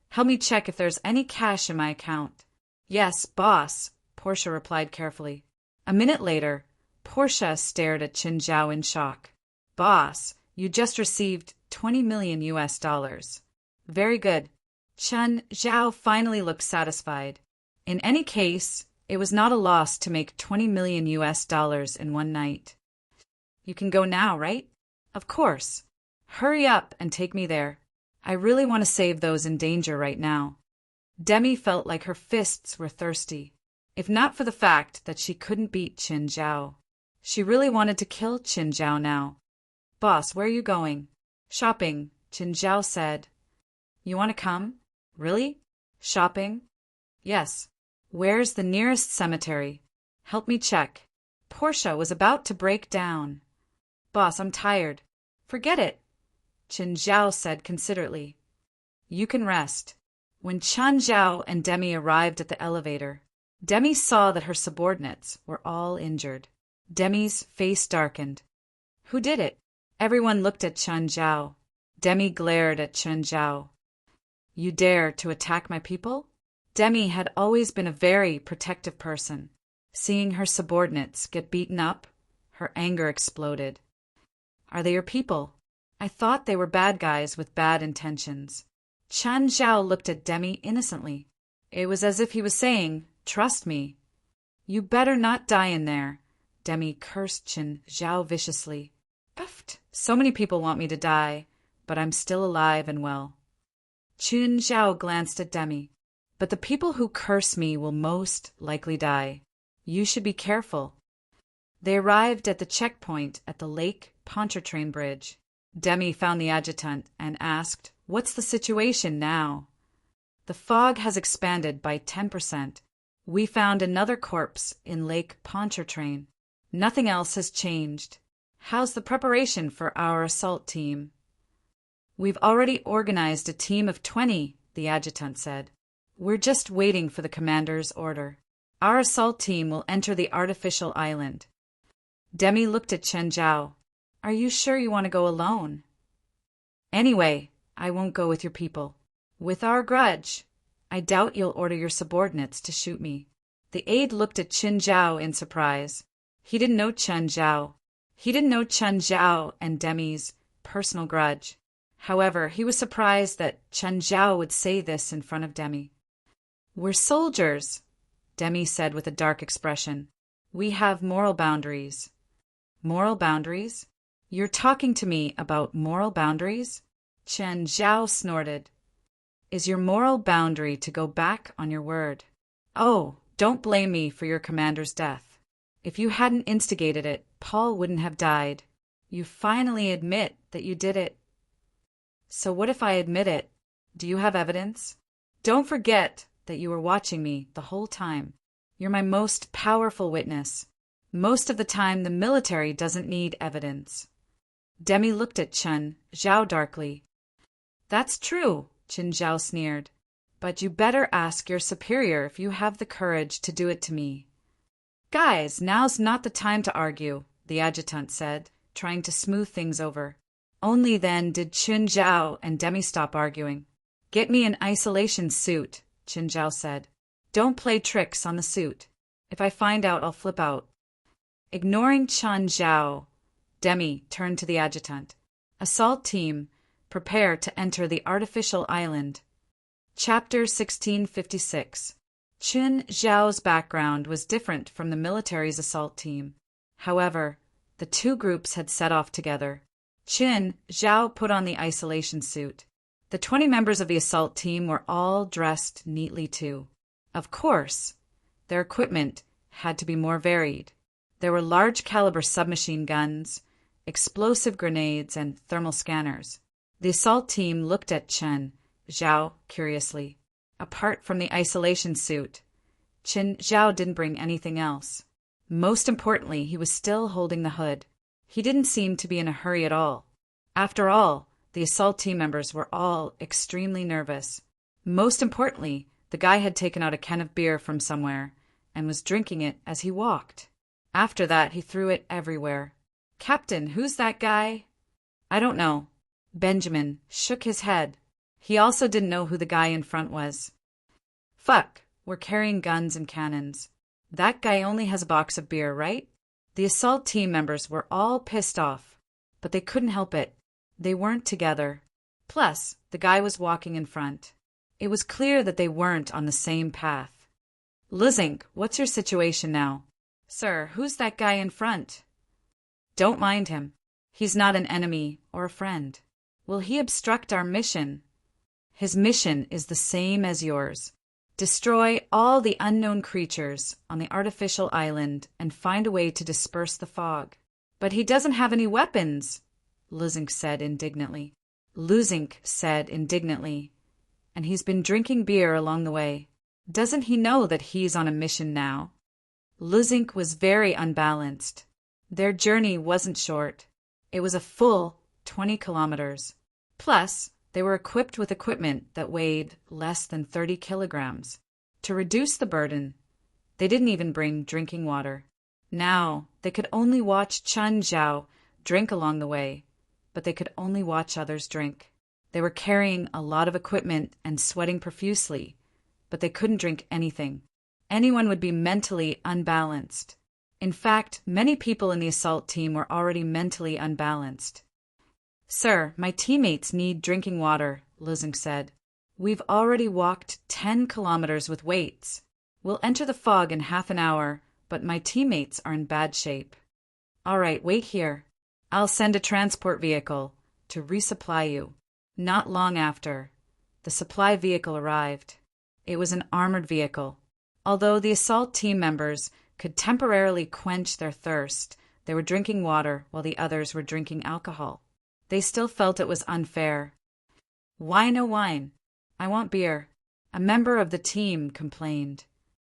"Help me check if there's any cash in my account." "Yes, boss," Portia replied carefully. A minute later, Portia stared at Chen Zhao in shock. "Boss, you just received $20 million US. Very good." Chen Zhao finally looked satisfied. In any case, it was not a loss to make $20 million US in one night. "You can go now, right?" "Of course. Hurry up and take me there. I really want to save those in danger right now." Demi felt like her fists were thirsty. If not for the fact that she couldn't beat Chen Zhao. She really wanted to kill Chen Zhao now. "Boss, where are you going?" "Shopping," Chen Zhao said. "You want to come?" "Really? Shopping?" "Yes." "Where's the nearest cemetery?" "Help me check." Portia was about to break down. "Boss, I'm tired." "Forget it," Chen Zhao said considerately. "You can rest." When Chen Zhao and Demi arrived at the elevator, Demi saw that her subordinates were all injured. Demi's face darkened. "Who did it?" Everyone looked at Chen Zhao. Demi glared at Chen Zhao. "You dare to attack my people?" Demi had always been a very protective person. Seeing her subordinates get beaten up, her anger exploded. "Are they your people? I thought they were bad guys with bad intentions." Chen Zhao looked at Demi innocently. It was as if he was saying, "Trust me." "You better not die in there," Demi cursed Chen Zhao viciously. "Effed. So many people want me to die, but I'm still alive and well." Chen Zhao glanced at Demi. "But the people who curse me will most likely die. You should be careful." They arrived at the checkpoint at the Lake Pontchartrain Bridge. Demi found the adjutant and asked, "What's the situation now?" "The fog has expanded by 10%. We found another corpse in Lake Pontchartrain. Nothing else has changed. How's the preparation for our assault team?" We've already organized a team of 20, the adjutant said. We're just waiting for the commander's order. Our assault team will enter the artificial island. Demi looked at Chen Zhao. Are you sure you want to go alone? Anyway, I won't go with your people. With our grudge, I doubt you'll order your subordinates to shoot me. The aide looked at Chen Zhao in surprise. He didn't know Chen Zhao. He didn't know Chen Zhao and Demi's personal grudge. However, he was surprised that Chen Zhao would say this in front of Demi. We're soldiers, Demi said with a dark expression. We have moral boundaries. Moral boundaries? You're talking to me about moral boundaries? Chen Zhao snorted. Is your moral boundary to go back on your word? Oh, don't blame me for your commander's death. If you hadn't instigated it, Paul wouldn't have died. You finally admit that you did it. So what if I admit it? Do you have evidence? Don't forget that you were watching me the whole time. You're my most powerful witness. Most of the time, the military doesn't need evidence. Demi looked at Chen Zhao darkly. That's true, Chen Zhao sneered. But you better ask your superior if you have the courage to do it to me. Guys, now's not the time to argue, the adjutant said, trying to smooth things over. Only then did Chen Zhao and Demi stop arguing. Get me an isolation suit, Chen Zhao said. Don't play tricks on the suit. If I find out, I'll flip out. Ignoring Chen Zhao, Demi turned to the adjutant. Assault team, prepare to enter the artificial island. Chapter 1656. Chen Zhao's background was different from the military's assault team. However, the two groups had set off together. Chen Zhao put on the isolation suit. The 20 members of the assault team were all dressed neatly too. Of course, their equipment had to be more varied. There were large-caliber submachine guns, explosive grenades, and thermal scanners. The assault team looked at Chen Zhao curiously. Apart from the isolation suit, Chen Zhao didn't bring anything else. Most importantly, he was still holding the hood. He didn't seem to be in a hurry at all. After all, the assault team members were all extremely nervous. Most importantly, the guy had taken out a can of beer from somewhere and was drinking it as he walked. After that, he threw it everywhere. Captain, who's that guy? I don't know. Benjamin shook his head. He also didn't know who the guy in front was. Fuck, we're carrying guns and cannons. That guy only has a box of beer, right? The assault team members were all pissed off, but they couldn't help it. They weren't together. Plus, the guy was walking in front. It was clear that they weren't on the same path. Lizink, what's your situation now? Sir, who's that guy in front? Don't mind him. He's not an enemy or a friend. Will he obstruct our mission? His mission is the same as yours. Destroy all the unknown creatures on the artificial island and find a way to disperse the fog. But he doesn't have any weapons, Luzink said indignantly. And he's been drinking beer along the way. Doesn't he know that he's on a mission now? Luzink was very unbalanced. Their journey wasn't short. It was a full 20 kilometers. Plus, they were equipped with equipment that weighed less than 30 kilograms. To reduce the burden, they didn't even bring drinking water. Now, they could only watch Chen Zhao drink along the way, but they could only watch others drink. They were carrying a lot of equipment and sweating profusely, but they couldn't drink anything. Anyone would be mentally unbalanced. In fact, many people in the assault team were already mentally unbalanced. Sir, my teammates need drinking water, Luzink said. We've already walked 10 kilometers with weights. We'll enter the fog in half an hour, but my teammates are in bad shape. All right, wait here. I'll send a transport vehicle to resupply you. Not long after, the supply vehicle arrived. It was an armored vehicle. Although the assault team members could temporarily quench their thirst, they were drinking water while the others were drinking alcohol. They still felt it was unfair. Why no wine? I want beer. A member of the team complained.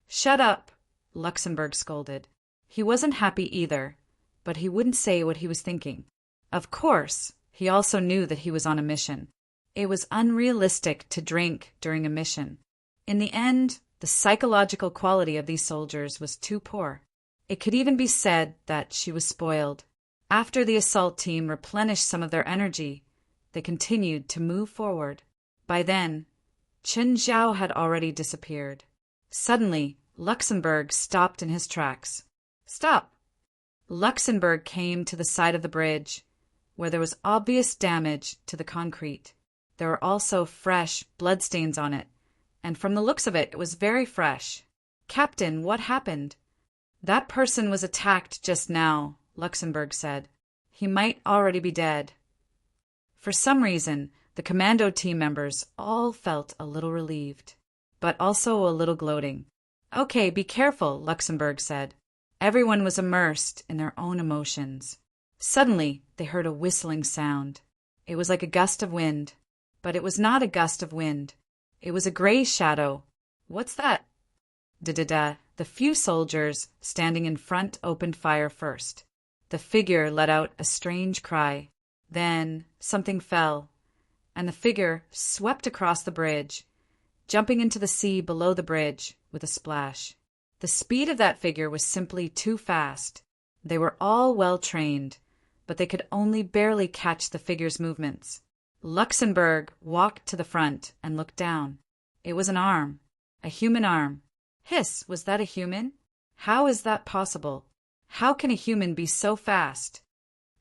Shut up, Luxembourg scolded. He wasn't happy either, but he wouldn't say what he was thinking. Of course, He also knew that he was on a mission. It was unrealistic to drink during a mission. In the end, the psychological quality of these soldiers was too poor. It could even be said that she was spoiled. After the assault team replenished some of their energy, they continued to move forward. By then, Chen Zhao had already disappeared. Suddenly, Luxembourg stopped in his tracks. "Stop!" Luxembourg came to the side of the bridge, where there was obvious damage to the concrete. There were also fresh bloodstains on it, and from the looks of it, it was very fresh. "Captain, what happened?" "That person was attacked just now," Luxembourg said. "He might already be dead." For some reason, the commando team members all felt a little relieved, but also a little gloating. "Okay, be careful," Luxembourg said. Everyone was immersed in their own emotions. Suddenly, they heard a whistling sound. It was like a gust of wind, but it was not a gust of wind. It was a gray shadow. "What's that?" Da-da-da. The few soldiers standing in front opened fire first. The figure let out a strange cry. Then something fell, and the figure swept across the bridge, jumping into the sea below the bridge with a splash. The speed of that figure was simply too fast. They were all well trained, but they could only barely catch the figure's movements. Luxembourg walked to the front and looked down. It was an arm, a human arm. Hiss, was that a human? How is that possible? How can a human be so fast?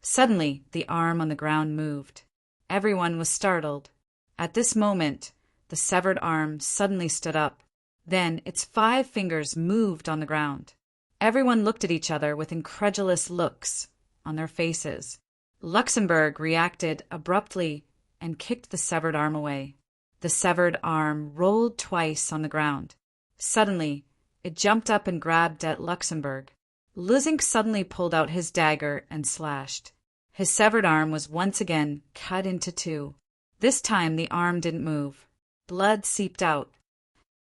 Suddenly, the arm on the ground moved. Everyone was startled. At this moment, the severed arm suddenly stood up. Then its 5 fingers moved on the ground. Everyone looked at each other with incredulous looks on their faces. Luxembourg reacted abruptly and kicked the severed arm away. The severed arm rolled twice on the ground. Suddenly, it jumped up and grabbed at Luxembourg. Luzink suddenly pulled out his dagger and slashed. His severed arm was once again cut into 2. This time the arm didn't move. Blood seeped out.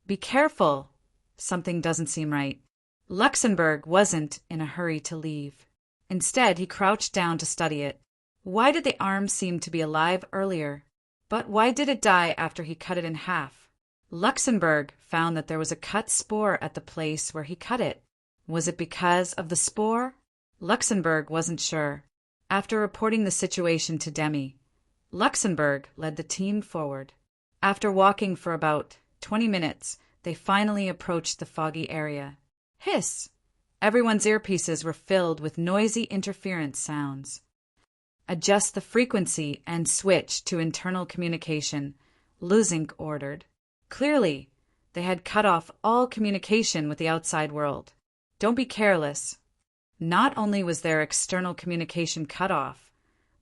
"Be careful. Something doesn't seem right." Luxembourg wasn't in a hurry to leave. Instead, he crouched down to study it. Why did the arm seem to be alive earlier? But why did it die after he cut it in half? Luxembourg found that there was a cut spore at the place where he cut it. Was it because of the spore? Luxembourg wasn't sure. After reporting the situation to Demi, Luxembourg led the team forward. After walking for about 20 minutes, they finally approached the foggy area. Hiss! Everyone's earpieces were filled with noisy interference sounds. "Adjust the frequency and switch to internal communication," Luzink ordered. Clearly, they had cut off all communication with the outside world. "Don't be careless." Not only was their external communication cut off,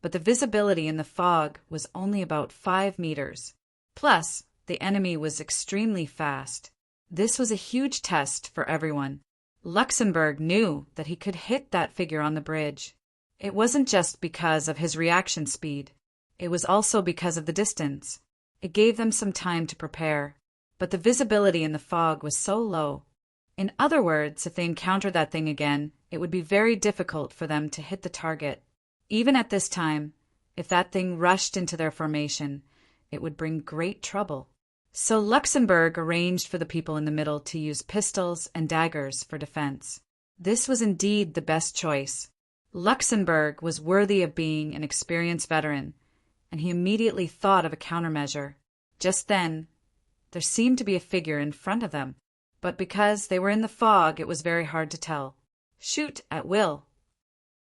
but the visibility in the fog was only about 5 meters. Plus, the enemy was extremely fast. This was a huge test for everyone. Luxembourg knew that he could hit that figure on the bridge. It wasn't just because of his reaction speed. It was also because of the distance. It gave them some time to prepare, but the visibility in the fog was so low. In other words, if they encountered that thing again, it would be very difficult for them to hit the target. Even at this time, if that thing rushed into their formation, it would bring great trouble. So Luxembourg arranged for the people in the middle to use pistols and daggers for defense. This was indeed the best choice. Luxembourg was worthy of being an experienced veteran, and he immediately thought of a countermeasure. Just then, there seemed to be a figure in front of them, but because they were in the fog, it was very hard to tell. Shoot at will.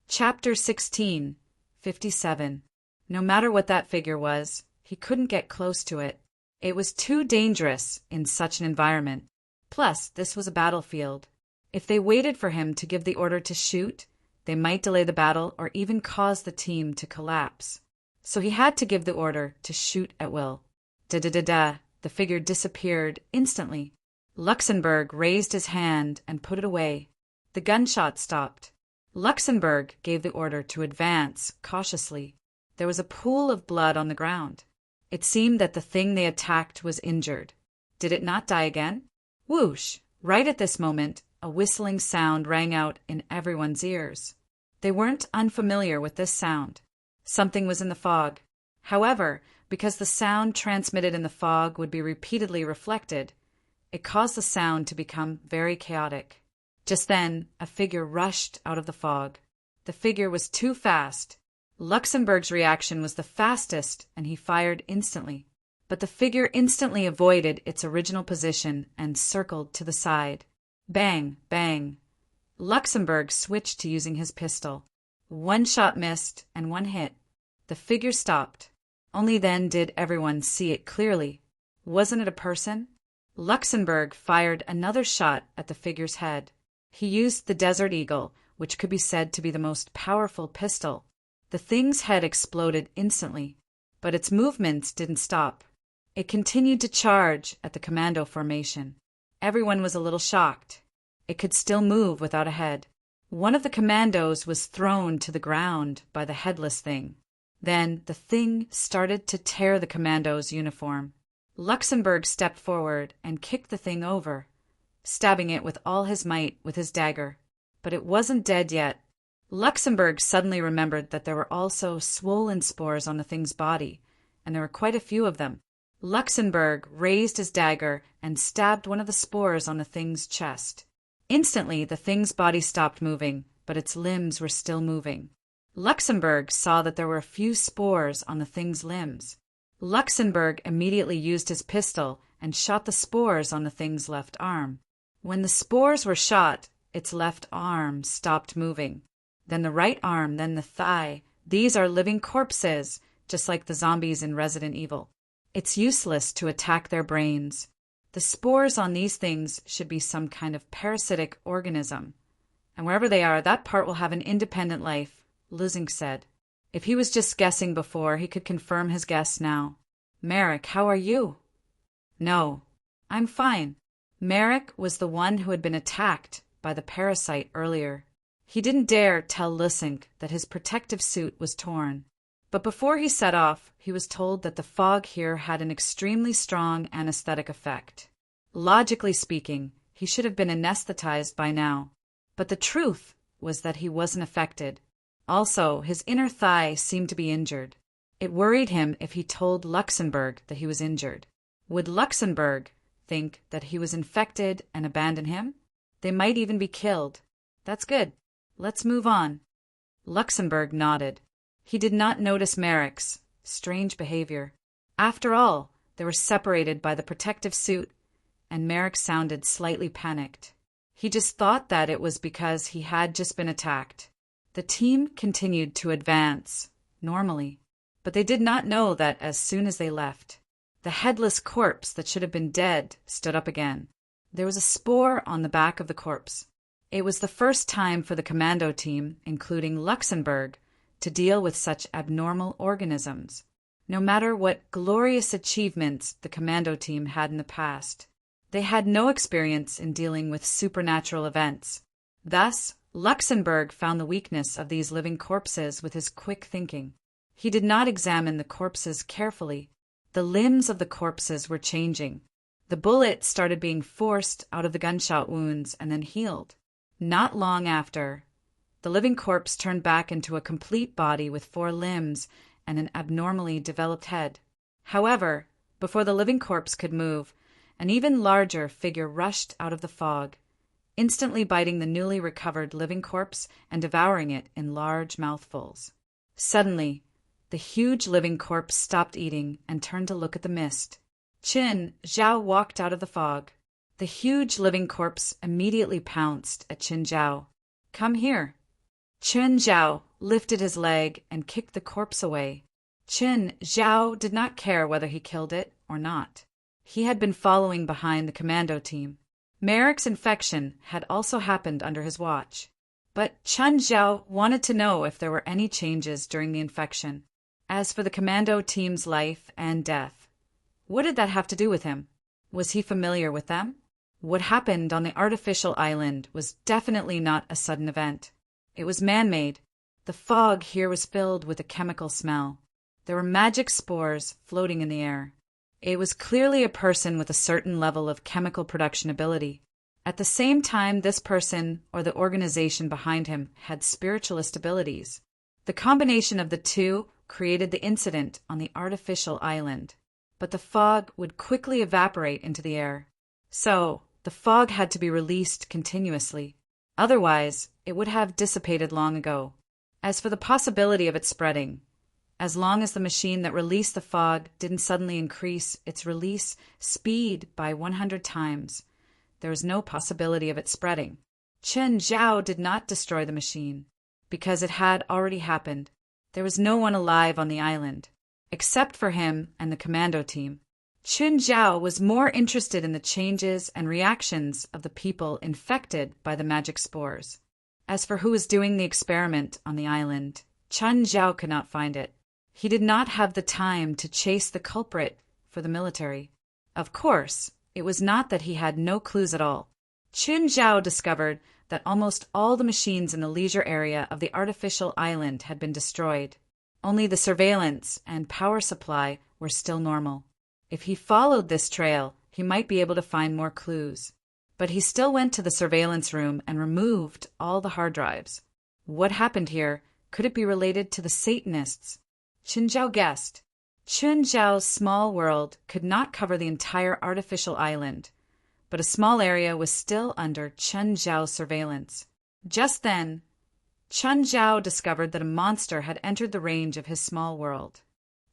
Chapter 16, 57. No matter what that figure was, he couldn't get close to it. It was too dangerous in such an environment. Plus, this was a battlefield. If they waited for him to give the order to shoot, they might delay the battle or even cause the team to collapse. So he had to give the order to shoot at will. Da-da-da-da, the figure disappeared instantly. Luxembourg raised his hand and put it away. The gunshot stopped. Luxembourg gave the order to advance cautiously. There was a pool of blood on the ground. It seemed that the thing they attacked was injured. Did it not die again? Whoosh! Right at this moment, a whistling sound rang out in everyone's ears. They weren't unfamiliar with this sound. Something was in the fog. However, because the sound transmitted in the fog would be repeatedly reflected, it caused the sound to become very chaotic. Just then, a figure rushed out of the fog. The figure was too fast. Luxembourg's reaction was the fastest, and he fired instantly. But the figure instantly avoided its original position and circled to the side. Bang, bang. Luxembourg switched to using his pistol. One shot missed, and one hit. The figure stopped. Only then did everyone see it clearly. Wasn't it a person? Luxembourg fired another shot at the figure's head. He used the Desert Eagle, which could be said to be the most powerful pistol. The thing's head exploded instantly, but its movements didn't stop. It continued to charge at the commando formation. Everyone was a little shocked. It could still move without a head. One of the commandos was thrown to the ground by the headless thing. Then the thing started to tear the commando's uniform. Luxembourg stepped forward and kicked the thing over, stabbing it with all his might with his dagger. But it wasn't dead yet. Luxembourg suddenly remembered that there were also swollen spores on the thing's body, and there were quite a few of them. Luxembourg raised his dagger and stabbed one of the spores on the thing's chest. Instantly, the thing's body stopped moving, but its limbs were still moving. Luxembourg saw that there were a few spores on the thing's limbs. Luxembourg immediately used his pistol and shot the spores on the thing's left arm. When the spores were shot, its left arm stopped moving. Then the right arm, then the thigh. These are living corpses, just like the zombies in Resident Evil. It's useless to attack their brains. The spores on these things should be some kind of parasitic organism. And wherever they are, that part will have an independent life, Lusing said. If he was just guessing before, he could confirm his guess now. Merrick, how are you? No, I'm fine. Merrick was the one who had been attacked by the parasite earlier. He didn't dare tell Lusing that his protective suit was torn. But before he set off, he was told that the fog here had an extremely strong anesthetic effect. Logically speaking, he should have been anesthetized by now. But the truth was that he wasn't affected. Also, his inner thigh seemed to be injured. It worried him if he told Luxembourg that he was injured. Would Luxembourg think that he was infected and abandon him? They might even be killed. That's good. Let's move on. Luxembourg nodded. He did not notice Merrick's strange behavior. After all, they were separated by the protective suit, and Merrick sounded slightly panicked. He just thought that it was because he had just been attacked. The team continued to advance, normally, but they did not know that as soon as they left, the headless corpse that should have been dead stood up again. There was a spore on the back of the corpse. It was the first time for the commando team, including Luxembourg, to deal with such abnormal organisms. No matter what glorious achievements the commando team had in the past, they had no experience in dealing with supernatural events. Thus, Luxembourg found the weakness of these living corpses with his quick thinking. He did not examine the corpses carefully. The limbs of the corpses were changing. The bullets started being forced out of the gunshot wounds and then healed. Not long after, the living corpse turned back into a complete body with 4 limbs and an abnormally developed head. However, before the living corpse could move, an even larger figure rushed out of the fog, instantly biting the newly recovered living corpse and devouring it in large mouthfuls. Suddenly, the huge living corpse stopped eating and turned to look at the mist. Qin Zhao walked out of the fog. The huge living corpse immediately pounced at Qin Zhao. Come here. Qin Zhao lifted his leg and kicked the corpse away. Qin Zhao did not care whether he killed it or not. He had been following behind the commando team. Merrick's infection had also happened under his watch. But Qin Zhao wanted to know if there were any changes during the infection. As for the commando team's life and death, what did that have to do with him? Was he familiar with them? What happened on the artificial island was definitely not a sudden event. It was man-made. The fog here was filled with a chemical smell. There were magic spores floating in the air. It was clearly a person with a certain level of chemical production ability. At the same time, this person or the organization behind him had spiritualist abilities. The combination of the two created the incident on the artificial island. But the fog would quickly evaporate into the air. So, the fog had to be released continuously. Otherwise, it would have dissipated long ago. As for the possibility of it spreading, as long as the machine that released the fog didn't suddenly increase its release speed by 100 times, there was no possibility of it spreading. Chen Zhao did not destroy the machine, because it had already happened. There was no one alive on the island, except for him and the commando team. Chen Zhao was more interested in the changes and reactions of the people infected by the magic spores. As for who was doing the experiment on the island, Chen Zhao could not find it. He did not have the time to chase the culprit for the military. Of course, it was not that he had no clues at all. Chen Zhao discovered that almost all the machines in the leisure area of the artificial island had been destroyed. Only the surveillance and power supply were still normal. If he followed this trail, he might be able to find more clues. But he still went to the surveillance room and removed all the hard drives. What happened here? Could it be related to the Satanists? Chen Zhao guessed. Chen Zhao's small world could not cover the entire artificial island, but a small area was still under Chen Zhao's surveillance. Just then, Chen Zhao discovered that a monster had entered the range of his small world.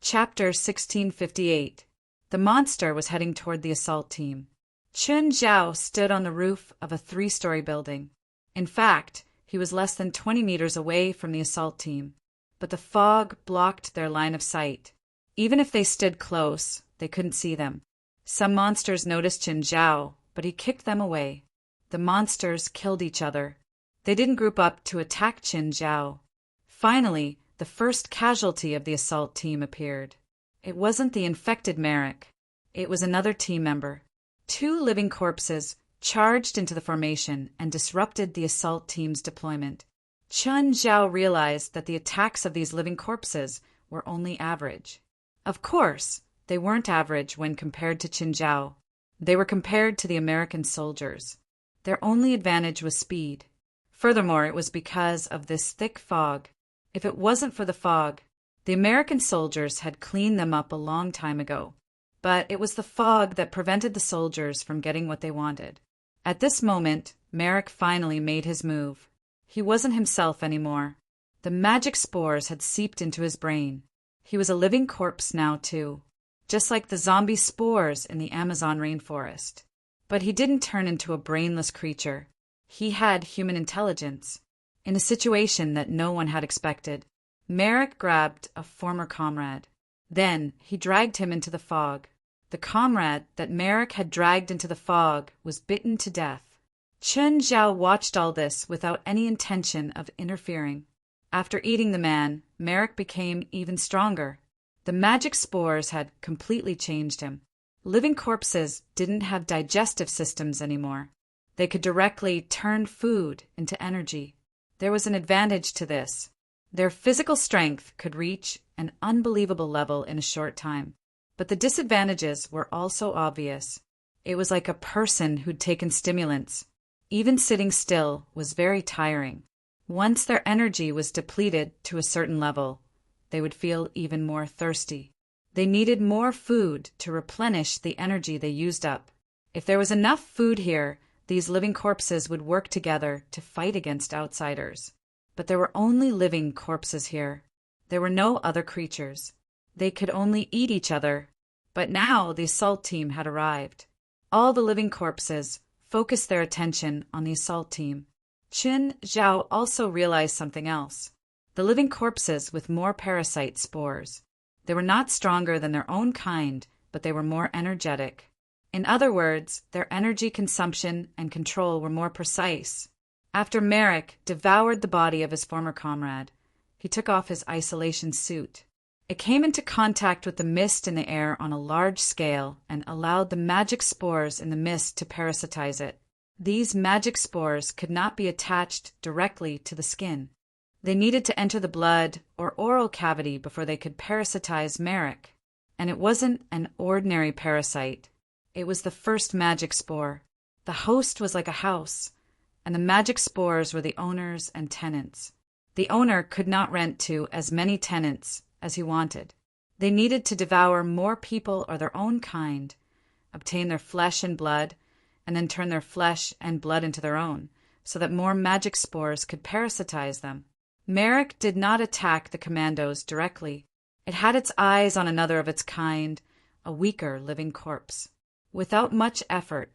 Chapter 1658. The monster was heading toward the assault team. Chen Zhao stood on the roof of a 3-story building. In fact, he was less than 20 meters away from the assault team, but the fog blocked their line of sight. Even if they stood close, they couldn't see them. Some monsters noticed Chen Zhao, but he kicked them away. The monsters killed each other. They didn't group up to attack Chen Zhao. Finally, the first casualty of the assault team appeared. It wasn't the infected Merrick. It was another team member. 2 living corpses charged into the formation and disrupted the assault team's deployment. Chen Zhao realized that the attacks of these living corpses were only average. Of course, they weren't average when compared to Chen Zhao. They were compared to the American soldiers. Their only advantage was speed. Furthermore, it was because of this thick fog. If it wasn't for the fog, the American soldiers had cleaned them up a long time ago. But it was the fog that prevented the soldiers from getting what they wanted. At this moment, Merrick finally made his move. He wasn't himself anymore. The magic spores had seeped into his brain. He was a living corpse now, too, just like the zombie spores in the Amazon rainforest. But he didn't turn into a brainless creature. He had human intelligence. In a situation that no one had expected, Merrick grabbed a former comrade. Then he dragged him into the fog. The comrade that Merrick had dragged into the fog was bitten to death. Chen Zhao watched all this without any intention of interfering. After eating the man, Merrick became even stronger. The magic spores had completely changed him. Living corpses didn't have digestive systems anymore. They could directly turn food into energy. There was an advantage to this. Their physical strength could reach an unbelievable level in a short time. But the disadvantages were also obvious. It was like a person who'd taken stimulants. Even sitting still was very tiring. Once their energy was depleted to a certain level, they would feel even more thirsty. They needed more food to replenish the energy they used up. If there was enough food here, these living corpses would work together to fight against outsiders. But there were only living corpses here. There were no other creatures. They could only eat each other. But now the assault team had arrived. All the living corpses focused their attention on the assault team. Chen Zhao also realized something else. The living corpses with more parasite spores. They were not stronger than their own kind, but they were more energetic. In other words, their energy consumption and control were more precise. After Merrick devoured the body of his former comrade, he took off his isolation suit. It came into contact with the mist in the air on a large scale and allowed the magic spores in the mist to parasitize it. These magic spores could not be attached directly to the skin. They needed to enter the blood or oral cavity before they could parasitize Merrick. And it wasn't an ordinary parasite. It was the first magic spore. The host was like a house, and the magic spores were the owners and tenants. The owner could not rent to as many tenants as he wanted. They needed to devour more people or their own kind, obtain their flesh and blood, and then turn their flesh and blood into their own, so that more magic spores could parasitize them. Merrick did not attack the commandos directly. It had its eyes on another of its kind, a weaker living corpse. Without much effort,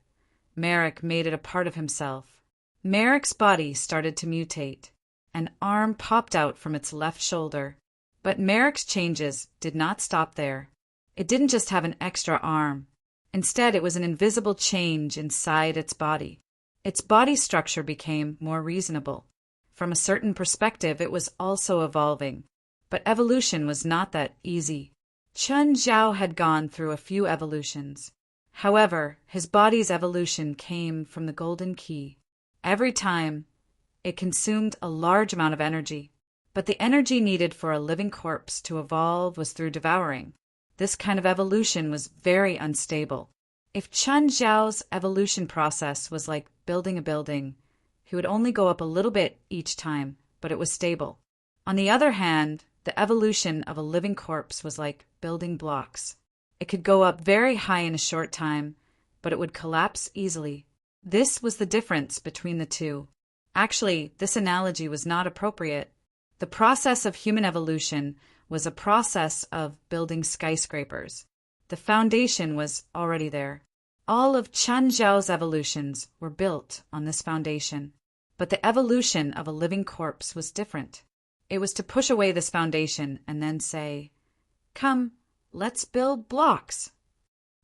Merrick made it a part of himself. Merrick's body started to mutate. An arm popped out from its left shoulder. But Merrick's changes did not stop there. It didn't just have an extra arm. Instead, it was an invisible change inside its body. Its body structure became more reasonable. From a certain perspective, it was also evolving. But evolution was not that easy. Chun Zhao had gone through a few evolutions. However, his body's evolution came from the golden key. Every time, it consumed a large amount of energy. But the energy needed for a living corpse to evolve was through devouring. This kind of evolution was very unstable. If Chun Zhao's evolution process was like building a building, he would only go up a little bit each time, but it was stable. On the other hand, the evolution of a living corpse was like building blocks. It could go up very high in a short time, but it would collapse easily. This was the difference between the two. Actually, this analogy was not appropriate. The process of human evolution was a process of building skyscrapers. The foundation was already there. All of Chun Zhao's evolutions were built on this foundation. But the evolution of a living corpse was different. It was to push away this foundation and then say, "Come, let's build blocks."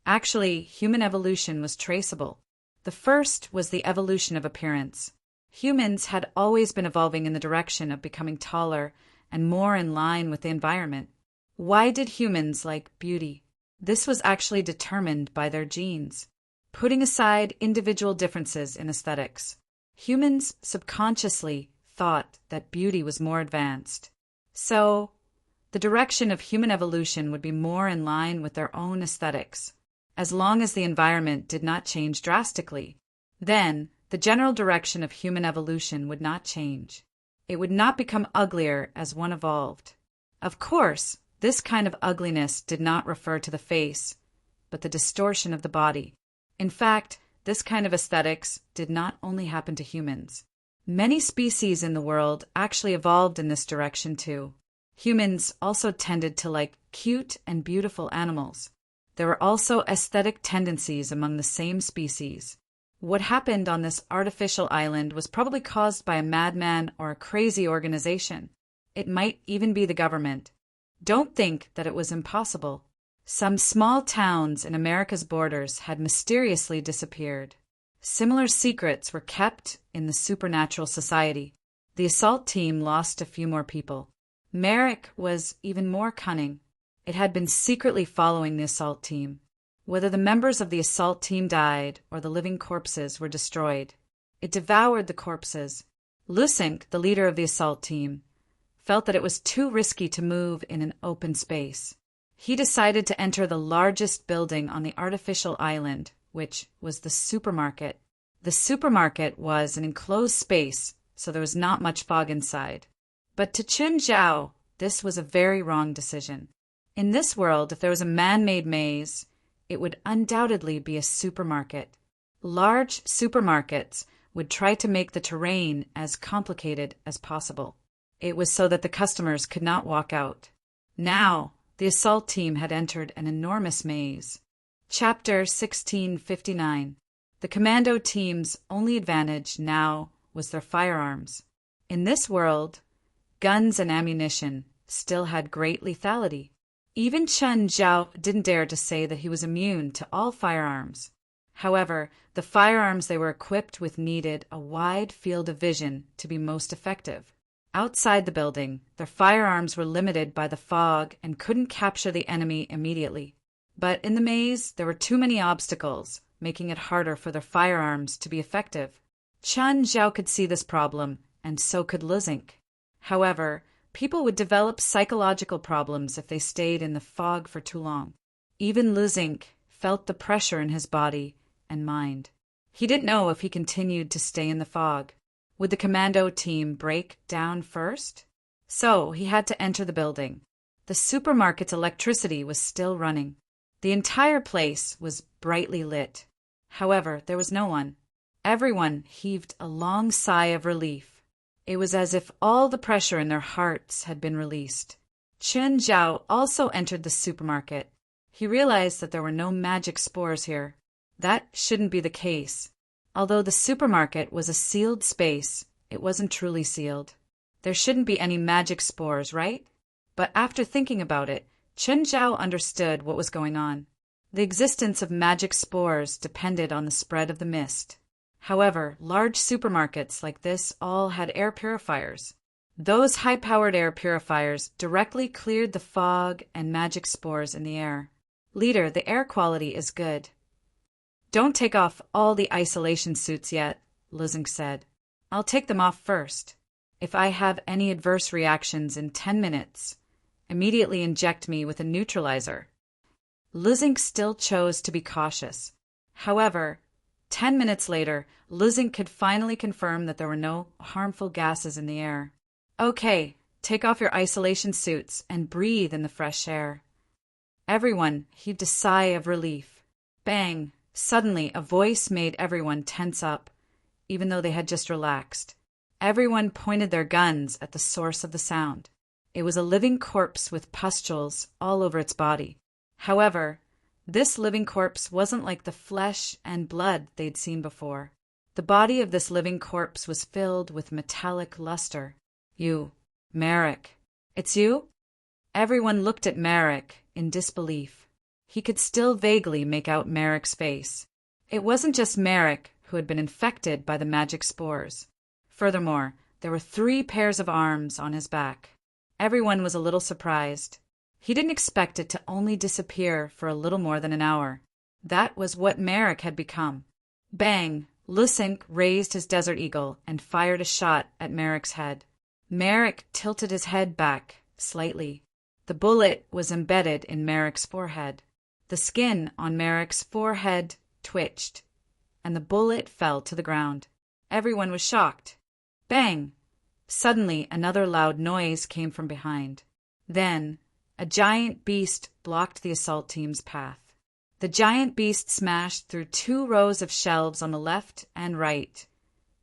Actually, human evolution was traceable. The first was the evolution of appearance. Humans had always been evolving in the direction of becoming taller and more in line with the environment. Why did humans like beauty? This was actually determined by their genes. Putting aside individual differences in aesthetics, humans subconsciously thought that beauty was more advanced. So, the direction of human evolution would be more in line with their own aesthetics, as long as the environment did not change drastically. Then, the general direction of human evolution would not change. It would not become uglier as one evolved. Of course, this kind of ugliness did not refer to the face, but the distortion of the body. In fact, this kind of aesthetics did not only happen to humans. Many species in the world actually evolved in this direction too. Humans also tended to like cute and beautiful animals. There were also aesthetic tendencies among the same species. What happened on this artificial island was probably caused by a madman or a crazy organization. It might even be the government. Don't think that it was impossible. Some small towns in America's borders had mysteriously disappeared. Similar secrets were kept in the supernatural society. The assault team lost a few more people. Merrick was even more cunning. It had been secretly following the assault team. Whether the members of the assault team died or the living corpses were destroyed, it devoured the corpses. Lusink, the leader of the assault team, felt that it was too risky to move in an open space. He decided to enter the largest building on the artificial island, which was the supermarket. The supermarket was an enclosed space, so there was not much fog inside. But to Chun Zhao, this was a very wrong decision. In this world, if there was a man-made maze, it would undoubtedly be a supermarket. Large supermarkets would try to make the terrain as complicated as possible. It was so that the customers could not walk out. Now, the assault team had entered an enormous maze. Chapter 1659. The commando team's only advantage now was their firearms. In this world, guns and ammunition still had great lethality. Even Chun Zhao didn't dare to say that he was immune to all firearms. However, the firearms they were equipped with needed a wide field of vision to be most effective. Outside the building, their firearms were limited by the fog and couldn't capture the enemy immediately. But in the maze, there were too many obstacles, making it harder for their firearms to be effective. Chun Zhao could see this problem, and so could Lusink. However, people would develop psychological problems if they stayed in the fog for too long. Even Lusink felt the pressure in his body and mind. He didn't know if he continued to stay in the fog. Would the commando team break down first? So he had to enter the building. The supermarket's electricity was still running. The entire place was brightly lit. However, there was no one. Everyone heaved a long sigh of relief. It was as if all the pressure in their hearts had been released. Chen Zhao also entered the supermarket. He realized that there were no magic spores here. That shouldn't be the case. Although the supermarket was a sealed space, it wasn't truly sealed. There shouldn't be any magic spores, right? But after thinking about it, Chen Zhao understood what was going on. The existence of magic spores depended on the spread of the mist. However, large supermarkets like this all had air purifiers. Those high-powered air purifiers directly cleared the fog and magic spores in the air. Leader, the air quality is good. Don't take off all the isolation suits yet, Luzink said. I'll take them off first. If I have any adverse reactions in 10 minutes, immediately inject me with a neutralizer. Luzink still chose to be cautious. However, 10 minutes later, Luzink could finally confirm that there were no harmful gases in the air. Okay, take off your isolation suits and breathe in the fresh air. Everyone heaved a sigh of relief. Bang! Suddenly, a voice made everyone tense up, even though they had just relaxed. Everyone pointed their guns at the source of the sound. It was a living corpse with pustules all over its body. However, this living corpse wasn't like the flesh and blood they'd seen before. The body of this living corpse was filled with metallic luster. You, Merrick. It's you? Everyone looked at Merrick in disbelief. He could still vaguely make out Merrick's face. It wasn't just Merrick who had been infected by the magic spores. Furthermore, there were 3 pairs of arms on his back. Everyone was a little surprised. He didn't expect it to only disappear for a little more than an hour. That was what Merrick had become. Bang! Luzink raised his Desert Eagle and fired a shot at Merrick's head. Merrick tilted his head back slightly. The bullet was embedded in Merrick's forehead. The skin on Merrick's forehead twitched, and the bullet fell to the ground. Everyone was shocked. Bang! Suddenly, another loud noise came from behind. Then, a giant beast blocked the assault team's path. The giant beast smashed through 2 rows of shelves on the left and right,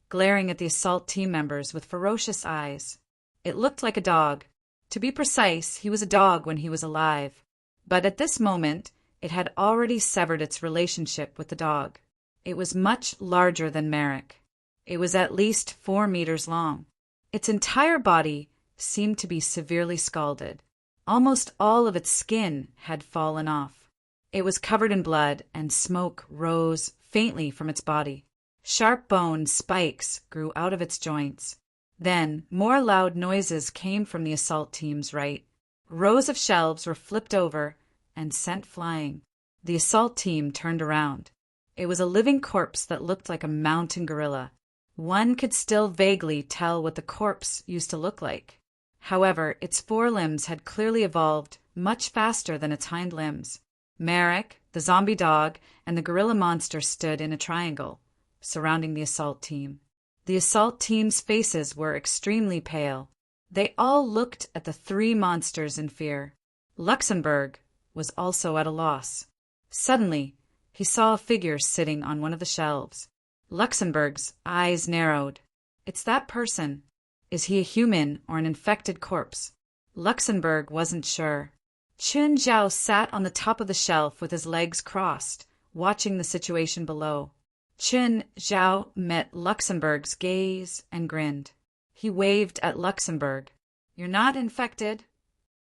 glaring at the assault team members with ferocious eyes. It looked like a dog. To be precise, he was a dog when he was alive. But at this moment, it had already severed its relationship with the dog. It was much larger than Merrick. It was at least 4 meters long. Its entire body seemed to be severely scalded. Almost all of its skin had fallen off. It was covered in blood, and smoke rose faintly from its body. Sharp bone spikes grew out of its joints. Then, more loud noises came from the assault team's right. Rows of shelves were flipped over and sent flying. The assault team turned around. It was a living corpse that looked like a mountain gorilla. One could still vaguely tell what the corpse used to look like. However, its forelimbs had clearly evolved much faster than its hind limbs. Merrick, the zombie dog, and the gorilla monster stood in a triangle, surrounding the assault team. The assault team's faces were extremely pale. They all looked at the 3 monsters in fear. Luxembourg was also at a loss. Suddenly, he saw a figure sitting on one of the shelves. Luxembourg's eyes narrowed. It's that person. Is he a human or an infected corpse? Luxembourg wasn't sure. Chen Zhao sat on the top of the shelf with his legs crossed, watching the situation below. Chen Zhao met Luxembourg's gaze and grinned. He waved at Luxembourg. You're not infected.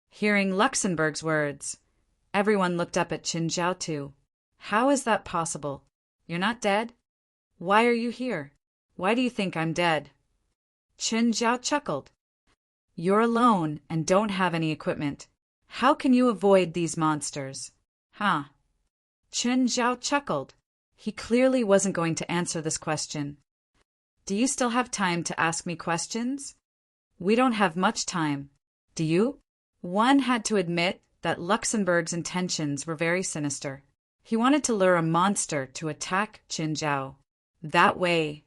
Hearing Luxembourg's words, everyone looked up at Chen Zhao too. How is that possible? You're not dead? Why are you here? Why do you think I'm dead? Chen Zhao chuckled. You're alone and don't have any equipment. How can you avoid these monsters? Huh? Chen Zhao chuckled. He clearly wasn't going to answer this question. Do you still have time to ask me questions? We don't have much time. Do you? One had to admit that Luxembourg's intentions were very sinister. He wanted to lure a monster to attack Chen Zhao. That way,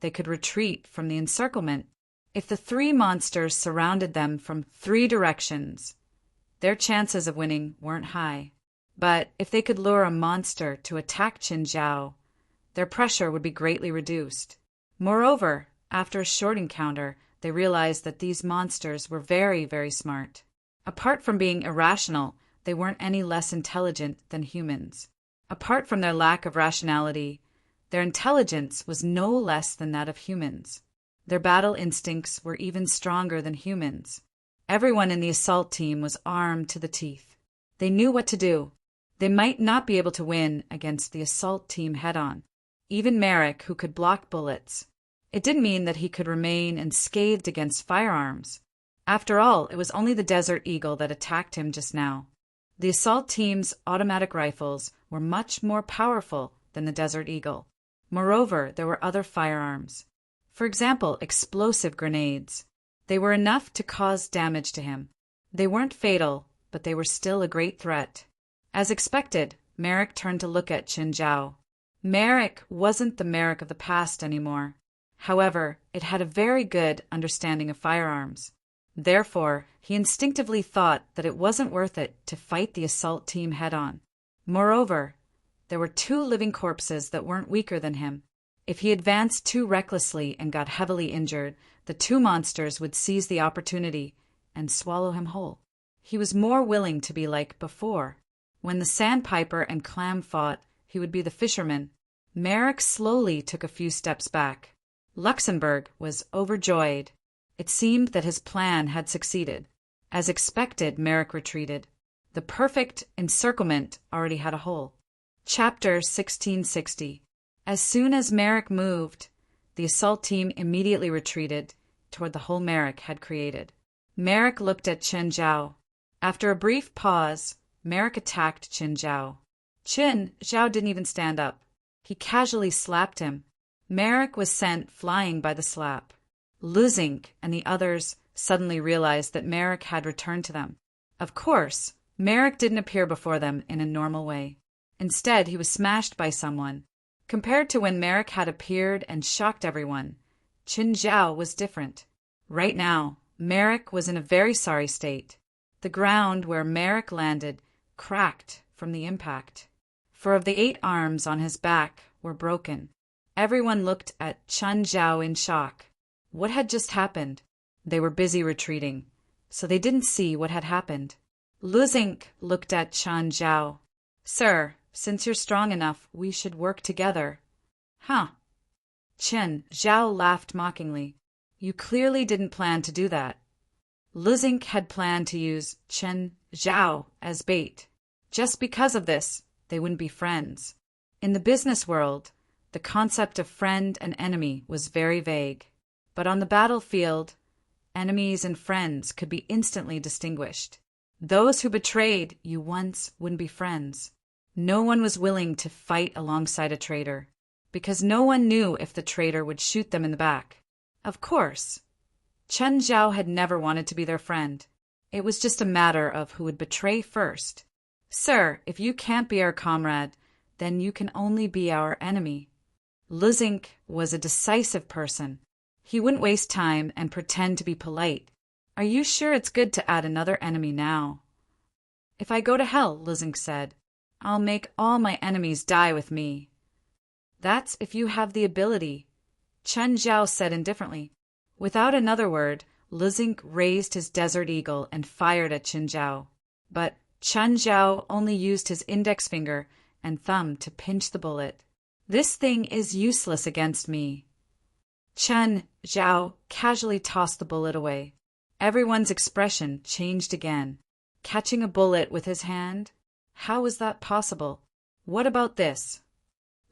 they could retreat from the encirclement. If the three monsters surrounded them from three directions, their chances of winning weren't high. But if they could lure a monster to attack Qin Zhao, their pressure would be greatly reduced. Moreover, after a short encounter, they realized that these monsters were very, very smart. Apart from being irrational, they weren't any less intelligent than humans. Apart from their lack of rationality, their intelligence was no less than that of humans. Their battle instincts were even stronger than humans. Everyone in the assault team was armed to the teeth. They knew what to do. They might not be able to win against the assault team head-on. Even Merrick, who could block bullets. It didn't mean that he could remain unscathed against firearms. After all, it was only the Desert Eagle that attacked him just now. The assault team's automatic rifles were much more powerful than the Desert Eagle. Moreover, there were other firearms. For example, explosive grenades. They were enough to cause damage to him. They weren't fatal, but they were still a great threat. As expected, Merrick turned to look at Qin Zhao. Merrick wasn't the Merrick of the past anymore. However, it had a very good understanding of firearms. Therefore, he instinctively thought that it wasn't worth it to fight the assault team head-on. Moreover, there were two living corpses that weren't weaker than him. If he advanced too recklessly and got heavily injured, the two monsters would seize the opportunity and swallow him whole. He was more willing to be like before. When the sandpiper and clam fought, he would be the fisherman. Merrick slowly took a few steps back. Luxembourg was overjoyed. It seemed that his plan had succeeded. As expected, Merrick retreated. The perfect encirclement already had a hole. Chapter 1660. As soon as Merrick moved, the assault team immediately retreated toward the hole Merrick had created. Merrick looked at Qin Zhao. After a brief pause, Merrick attacked Qin Zhao. Qin Zhao didn't even stand up. He casually slapped him. Merrick was sent flying by the slap. Luzink and the others suddenly realized that Merrick had returned to them. Of course, Merrick didn't appear before them in a normal way. Instead, he was smashed by someone. Compared to when Merrick had appeared and shocked everyone, Qin Zhao was different. Right now, Merrick was in a very sorry state. The ground where Merrick landed cracked from the impact. 4 of the 8 arms on his back were broken. Everyone looked at Qin Zhao in shock. What had just happened? They were busy retreating, so they didn't see what had happened. Luzink looked at Qin Zhao. Sir, since you're strong enough, we should work together. Huh? Qin Zhao laughed mockingly. You clearly didn't plan to do that. Luzink had planned to use Qin Zhao as bait. Just because of this, they wouldn't be friends. In the business world, the concept of friend and enemy was very vague. But on the battlefield, enemies and friends could be instantly distinguished. Those who betrayed you once wouldn't be friends. No one was willing to fight alongside a traitor, because no one knew if the traitor would shoot them in the back. Of course, Qin Zhao had never wanted to be their friend. It was just a matter of who would betray first. Sir, if you can't be our comrade, then you can only be our enemy. Luzink was a decisive person. He wouldn't waste time and pretend to be polite. Are you sure it's good to add another enemy now? If I go to hell, Luzink said, I'll make all my enemies die with me. That's if you have the ability, Qin Zhao said indifferently. Without another word, Luzink raised his Desert Eagle and fired at Qin Zhao. But Qin Zhao only used his index finger and thumb to pinch the bullet. This thing is useless against me. Qin Zhao casually tossed the bullet away. Everyone's expression changed again. Catching a bullet with his hand? How was that possible? What about this?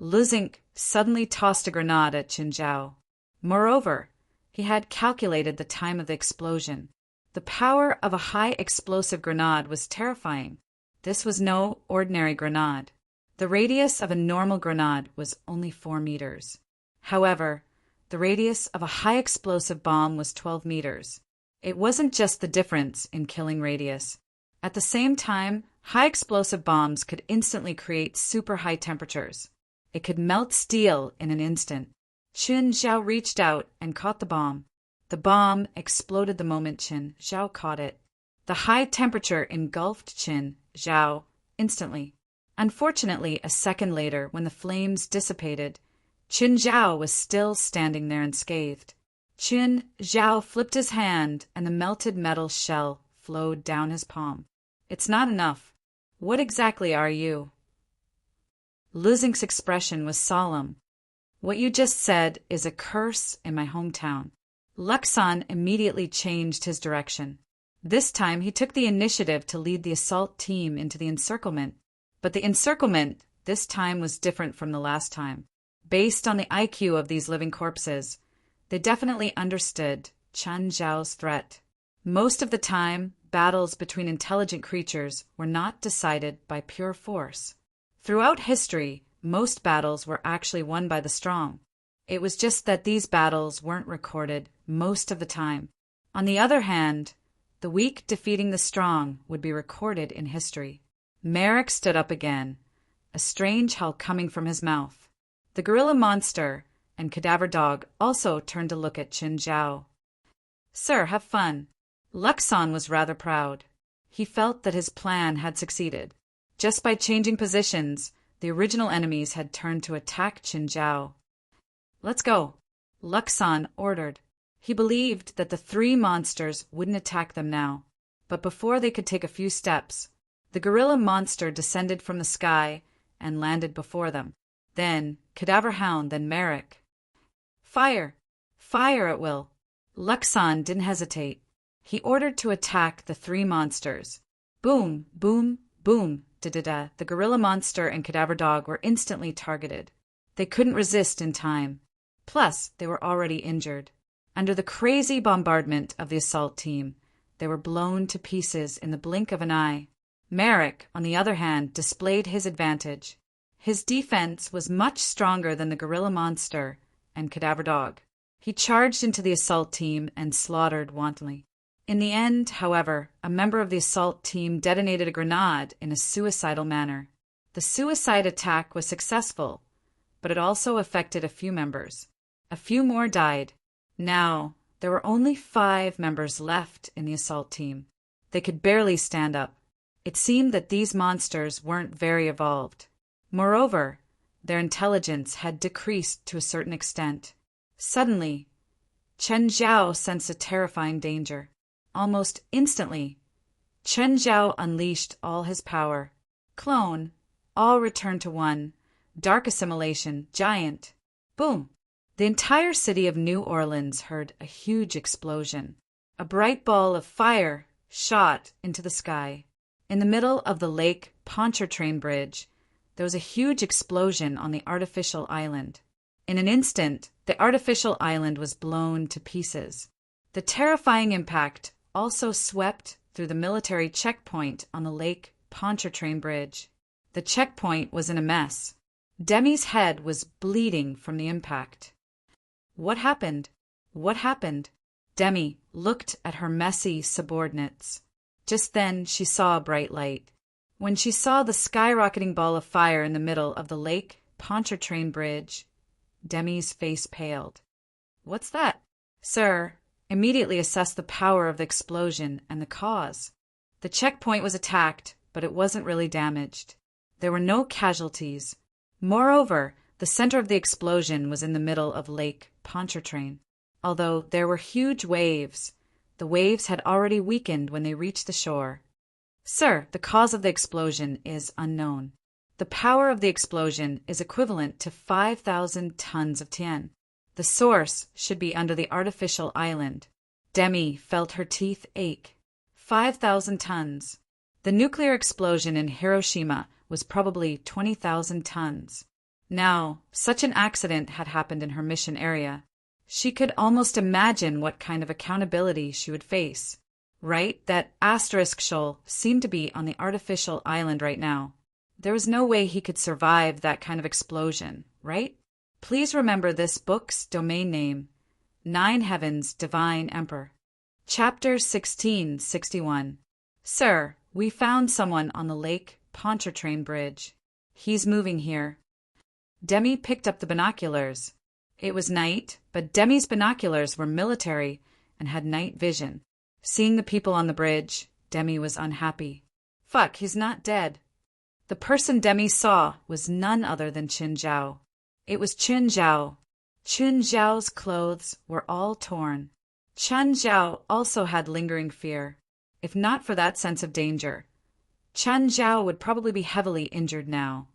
Luzink suddenly tossed a grenade at Qin Zhao. Moreover, he had calculated the time of the explosion. The power of a high explosive grenade was terrifying. This was no ordinary grenade. The radius of a normal grenade was only 4 meters. However, the radius of a high explosive bomb was 12 meters. It wasn't just the difference in killing radius. At the same time, high explosive bombs could instantly create super high temperatures. It could melt steel in an instant. Qin Zhao reached out and caught the bomb. The bomb exploded the moment Qin Zhao caught it. The high temperature engulfed Qin Zhao instantly. Unfortunately, a second later, when the flames dissipated, Qin Zhao was still standing there unscathed. Qin Zhao flipped his hand, and the melted metal shell flowed down his palm. "It's not enough. What exactly are you?" Luzing's expression was solemn. "What you just said is a curse in my hometown." Luxon immediately changed his direction. This time he took the initiative to lead the assault team into the encirclement. But the encirclement this time was different from the last time. Based on the IQ of these living corpses, they definitely understood Chen Zhao's threat. Most of the time, battles between intelligent creatures were not decided by pure force. Throughout history, most battles were actually won by the strong. It was just that these battles weren't recorded most of the time. On the other hand, the weak defeating the strong would be recorded in history. Merrick stood up again, a strange howl coming from his mouth. The gorilla monster and cadaver dog also turned to look at Qin Zhao. "Sir, have fun." Luxon was rather proud. He felt that his plan had succeeded. Just by changing positions, the original enemies had turned to attack Qin Zhao. "Let's go," Luxon ordered. He believed that the three monsters wouldn't attack them now, but before they could take a few steps, the gorilla monster descended from the sky and landed before them. Then Cadaver Hound, then Merrick. "Fire! Fire at will!" Luxon didn't hesitate. He ordered to attack the three monsters. Boom, boom, boom, da-da-da. The gorilla monster and cadaver dog were instantly targeted. They couldn't resist in time. Plus, they were already injured. Under the crazy bombardment of the assault team, they were blown to pieces in the blink of an eye. Merrick, on the other hand, displayed his advantage. His defense was much stronger than the gorilla monster and cadaver dog. He charged into the assault team and slaughtered wantonly. In the end, however, a member of the assault team detonated a grenade in a suicidal manner. The suicide attack was successful, but it also affected a few members. A few more died. Now, there were only 5 members left in the assault team. They could barely stand up. It seemed that these monsters weren't very evolved. Moreover, their intelligence had decreased to a certain extent. Suddenly, Chen Zhao sensed a terrifying danger. Almost instantly, Chen Zhao unleashed all his power. Clone, all returned to one. Dark assimilation, giant. Boom! The entire city of New Orleans heard a huge explosion. A bright ball of fire shot into the sky. In the middle of the Lake Pontchartrain Bridge, there was a huge explosion on the artificial island. In an instant, the artificial island was blown to pieces. The terrifying impact also swept through the military checkpoint on the Lake Pontchartrain Bridge. The checkpoint was in a mess. Demi's head was bleeding from the impact. What happened? What happened? Demi looked at her messy subordinates. Just then she saw a bright light. When she saw the skyrocketing ball of fire in the middle of the Lake Pontchartrain Bridge, Demi's face paled. "What's that?" "Sir, immediately assess the power of the explosion and the cause." The checkpoint was attacked, but it wasn't really damaged. There were no casualties. Moreover, the center of the explosion was in the middle of Lake Pontchartrain. Although there were huge waves, the waves had already weakened when they reached the shore. "Sir, the cause of the explosion is unknown. The power of the explosion is equivalent to 5,000 tons of tin. The source should be under the artificial island." Demi felt her teeth ache. 5,000 tons. The nuclear explosion in Hiroshima was probably 20,000 tons. Now, such an accident had happened in her mission area. She could almost imagine what kind of accountability she would face. Right? That asterisk shoal seemed to be on the artificial island right now. There was no way he could survive that kind of explosion, right? Please remember this book's domain name, 9 Heavens Divine Emperor. Chapter 1661. "Sir, we found someone on the Lake Pontchartrain Bridge. He's moving here." Demi picked up the binoculars. It was night, but Demi's binoculars were military and had night vision. Seeing the people on the bridge, Demi was unhappy. Fuck, he's not dead. The person Demi saw was none other than Qin Zhao. It was Qin Zhao. Qin Zhao's clothes were all torn. Qin Zhao also had lingering fear. If not for that sense of danger, Qin Zhao would probably be heavily injured now.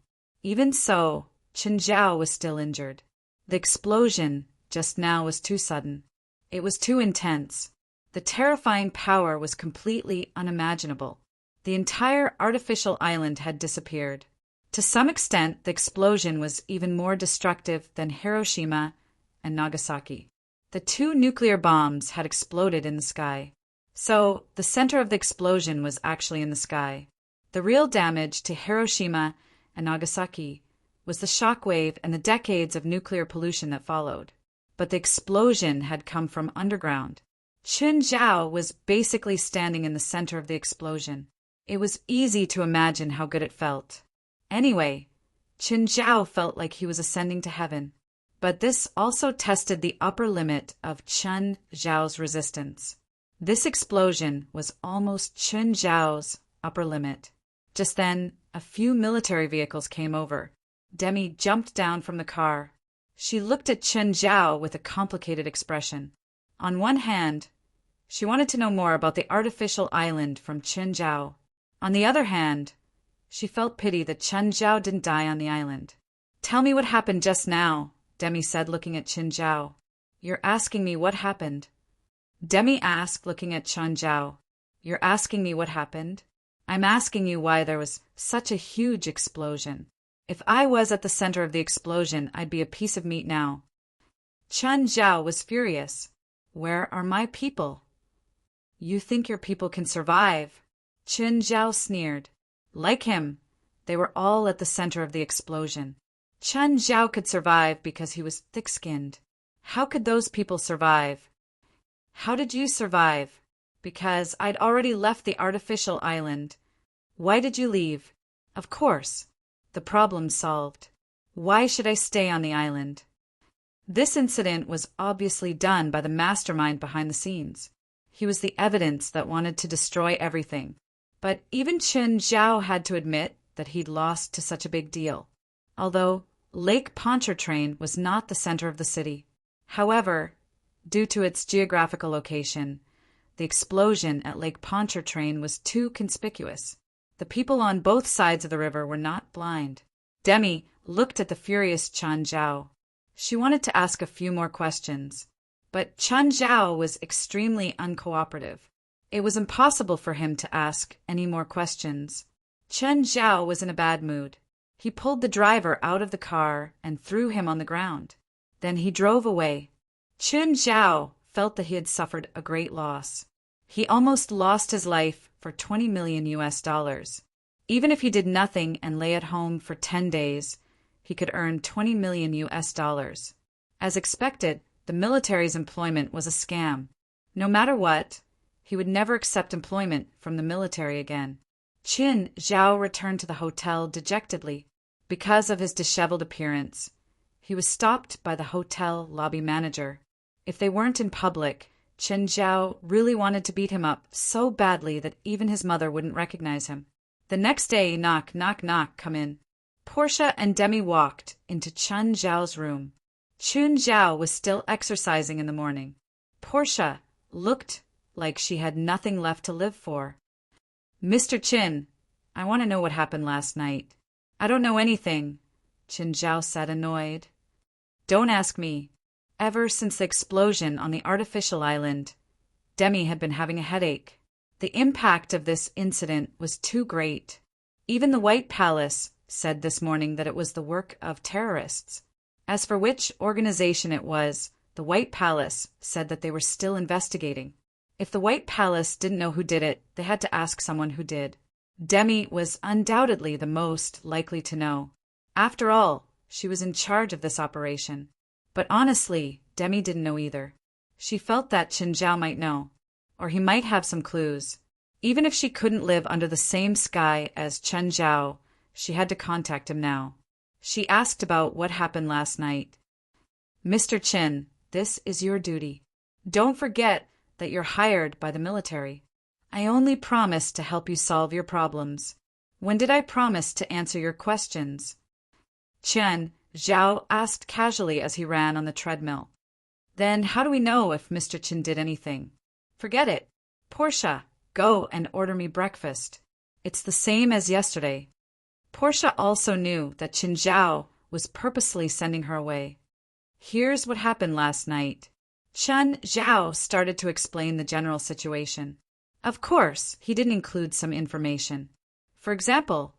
Even so, Qin Zhao was still injured. The explosion just now was too sudden. It was too intense. The terrifying power was completely unimaginable. The entire artificial island had disappeared. To some extent, the explosion was even more destructive than Hiroshima and Nagasaki. The two nuclear bombs had exploded in the sky. So, the center of the explosion was actually in the sky. The real damage to Hiroshima and Nagasaki was the shockwave and the decades of nuclear pollution that followed. But the explosion had come from underground. Qin Zhao was basically standing in the center of the explosion. It was easy to imagine how good it felt. Anyway, Qin Zhao felt like he was ascending to heaven. But this also tested the upper limit of Qin Zhao's resistance. This explosion was almost Qin Zhao's upper limit. Just then, a few military vehicles came over. Demi jumped down from the car. She looked at Qin Zhao with a complicated expression. On one hand, she wanted to know more about the artificial island from Qin Zhao. On the other hand, she felt pity that Qin Zhao didn't die on the island. "Tell me what happened just now," Demi said, looking at Qin Zhao. "You're asking me what happened?" Demi asked, looking at Qin Zhao. "You're asking me what happened? I'm asking you why there was such a huge explosion. If I was at the center of the explosion, I'd be a piece of meat now." Qin Zhao was furious. "Where are my people?" "You think your people can survive?" Qin Zhao sneered. Like him, they were all at the center of the explosion. Qin Zhao could survive because he was thick-skinned. How could those people survive? "How did you survive?" "Because I'd already left the artificial island." "Why did you leave?" "Of course. The problem's solved. Why should I stay on the island?" This incident was obviously done by the mastermind behind the scenes. He was the evidence that wanted to destroy everything. But even Qin Zhao had to admit that he'd lost to such a big deal. Although Lake Pontchartrain was not the center of the city. However, due to its geographical location, the explosion at Lake Pontchartrain was too conspicuous. The people on both sides of the river were not blind. Demi looked at the furious Qin Zhao. She wanted to ask a few more questions, but Qin Zhao was extremely uncooperative. It was impossible for him to ask any more questions. Qin Zhao was in a bad mood. He pulled the driver out of the car and threw him on the ground. Then he drove away. Qin Zhao felt that he had suffered a great loss. He almost lost his life for $20 million. Even if he did nothing and lay at home for 10 days, he could earn $20 million. As expected, the military's employment was a scam. No matter what, he would never accept employment from the military again. Qin Zhao returned to the hotel dejectedly. Because of his disheveled appearance, he was stopped by the hotel lobby manager. If they weren't in public, Qin Zhao really wanted to beat him up so badly that even his mother wouldn't recognize him. The next day, knock, knock, knock, come in. Portia and Demi walked into Qin Zhao's room. Qin Zhao was still exercising in the morning. Portia looked like she had nothing left to live for. "Mr. Qin, I want to know what happened last night." "I don't know anything," Qin Zhao said, annoyed. "Don't ask me." Ever since the explosion on the artificial island, Demi had been having a headache. The impact of this incident was too great. Even the White Palace said this morning that it was the work of terrorists. As for which organization it was, the White Palace said that they were still investigating. If the White Palace didn't know who did it, they had to ask someone who did. Demi was undoubtedly the most likely to know. After all, she was in charge of this operation. But honestly, Demi didn't know either. She felt that Qin Zhao might know, or he might have some clues. Even if she couldn't live under the same sky as Qin Zhao, she had to contact him now. She asked about what happened last night. "Mr. Qin, this is your duty. Don't forget that you're hired by the military. I only promised to help you solve your problems. When did I promise to answer your questions? Chen Zhao asked casually as he ran on the treadmill. Then how do we know if Mr. Chen did anything? Forget it. Portia, go and order me breakfast. It's the same as yesterday. Portia also knew that Chen Zhao was purposely sending her away. Here's what happened last night. Chen Zhao started to explain the general situation. Of course, he didn't include some information. For example,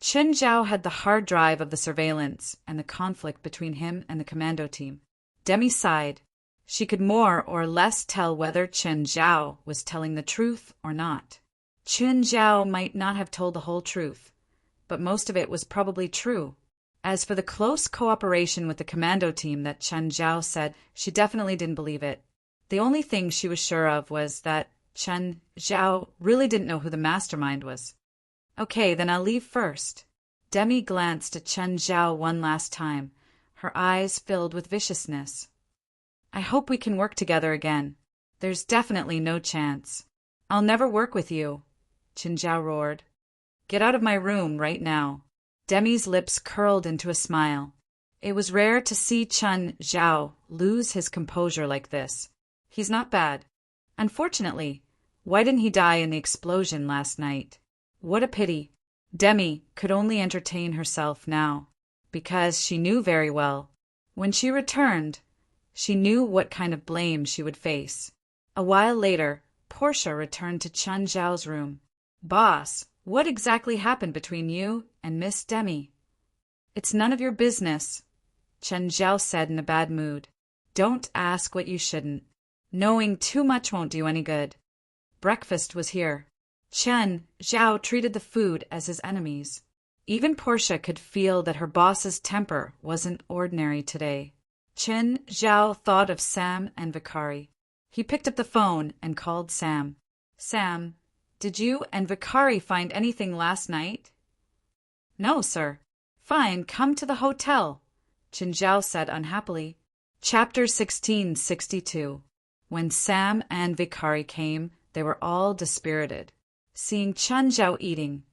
Chen Zhao had the hard drive of the surveillance and the conflict between him and the commando team. Demi sighed. She could more or less tell whether Chen Zhao was telling the truth or not. Chen Zhao might not have told the whole truth, but most of it was probably true. As for the close cooperation with the commando team that Chen Zhao said, she definitely didn't believe it. The only thing she was sure of was that Chen Zhao really didn't know who the mastermind was. Okay, then I'll leave first. Demi glanced at Chen Zhao one last time, her eyes filled with viciousness. I hope we can work together again. There's definitely no chance. I'll never work with you, Chen Zhao roared. Get out of my room right now. Demi's lips curled into a smile. It was rare to see Chen Zhao lose his composure like this. He's not bad. Unfortunately, why didn't he die in the explosion last night? What a pity. Demi could only entertain herself now, because she knew very well. When she returned, she knew what kind of blame she would face. A while later, Portia returned to Chen Zhao's room. Boss, what exactly happened between you and Miss Demi? It's none of your business, Chen Zhao said in a bad mood. Don't ask what you shouldn't. Knowing too much won't do any good. Breakfast was here. Chen Zhao treated the food as his enemies. Even Portia could feel that her boss's temper wasn't ordinary today. Chen Zhao thought of Sam and Vikari. He picked up the phone and called Sam. Sam, did you and Vikari find anything last night? No, sir. Fine, come to the hotel, Chen Zhao said unhappily. Chapter 1662. When Sam and Vikari came, they were all dispirited. Seeing Chen Zhao eating,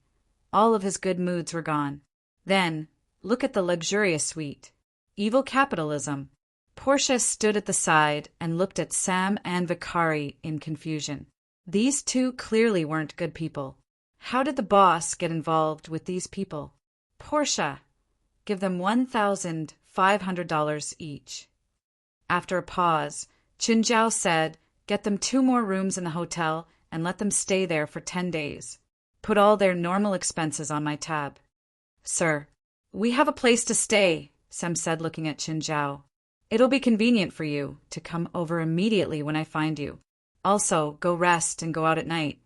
all of his good moods were gone. Then, look at the luxurious suite. Evil capitalism. Portia stood at the side and looked at Sam and Vikari in confusion. These two clearly weren't good people. How did the boss get involved with these people? Portia, give them $1,500 each. After a pause, Chen Zhao said, get them 2 more rooms in the hotel and let them stay there for 10 days. Put all their normal expenses on my tab. Sir, we have a place to stay, Sam said looking at Chen Zhao. It'll be convenient for you to come over immediately when I find you. Also, go rest and go out at night.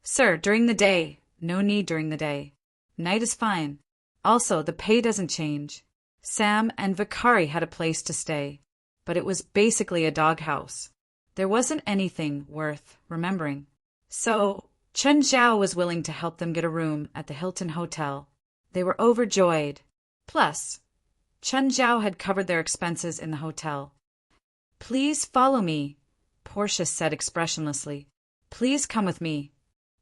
Sir, during the day. No need during the day. Night is fine. Also, the pay doesn't change. Sam and Vikari had a place to stay, but it was basically a doghouse. There wasn't anything worth remembering. So, Chen Zhao was willing to help them get a room at the Hilton Hotel. They were overjoyed. Plus, Chen Zhao had covered their expenses in the hotel. Please follow me, Portia said expressionlessly. Please come with me.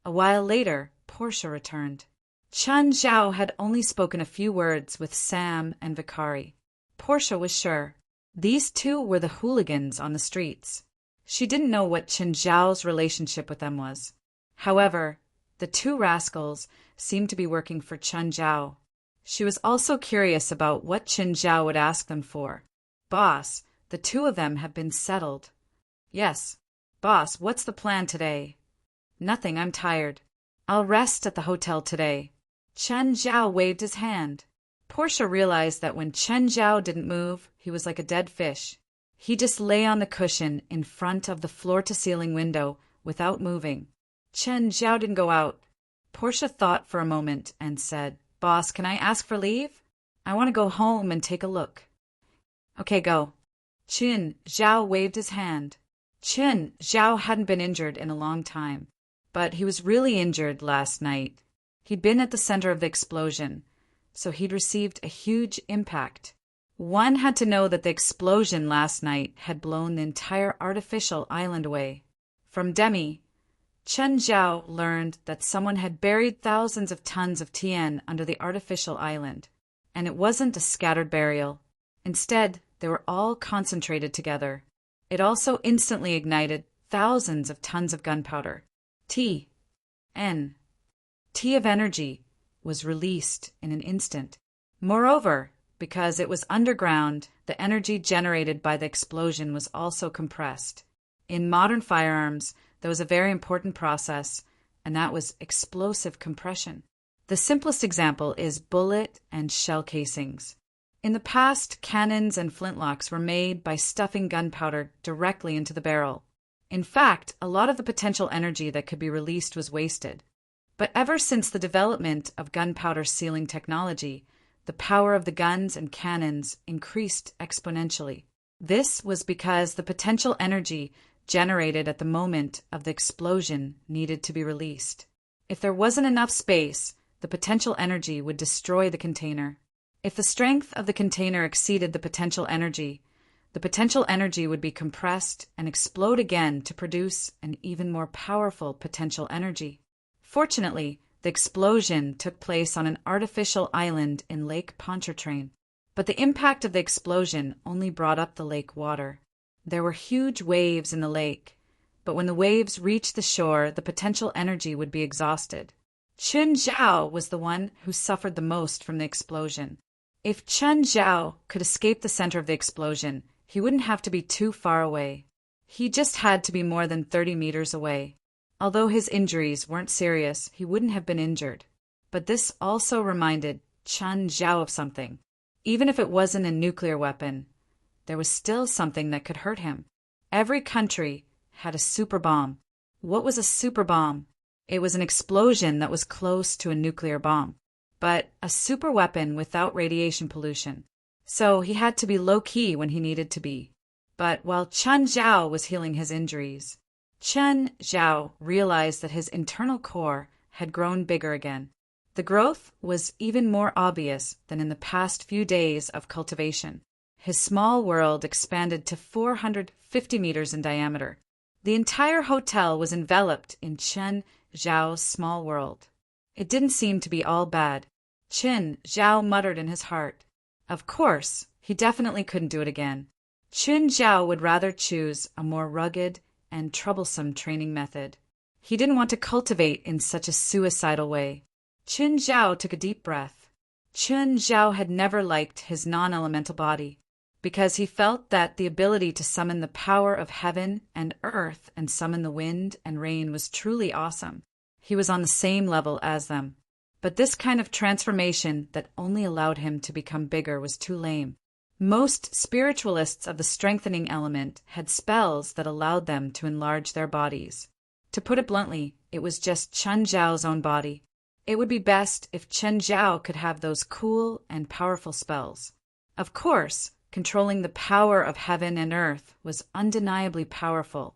A while later, Portia returned. Chen Zhao had only spoken a few words with Sam and Vikari. Portia was sure. These two were the hooligans on the streets. She didn't know what Chen Zhao's relationship with them was. However, the two rascals seemed to be working for Chen Zhao. She was also curious about what Chen Zhao would ask them for. Boss, the two of them have been settled. Yes. Boss, what's the plan today? Nothing, I'm tired. I'll rest at the hotel today. Chen Zhao waved his hand. Portia realized that when Chen Zhao didn't move, he was like a dead fish. He just lay on the cushion in front of the floor-to-ceiling window without moving. Chen Zhao didn't go out. Portia thought for a moment and said, Boss, can I ask for leave? I want to go home and take a look. Okay, go. Chen Zhao waved his hand. Chen Zhao hadn't been injured in a long time, but he was really injured last night. He'd been at the center of the explosion, so he'd received a huge impact. One had to know that the explosion last night had blown the entire artificial island away. From Demi, Chen Zhao learned that someone had buried thousands of tons of Tian under the artificial island, and it wasn't a scattered burial. Instead, they were all concentrated together. It also instantly ignited thousands of tons of gunpowder. T of energy was released in an instant. Moreover, because it was underground, the energy generated by the explosion was also compressed. In modern firearms, there was a very important process, and that was explosive compression. The simplest example is bullet and shell casings. In the past, cannons and flintlocks were made by stuffing gunpowder directly into the barrel. In fact, a lot of the potential energy that could be released was wasted. But ever since the development of gunpowder sealing technology, the power of the guns and cannons increased exponentially. This was because the potential energy generated at the moment of the explosion needed to be released. If there wasn't enough space, the potential energy would destroy the container. If the strength of the container exceeded the potential energy would be compressed and explode again to produce an even more powerful potential energy. Fortunately, the explosion took place on an artificial island in Lake Pontchartrain, but the impact of the explosion only brought up the lake water. There were huge waves in the lake, but when the waves reached the shore, the potential energy would be exhausted. Chen Zhao was the one who suffered the most from the explosion. If Chen Zhao could escape the center of the explosion, he wouldn't have to be too far away. He just had to be more than 30 meters away. Although his injuries weren't serious, he wouldn't have been injured. But this also reminded Chen Zhao of something. Even if it wasn't a nuclear weapon, there was still something that could hurt him. Every country had a super bomb. What was a super bomb? It was an explosion that was close to a nuclear bomb, but a super weapon without radiation pollution. So he had to be low-key when he needed to be. But while Chen Zhao was healing his injuries, Chen Zhao realized that his internal core had grown bigger again. The growth was even more obvious than in the past few days of cultivation. His small world expanded to 450 meters in diameter. The entire hotel was enveloped in Chen Zhao's small world. It didn't seem to be all bad. Chen Zhao muttered in his heart. Of course, he definitely couldn't do it again. Chen Zhao would rather choose a more rugged and troublesome training method. He didn't want to cultivate in such a suicidal way. Chen Zhao took a deep breath. Chen Zhao had never liked his non-elemental body, because he felt that the ability to summon the power of heaven and earth and summon the wind and rain was truly awesome. He was on the same level as them. But this kind of transformation that only allowed him to become bigger was too lame. Most spiritualists of the strengthening element had spells that allowed them to enlarge their bodies. To put it bluntly, it was just Chen Zhao's own body. It would be best if Chen Zhao could have those cool and powerful spells. Of course, controlling the power of heaven and earth was undeniably powerful,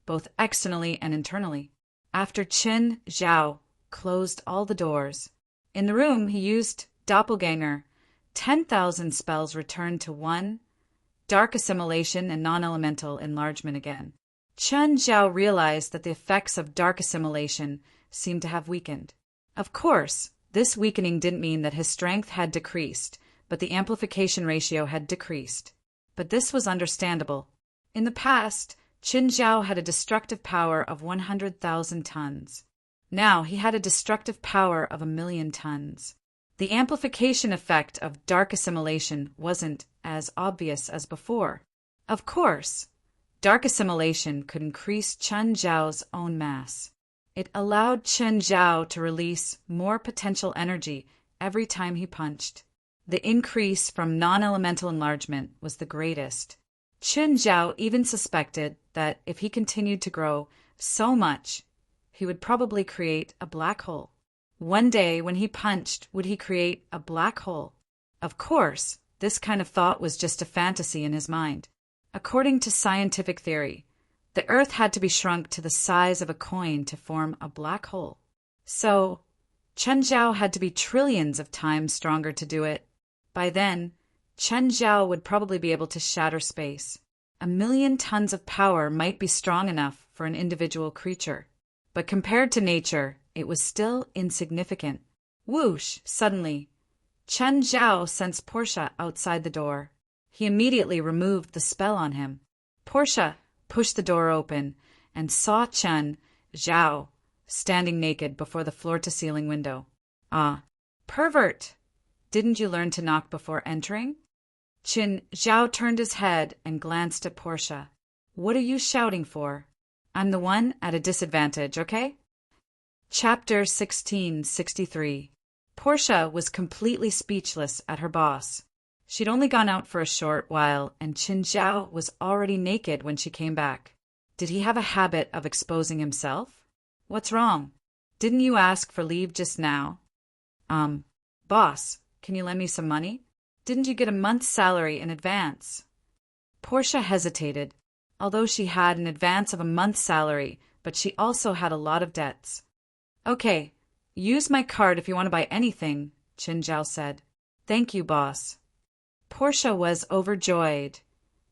both externally and internally. After Chen Zhao closed all the doors, in the room he used Doppelganger, 10,000 spells returned to 1, dark assimilation and non-elemental enlargement again. Chen Zhao realized that the effects of dark assimilation seemed to have weakened. Of course, this weakening didn't mean that his strength had decreased, but the amplification ratio had decreased. But this was understandable. In the past, Chen Zhao had a destructive power of 100,000 tons. Now he had a destructive power of 1,000,000 tons. The amplification effect of dark assimilation wasn't as obvious as before. Of course, dark assimilation could increase Chen Zhao's own mass. It allowed Chen Zhao to release more potential energy every time he punched. The increase from non-elemental enlargement was the greatest. Chen Zhao even suspected that if he continued to grow so much, he would probably create a black hole. One day, when he punched, would he create a black hole? Of course, this kind of thought was just a fantasy in his mind. According to scientific theory, the Earth had to be shrunk to the size of a coin to form a black hole. So, Chen Zhao had to be trillions of times stronger to do it. By then, Chen Zhao would probably be able to shatter space. 1,000,000 tons of power might be strong enough for an individual creature. But compared to nature, it was still insignificant. Whoosh! Suddenly, Chen Zhao sensed Portia outside the door. He immediately removed the spell on him. Portia pushed the door open and saw Chen Zhao standing naked before the floor-to-ceiling window. Ah, pervert! Didn't you learn to knock before entering? Chen Zhao turned his head and glanced at Portia. What are you shouting for? I'm the one at a disadvantage, okay? Chapter 1663. Portia was completely speechless at her boss. She'd only gone out for a short while, and Chen Zhao was already naked when she came back. Did he have a habit of exposing himself? What's wrong? Didn't you ask for leave just now? Boss, can you lend me some money? Didn't you get a month's salary in advance? Portia hesitated. Although she had an advance of a month's salary, but she also had a lot of debts. Okay, use my card if you want to buy anything, Chen Zhao said. Thank you, boss. Portia was overjoyed,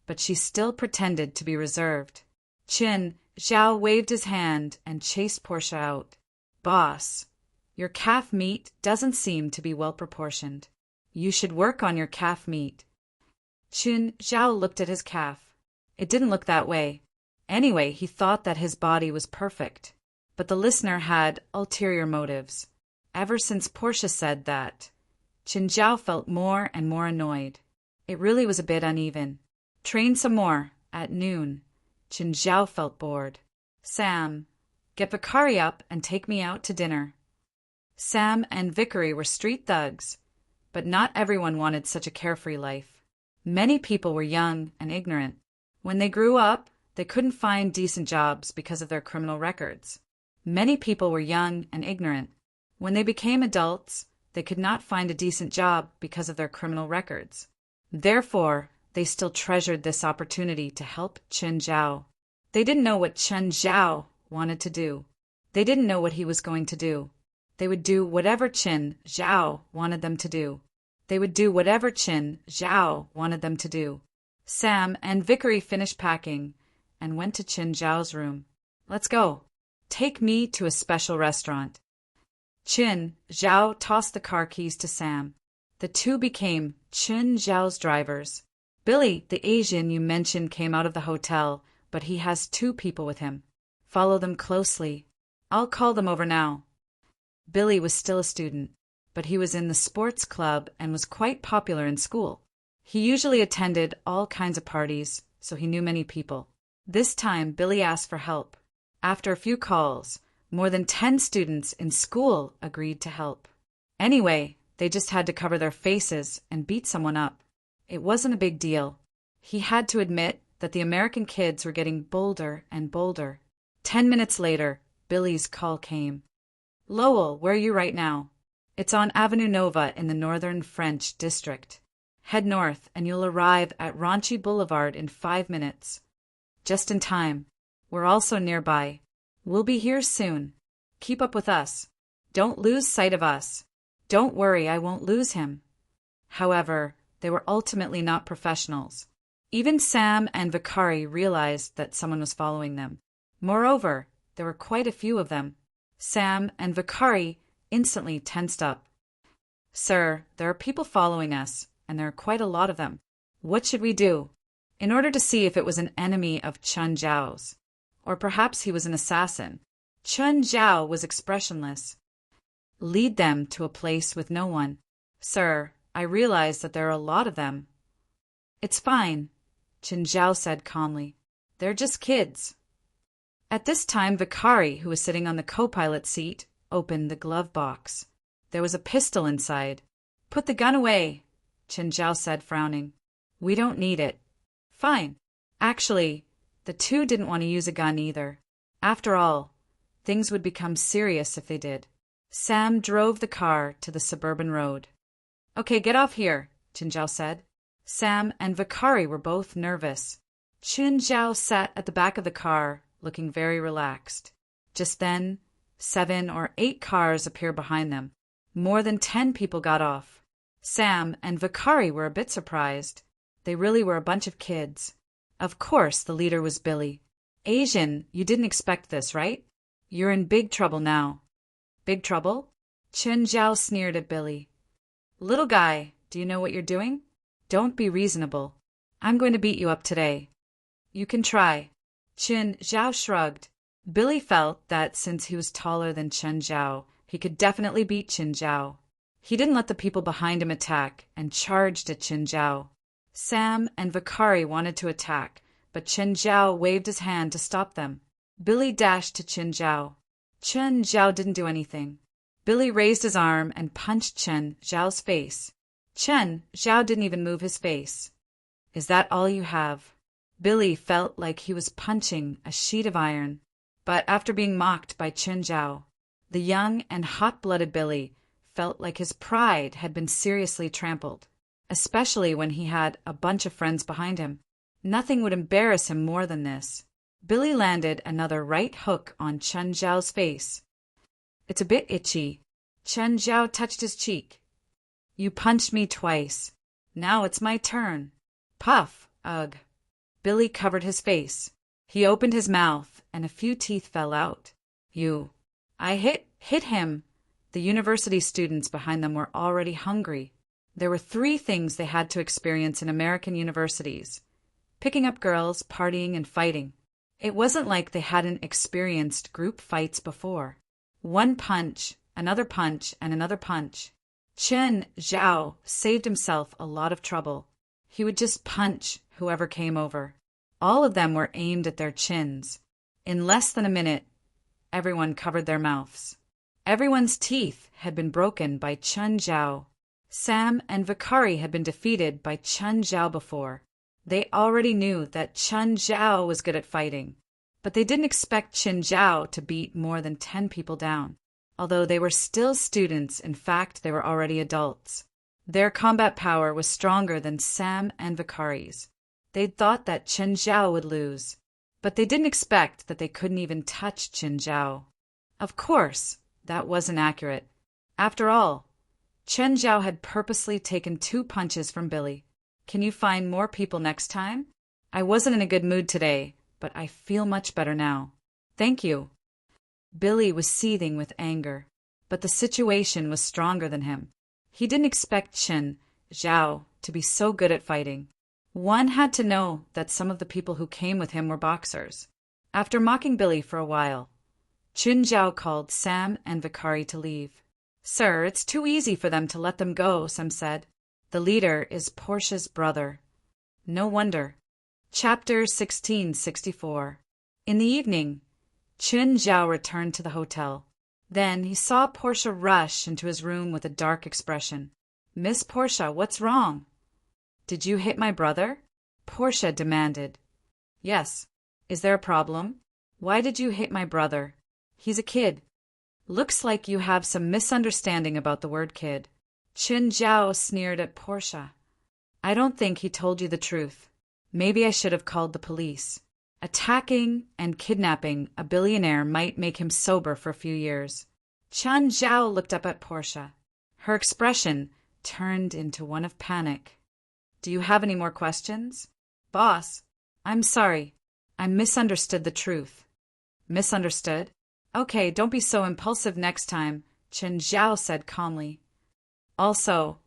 but she still pretended to be reserved. Chen Zhao waved his hand and chased Portia out. Boss, your calf meat doesn't seem to be well proportioned. You should work on your calf meat. Chen Zhao looked at his calf. It didn't look that way. Anyway, he thought that his body was perfect. But the listener had ulterior motives. Ever since Portia said that, Chen Zhao felt more and more annoyed. It really was a bit uneven. Train some more, at noon. Chen Zhao felt bored. Sam, get Vicari up and take me out to dinner. Sam and Vicari were street thugs, but not everyone wanted such a carefree life. Many people were young and ignorant. When they grew up, they couldn't find decent jobs because of their criminal records. Many people were young and ignorant. When they became adults, they could not find a decent job because of their criminal records. Therefore, they still treasured this opportunity to help Chen Zhao. They didn't know what Chen Zhao wanted to do. They didn't know what he was going to do. They would do whatever Chen Zhao wanted them to do. They would do whatever Chen Zhao wanted them to do. Sam and Vicari finished packing and went to Chen Zhao's room. Let's go. Take me to a special restaurant. Chen Zhao tossed the car keys to Sam. The two became Chen Zhao's drivers. Billy, the Asian you mentioned, came out of the hotel, but he has 2 people with him. Follow them closely. I'll call them over now. Billy was still a student, but he was in the sports club and was quite popular in school. He usually attended all kinds of parties, so he knew many people. This time, Billy asked for help. After a few calls, more than 10 students in school agreed to help. Anyway, they just had to cover their faces and beat someone up. It wasn't a big deal. He had to admit that the American kids were getting bolder and bolder. 10 minutes later, Billy's call came. Lowell, where are you right now? It's on Avenue Nova in the Northern French District. Head north and you'll arrive at Raunchy Boulevard in 5 minutes. Just in time. We're also nearby. We'll be here soon. Keep up with us. Don't lose sight of us. Don't worry, I won't lose him. However, they were ultimately not professionals. Even Sam and Vicari realized that someone was following them. Moreover, there were quite a few of them. Sam and Vicari instantly tensed up. Sir, there are people following us, and there are quite a lot of them. What should we do? In order to see if it was an enemy of Chen Zhao's, or perhaps he was an assassin. Chen Zhao was expressionless. Lead them to a place with no one. Sir, I realize that there are a lot of them. It's fine, Chen Zhao said calmly. They're just kids. At this time, Vicari, who was sitting on the co-pilot seat, opened the glove box. There was a pistol inside. Put the gun away, Chen Zhao said, frowning. We don't need it. Fine. Actually, the two didn't want to use a gun either. After all, things would become serious if they did. Sam drove the car to the suburban road. Okay, get off here, Chen Zhao said. Sam and Vicari were both nervous. Chen Zhao sat at the back of the car, looking very relaxed. Just then, 7 or 8 cars appeared behind them. More than 10 people got off. Sam and Vicari were a bit surprised. They really were a bunch of kids. Of course, the leader was Billy. Asian, you didn't expect this, right? You're in big trouble now. Big trouble? Chen Zhao sneered at Billy. Little guy, do you know what you're doing? Don't be reasonable. I'm going to beat you up today. You can try. Chen Zhao shrugged. Billy felt that since he was taller than Chen Zhao, he could definitely beat Chen Zhao. He didn't let the people behind him attack and charged at Chen Zhao. Sam and Vakari wanted to attack, but Chen Zhao waved his hand to stop them. Billy dashed to Chen Zhao. Chen Zhao didn't do anything. Billy raised his arm and punched Chen Zhao's face. Chen Zhao didn't even move his face. Is that all you have? Billy felt like he was punching a sheet of iron. But after being mocked by Chen Zhao, the young and hot-blooded Billy felt like his pride had been seriously trampled, especially when he had a bunch of friends behind him. Nothing would embarrass him more than this. Billy landed another right hook on Chen Zhao's face. It's a bit itchy. Chen Zhao touched his cheek. You punched me twice. Now it's my turn. Puff, ugh. Billy covered his face. He opened his mouth, and a few teeth fell out. I hit him. The university students behind them were already hungry. There were 3 things they had to experience in American universities: picking up girls, partying, and fighting. It wasn't like they hadn't experienced group fights before. One punch, another punch, and another punch. Chen Zhao saved himself a lot of trouble. He would just punch whoever came over. All of them were aimed at their chins. In less than a minute, everyone covered their mouths. Everyone's teeth had been broken by Chen Zhao. Sam and Vakari had been defeated by Chen Zhao before. They already knew that Chen Zhao was good at fighting, but they didn't expect Chen Zhao to beat more than 10 people down. Although they were still students, in fact, they were already adults. Their combat power was stronger than Sam and Vakari's. They'd thought that Chen Zhao would lose, but they didn't expect that they couldn't even touch Chen Zhao. Of course, that wasn't accurate. After all, Chen Zhao had purposely taken 2 punches from Billy. Can you find more people next time? I wasn't in a good mood today, but I feel much better now. Thank you. Billy was seething with anger, but the situation was stronger than him. He didn't expect Chen Zhao to be so good at fighting. One had to know that some of the people who came with him were boxers. After mocking Billy for a while, Chen Zhao called Sam and Vakari to leave. Sir, it's too easy for them to let them go, Sam said. The leader is Portia's brother. No wonder. Chapter 1664. In the evening, Chen Zhao returned to the hotel. Then he saw Portia rush into his room with a dark expression. Miss Portia, what's wrong? Did you hit my brother? Portia demanded. Yes. Is there a problem? Why did you hit my brother? He's a kid. Looks like you have some misunderstanding about the word kid. Chen Zhao sneered at Portia. I don't think he told you the truth. Maybe I should have called the police. Attacking and kidnapping a billionaire might make him sober for a few years. Chen Zhao looked up at Portia. Her expression turned into one of panic. Do you have any more questions? Boss, I'm sorry. I misunderstood the truth. Misunderstood? Okay, don't be so impulsive next time, Chen Zhao said calmly. Also,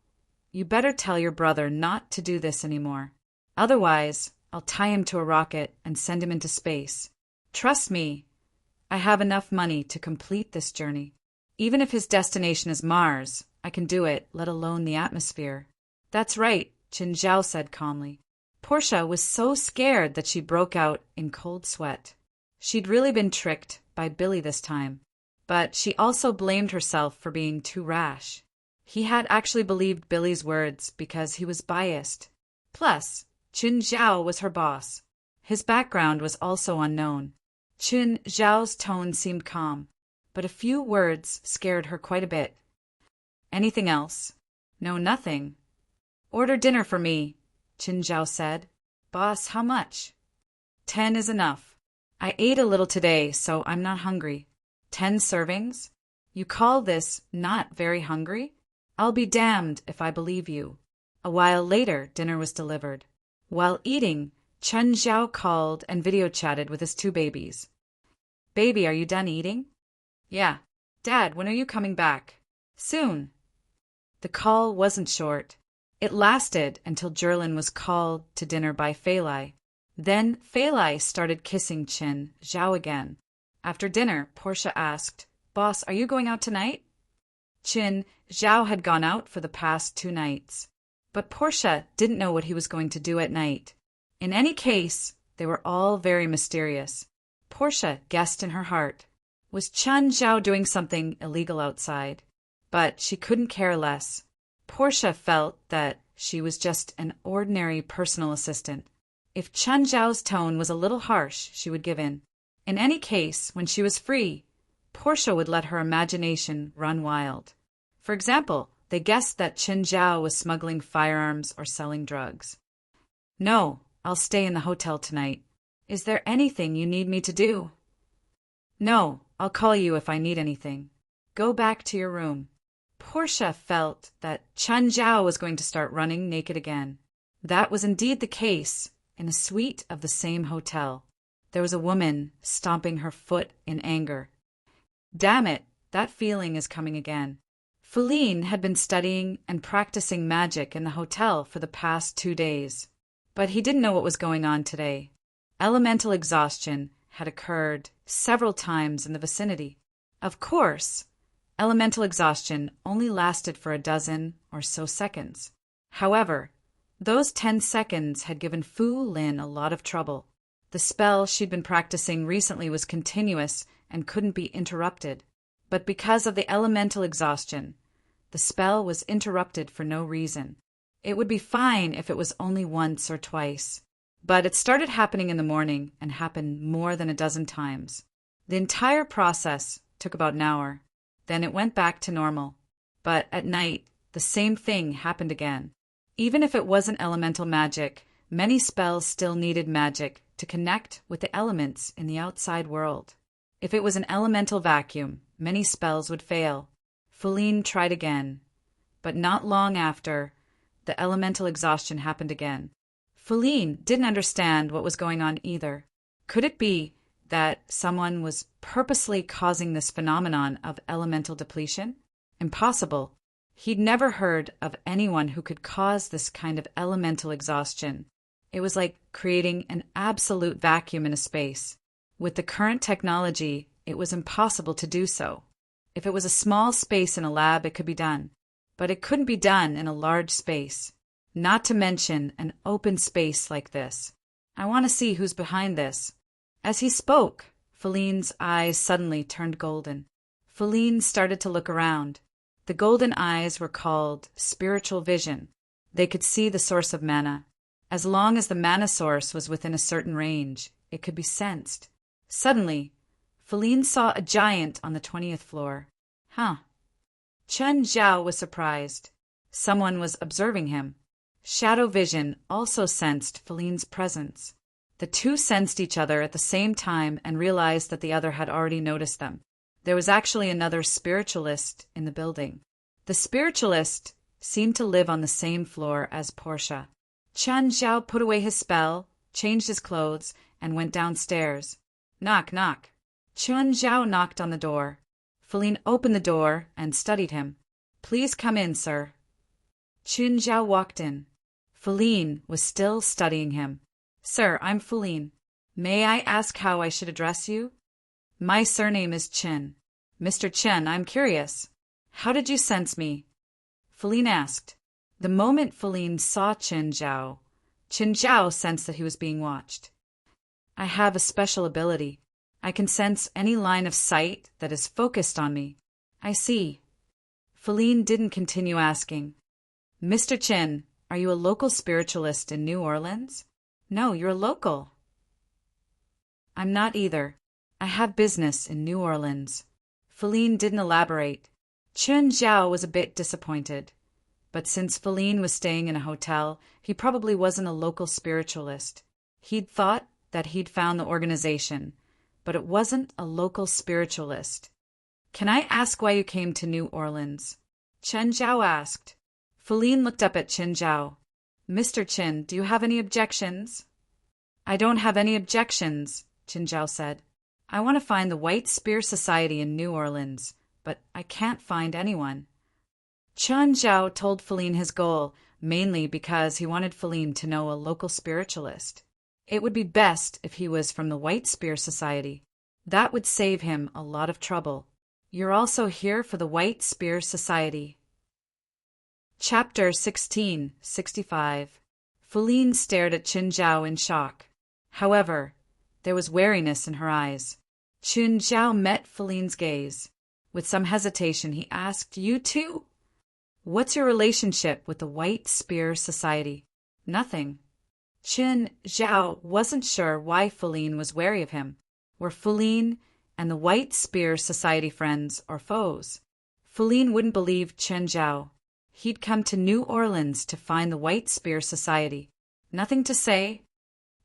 you better tell your brother not to do this anymore. Otherwise, I'll tie him to a rocket and send him into space. Trust me, I have enough money to complete this journey. Even if his destination is Mars, I can do it, let alone the atmosphere. That's right, Chen Zhao said calmly. Portia was so scared that she broke out in cold sweat. She'd really been tricked by Billy this time, but she also blamed herself for being too rash. He had actually believed Billy's words because he was biased. Plus, Chen Zhao was her boss. His background was also unknown. Chen Zhao's tone seemed calm, but a few words scared her quite a bit. Anything else? No, nothing. Order dinner for me, Chen Zhao said. Boss, how much? 10 is enough. I ate a little today, so I'm not hungry. 10 servings? You call this not very hungry? I'll be damned if I believe you. A while later, dinner was delivered. While eating, Chen Zhao called and video chatted with his two babies. Baby, are you done eating? Yeah. Dad, when are you coming back? Soon. The call wasn't short. It lasted until Jerlin was called to dinner by Feilai. Then Feilai started kissing Chen Zhao again. After dinner, Portia asked, Boss, are you going out tonight? Chen Zhao had gone out for the past 2 nights. But Portia didn't know what he was going to do at night. In any case, they were all very mysterious. Portia guessed in her heart. Was Chen Zhao doing something illegal outside? But she couldn't care less. Portia felt that she was just an ordinary personal assistant. If Chen Zhao's tone was a little harsh, she would give in. In any case, when she was free, Portia would let her imagination run wild. For example, they guessed that Chen Zhao was smuggling firearms or selling drugs. No, I'll stay in the hotel tonight. Is there anything you need me to do? No, I'll call you if I need anything. Go back to your room. Portia felt that Chen Zhao was going to start running naked again. That was indeed the case. In a suite of the same hotel, there was a woman stomping her foot in anger. Damn it, that feeling is coming again. Feline had been studying and practicing magic in the hotel for the past 2 days. But he didn't know what was going on today. Elemental exhaustion had occurred several times in the vicinity. Of course, elemental exhaustion only lasted for a dozen or so seconds. However, those 10 seconds had given Fu Lin a lot of trouble. The spell she'd been practicing recently was continuous and couldn't be interrupted. But because of the elemental exhaustion, the spell was interrupted for no reason. It would be fine if it was only once or twice. But it started happening in the morning and happened more than a dozen times. The entire process took about an hour. Then it went back to normal. But at night, the same thing happened again. Even if it wasn't elemental magic, many spells still needed magic to connect with the elements in the outside world. If it was an elemental vacuum, many spells would fail. Feline tried again, but not long after, the elemental exhaustion happened again. Feline didn't understand what was going on either. Could it be that someone was purposely causing this phenomenon of elemental depletion? Impossible. He'd never heard of anyone who could cause this kind of elemental exhaustion. It was like creating an absolute vacuum in a space. With the current technology, it was impossible to do so. If it was a small space in a lab, it could be done. But it couldn't be done in a large space. Not to mention an open space like this. I want to see who's behind this. As he spoke, Feline's eyes suddenly turned golden. Feline started to look around. The golden eyes were called spiritual vision. They could see the source of mana. As long as the mana source was within a certain range, it could be sensed. Suddenly, Feline saw a giant on the 20th floor. Huh. Chen Zhao was surprised. Someone was observing him. Shadow vision also sensed Feline's presence. The two sensed each other at the same time and realized that the other had already noticed them. There was actually another spiritualist in the building. The spiritualist seemed to live on the same floor as Portia. Chen Zhao put away his spell, changed his clothes, and went downstairs. Knock, knock. Chen Zhao knocked on the door. Feline opened the door and studied him. Please come in, sir. Chen Zhao walked in. Feline was still studying him. Sir, I'm Feline. May I ask how I should address you? My surname is Chen. Mr. Chen, I'm curious. How did you sense me? Feline asked. The moment Feline saw Chen Zhao sensed that he was being watched. I have a special ability. I can sense any line of sight that is focused on me. I see. Feline didn't continue asking. Mr. Chen, are you a local spiritualist in New Orleans? No, you're a local. I'm not either. I have business in New Orleans. Feline didn't elaborate. Chen Zhao was a bit disappointed. But since Feline was staying in a hotel, he probably wasn't a local spiritualist. He'd thought that he'd found the organization, but it wasn't a local spiritualist. Can I ask why you came to New Orleans? Chen Zhao asked. Feline looked up at Chen Zhao. Mr. Chen, do you have any objections? I don't have any objections, Chinzhao said. I want to find the White Spear Society in New Orleans, but I can't find anyone. Chen Zhao told Feline his goal, mainly because he wanted Feline to know a local spiritualist. It would be best if he was from the White Spear Society. That would save him a lot of trouble. You're also here for the White Spear Society. Chapter 1665. Feline stared at Qin Zhao in shock. However, there was wariness in her eyes. Qin Zhao met Feline's gaze. With some hesitation, he asked, You too? What's your relationship with the White Spear Society? Nothing. Qin Zhao wasn't sure why Feline was wary of him. Were Feline and the White Spear Society friends or foes? Feline wouldn't believe Qin Zhao. He'd come to New Orleans to find the White Spear Society. Nothing to say.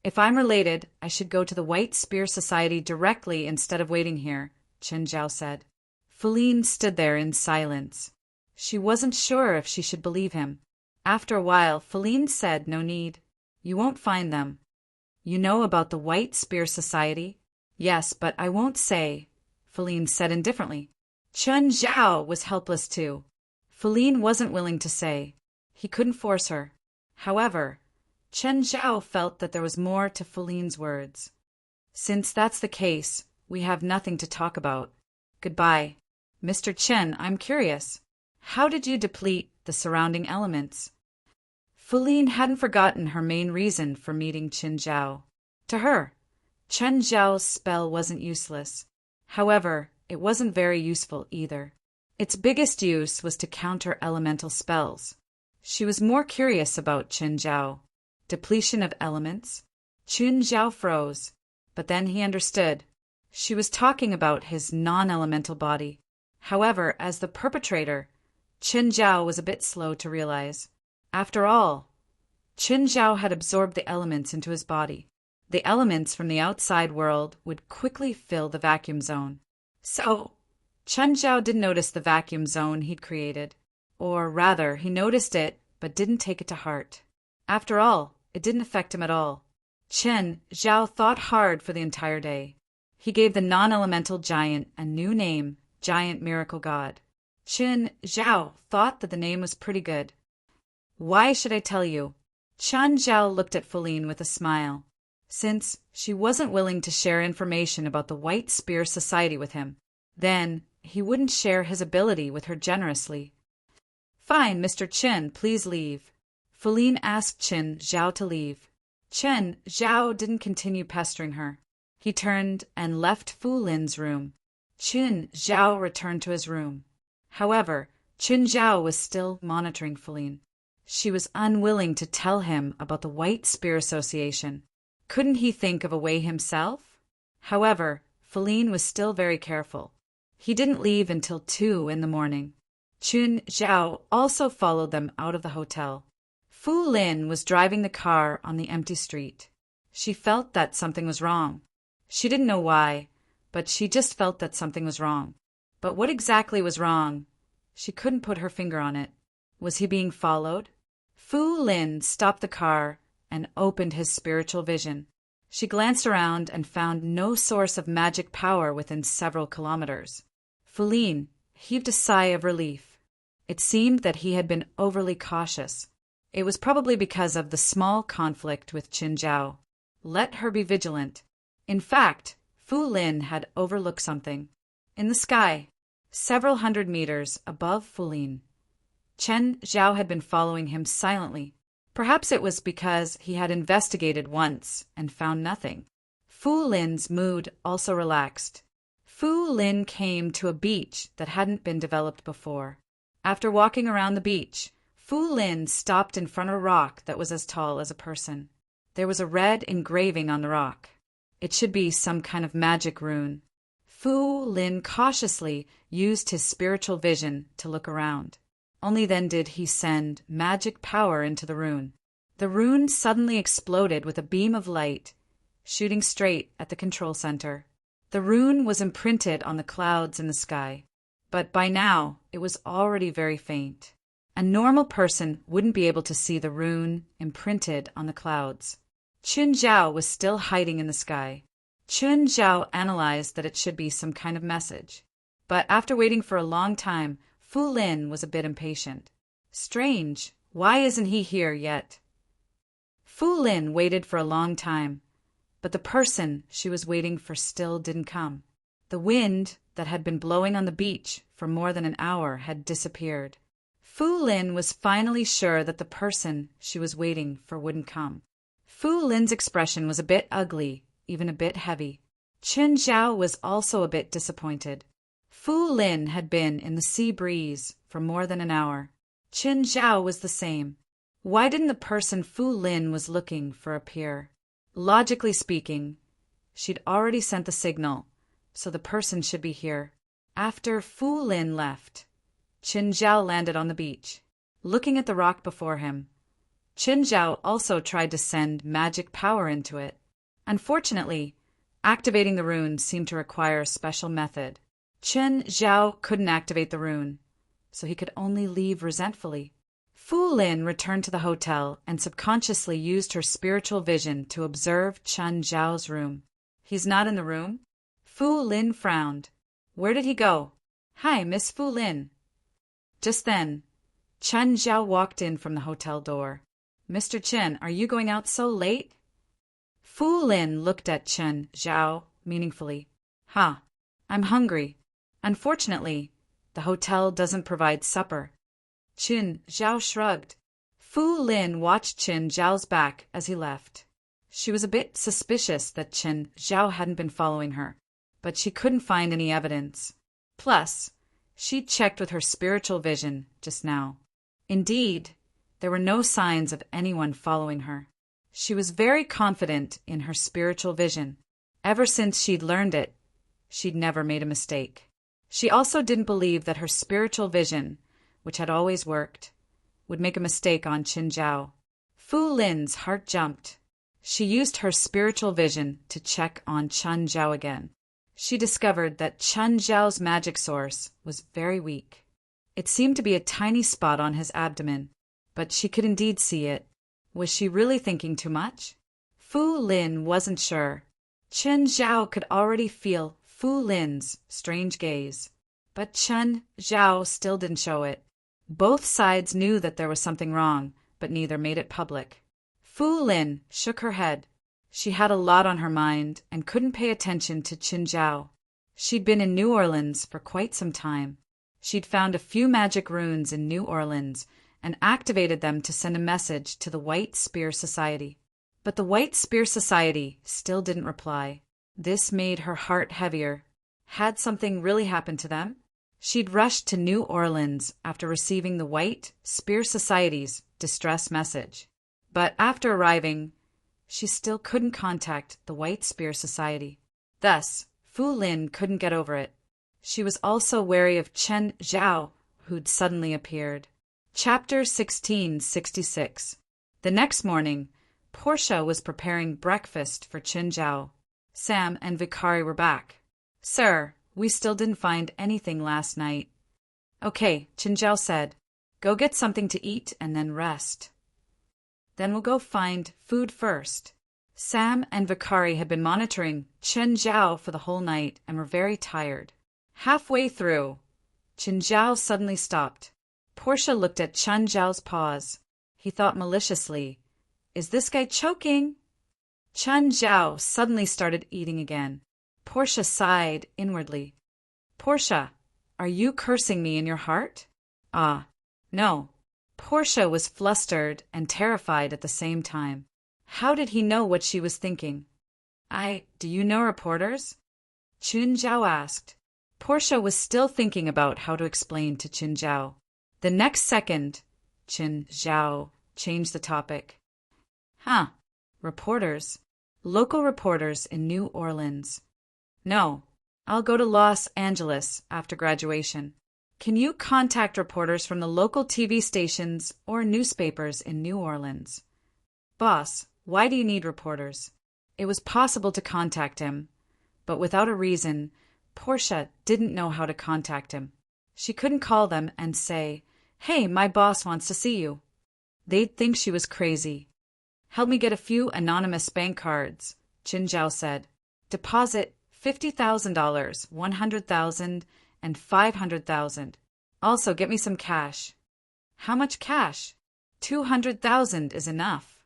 If I'm related, I should go to the White Spear Society directly instead of waiting here, Qin Zhao said. Feline stood there in silence. She wasn't sure if she should believe him. After a while, Feline said, No need. You won't find them. You know about the White Spear Society? Yes, but I won't say, Feline said indifferently. Qin Zhao was helpless too. Feline wasn't willing to say. He couldn't force her. However, Qin Zhao felt that there was more to Feline's words. Since that's the case, we have nothing to talk about. Goodbye. Mr. Qin, I'm curious. How did you deplete the surrounding elements? Feline hadn't forgotten her main reason for meeting Qin Zhao. To her, Qin Zhao's spell wasn't useless. However, it wasn't very useful either. Its biggest use was to counter elemental spells. She was more curious about Qin Zhao. Depletion of elements? Qin Zhao froze, but then he understood. She was talking about his non-elemental body. However, as the perpetrator, Qin Zhao was a bit slow to realize. After all, Qin Zhao had absorbed the elements into his body. The elements from the outside world would quickly fill the vacuum zone. So, Qin Zhao didn't notice the vacuum zone he'd created. Or rather, he noticed it, but didn't take it to heart. After all, it didn't affect him at all. Qin Zhao thought hard for the entire day. He gave the non-elemental giant a new name, Giant Miracle God. Qin Zhao thought that the name was pretty good. Why should I tell you? Qin Zhao looked at Feline with a smile. Since she wasn't willing to share information about the White Spear Society with him, then he wouldn't share his ability with her generously. Fine, Mr. Qin, please leave. Feline asked Qin Zhao to leave. Qin Zhao didn't continue pestering her. He turned and left Fu Lin's room. Qin Zhao returned to his room. However, Qin Zhao was still monitoring Feline. She was unwilling to tell him about the White Spear Association. Couldn't he think of a way himself? However, Feline was still very careful. He didn't leave until 2 in the morning. Qin Zhao also followed them out of the hotel. Fu Lin was driving the car on the empty street. She felt that something was wrong. She didn't know why, but she just felt that something was wrong. But what exactly was wrong? She couldn't put her finger on it. Was he being followed? Fu Lin stopped the car and opened his spiritual vision. She glanced around and found no source of magic power within several kilometers. Feline heaved a sigh of relief. It seemed that he had been overly cautious. It was probably because of the small conflict with Qin Zhao. Let her be vigilant. In fact, Fu Lin had overlooked something. In the sky, several hundred meters above Feline, Qin Zhao had been following him silently. Perhaps it was because he had investigated once and found nothing. Fu Lin's mood also relaxed. Fu Lin came to a beach that hadn't been developed before. After walking around the beach, Fu Lin stopped in front of a rock that was as tall as a person. There was a red engraving on the rock. It should be some kind of magic rune. Fu Lin cautiously used his spiritual vision to look around. Only then did he send magic power into the rune. The rune suddenly exploded with a beam of light, shooting straight at the control center. The rune was imprinted on the clouds in the sky, but by now it was already very faint. A normal person wouldn't be able to see the rune imprinted on the clouds. Chun Zhao was still hiding in the sky. Chun Zhao analyzed that it should be some kind of message. But after waiting for a long time, Fu Lin was a bit impatient. Strange, why isn't he here yet? Fu Lin waited for a long time, but the person she was waiting for still didn't come. The wind that had been blowing on the beach for more than an hour had disappeared. Fu Lin was finally sure that the person she was waiting for wouldn't come. Fu Lin's expression was a bit ugly, even a bit heavy. Chun Zhao was also a bit disappointed. Fu Lin had been in the sea breeze for more than an hour. Chun Zhao was the same. Why didn't the person Fu Lin was looking for appear? Logically speaking, she'd already sent the signal, so the person should be here. After Fu Lin left, Chun Zhao landed on the beach. Looking at the rock before him, Chun Zhao also tried to send magic power into it. Unfortunately, activating the rune seemed to require a special method. Chun Zhao couldn't activate the rune, so he could only leave resentfully. Fu Lin returned to the hotel and subconsciously used her spiritual vision to observe Chun Zhao's room. He's not in the room? Fu Lin frowned. Where did he go? Hi, Miss Fu Lin. Just then, Chun Zhao walked in from the hotel door. Mr. Chen, are you going out so late? Fu Lin looked at Chun Zhao meaningfully. I'm hungry. Unfortunately, the hotel doesn't provide supper. Chun Zhao shrugged. Fu Lin watched Chun Zhao's back as he left. She was a bit suspicious that Chun Zhao hadn't been following her, but she couldn't find any evidence. Plus, she'd checked with her spiritual vision just now. Indeed, there were no signs of anyone following her. She was very confident in her spiritual vision. Ever since she'd learned it, she'd never made a mistake. She also didn't believe that her spiritual vision, which had always worked, would make a mistake on Chun Zhao. Fu Lin's heart jumped. She used her spiritual vision to check on Chun Zhao again. She discovered that Chun Zhao's magic source was very weak. It seemed to be a tiny spot on his abdomen, but she could indeed see it. Was she really thinking too much? Fu Lin wasn't sure. Chun Zhao could already feel Fu Lin's strange gaze, but Chun Zhao still didn't show it. Both sides knew that there was something wrong, but neither made it public. Fu Lin shook her head. She had a lot on her mind and couldn't pay attention to Chun Zhao. She'd been in New Orleans for quite some time. She'd found a few magic runes in New Orleans and activated them to send a message to the White Spear Society. But the White Spear Society still didn't reply. This made her heart heavier. Had something really happened to them? She'd rushed to New Orleans after receiving the White Spear Society's distress message. But after arriving, she still couldn't contact the White Spear Society. Thus, Fu Lin couldn't get over it. She was also wary of Chun Zhao, who'd suddenly appeared. Chapter 1666. The next morning, Portia was preparing breakfast for Chun Zhao. Sam and Vikari were back. Sir, we still didn't find anything last night. Okay, Chun Zhao said. Go get something to eat and then rest. Then we'll go find food first. Sam and Vikari had been monitoring Chun Zhao for the whole night and were very tired. Halfway through, Chun Zhao suddenly stopped. Portia looked at Chun Zhao's paws. He thought maliciously, "Is this guy choking?" Chun Zhao suddenly started eating again. Portia sighed inwardly. "Portia, are you cursing me in your heart?" "Ah, no." Portia was flustered and terrified at the same time. How did he know what she was thinking? Do you know reporters?" Chun Zhao asked. Portia was still thinking about how to explain to Chun Zhao. The next second, Chun Zhao changed the topic. Reporters. Local reporters in New Orleans. No, I'll go to Los Angeles after graduation. Can you contact reporters from the local TV stations or newspapers in New Orleans? Boss, why do you need reporters? It was possible to contact him, but without a reason, Portia didn't know how to contact him. She couldn't call them and say, "Hey, my boss wants to see you." They'd think she was crazy. Help me get a few anonymous bank cards, Qin Zhao said. Deposit $50,000, 100,000, and 500,000. Also, get me some cash. How much cash? 200,000 is enough.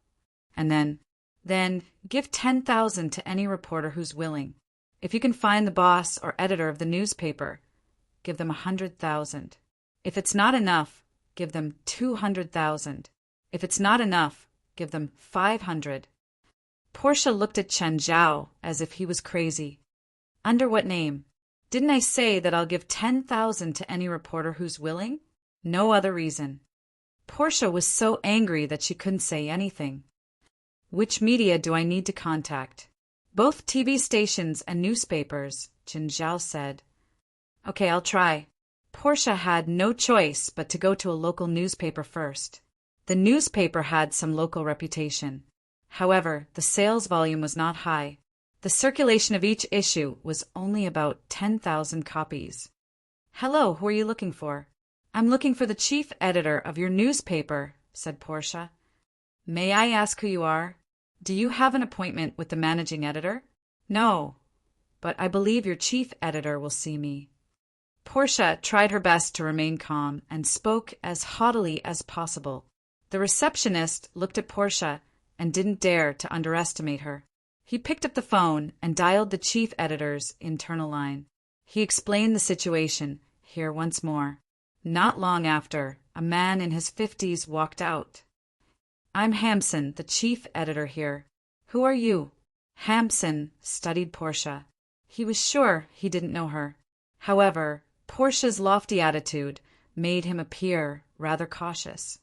And then give 10,000 to any reporter who's willing. If you can find the boss or editor of the newspaper, give them 100,000. If it's not enough, give them 200,000. If it's not enough, give them 500. Portia looked at Chen Zhao as if he was crazy. Under what name? Didn't I say that I'll give 10,000 to any reporter who's willing? No other reason. Portia was so angry that she couldn't say anything. Which media do I need to contact? Both TV stations and newspapers, Chen Zhao said. Okay, I'll try. Portia had no choice but to go to a local newspaper first. The newspaper had some local reputation. However, the sales volume was not high. The circulation of each issue was only about 10,000 copies. Hello, who are you looking for? I'm looking for the chief editor of your newspaper, said Portia. May I ask who you are? Do you have an appointment with the managing editor? No, but I believe your chief editor will see me. Portia tried her best to remain calm and spoke as haughtily as possible. The receptionist looked at Portia and didn't dare to underestimate her. He picked up the phone and dialed the chief editor's internal line. He explained the situation here once more. Not long after, a man in his 50s walked out. I'm Hampson, the chief editor here. Who are you? Hampson studied Portia. He was sure he didn't know her. However, Portia's lofty attitude made him appear rather cautious.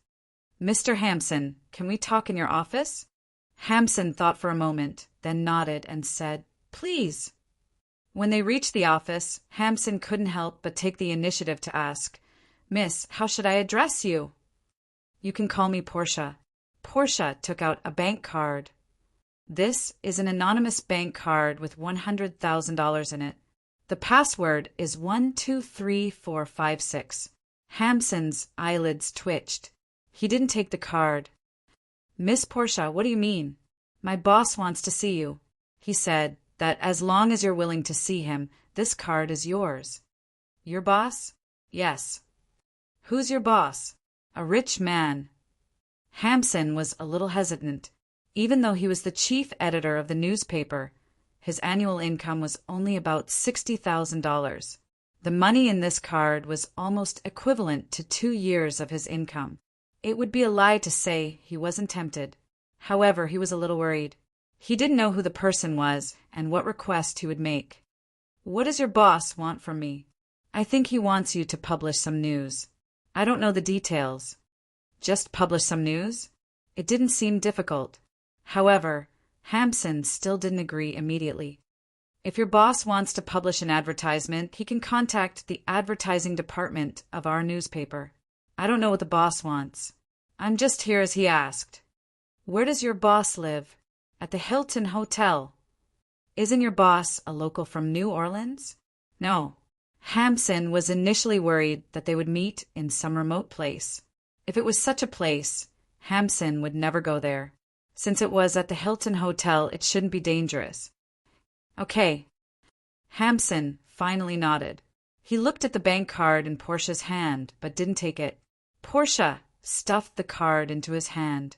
Mr. Hampson, can we talk in your office? Hampson thought for a moment, then nodded and said, Please. When they reached the office, Hampson couldn't help but take the initiative to ask, Miss, how should I address you? You can call me Portia. Portia took out a bank card. This is an anonymous bank card with $100,000 in it. The password is 123456. Hampson's eyelids twitched. He didn't take the card. Miss Portia, what do you mean? My boss wants to see you. He said that as long as you're willing to see him, this card is yours. Your boss? Yes. Who's your boss? A rich man. Hampson was a little hesitant. Even though he was the chief editor of the newspaper, his annual income was only about $60,000. The money in this card was almost equivalent to 2 years of his income. It would be a lie to say he wasn't tempted. However, he was a little worried. He didn't know who the person was and what request he would make. What does your boss want from me? I think he wants you to publish some news. I don't know the details. Just publish some news? It didn't seem difficult. However, Hampson still didn't agree immediately. If your boss wants to publish an advertisement, he can contact the advertising department of our newspaper. I don't know what the boss wants. I'm just here as he asked. Where does your boss live? At the Hilton Hotel. Isn't your boss a local from New Orleans? No. Hampson was initially worried that they would meet in some remote place. If it was such a place, Hampson would never go there. Since it was at the Hilton Hotel, it shouldn't be dangerous. Okay. Hampson finally nodded. He looked at the bank card in Portia's hand, but didn't take it. Portia stuffed the card into his hand.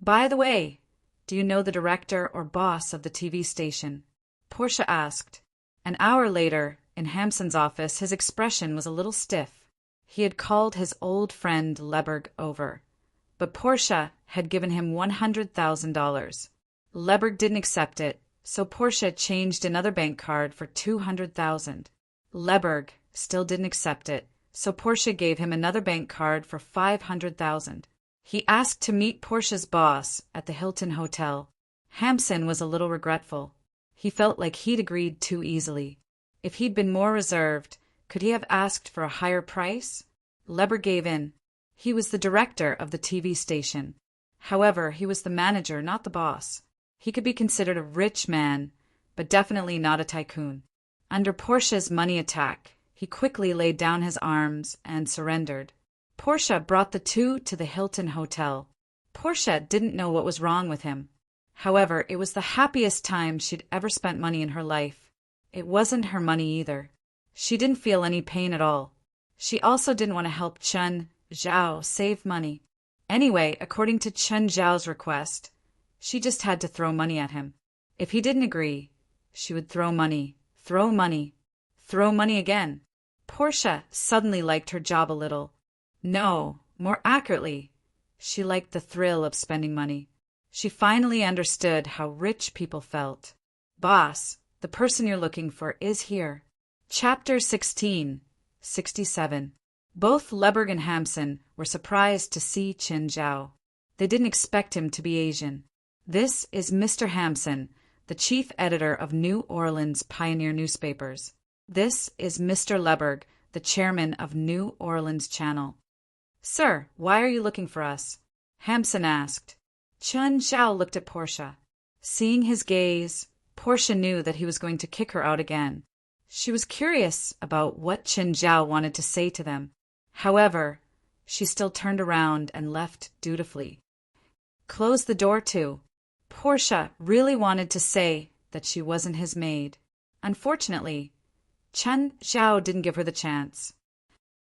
By the way, do you know the director or boss of the TV station? Portia asked. An hour later, in Hampson's office, his expression was a little stiff. He had called his old friend Leberg over, but Portia had given him $100,000. Leberg didn't accept it, so Portia changed another bank card for $200,000. Leberg still didn't accept it, so Portia gave him another bank card for $500,000. He asked to meet Portia's boss at the Hilton Hotel. Hampson was a little regretful. He felt like he'd agreed too easily. If he'd been more reserved, could he have asked for a higher price? Leberg gave in. He was the director of the TV station. However, he was the manager, not the boss. He could be considered a rich man, but definitely not a tycoon. Under Portia's money attack, he quickly laid down his arms and surrendered. Portia brought the two to the Hilton Hotel. Portia didn't know what was wrong with him. However, it was the happiest time she'd ever spent money in her life. It wasn't her money either. She didn't feel any pain at all. She also didn't want to help Chen Zhao save money. Anyway, according to Chen Zhao's request, she just had to throw money at him. If he didn't agree, she would throw money again. Portia suddenly liked her job a little. No, more accurately, she liked the thrill of spending money. She finally understood how rich people felt. Boss, the person you're looking for is here. Chapter 16, 67. Both Leberg and Hampson were surprised to see Chen Zhao. They didn't expect him to be Asian. This is Mr. Hampson, the chief editor of New Orleans Pioneer newspapers. This is Mr. Leberg, the chairman of New Orleans Channel. Sir, why are you looking for us? Hampson asked. Chen Zhao looked at Portia. Seeing his gaze, Portia knew that he was going to kick her out again. She was curious about what Chen Zhao wanted to say to them. However, she still turned around and left dutifully. Close the door too. Portia really wanted to say that she wasn't his maid. Unfortunately, Chen Zhao didn't give her the chance.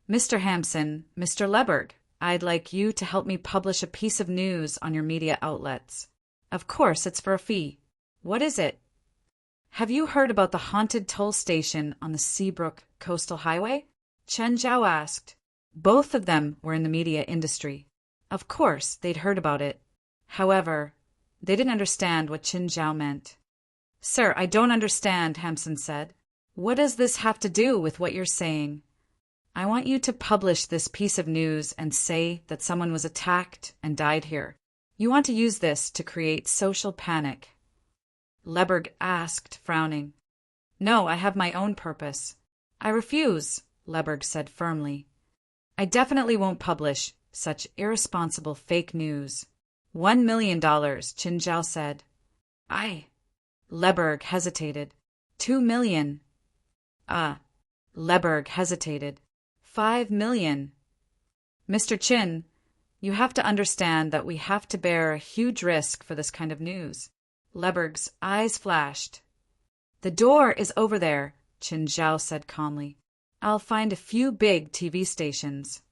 Mr. Hampson, Mr. Leberg, I'd like you to help me publish a piece of news on your media outlets. Of course, it's for a fee. What is it? Have you heard about the haunted toll station on the Seabrook Coastal Highway? Chen Zhao asked. Both of them were in the media industry. Of course, they'd heard about it. However, they didn't understand what Chen Zhao meant. Sir, I don't understand, Hampson said. What does this have to do with what you're saying? I want you to publish this piece of news and say that someone was attacked and died here. You want to use this to create social panic. Leberg asked, frowning. No, I have my own purpose. I refuse, Leberg said firmly. I definitely won't publish such irresponsible fake news. $1 million, Chen Zhao said. Leberg hesitated. 2 million. Leberg hesitated. 5 million. Mr. Chin, you have to understand that we have to bear a huge risk for this kind of news. Leberg's eyes flashed. The door is over there, Chen Zhao said calmly. I'll find a few big TV stations.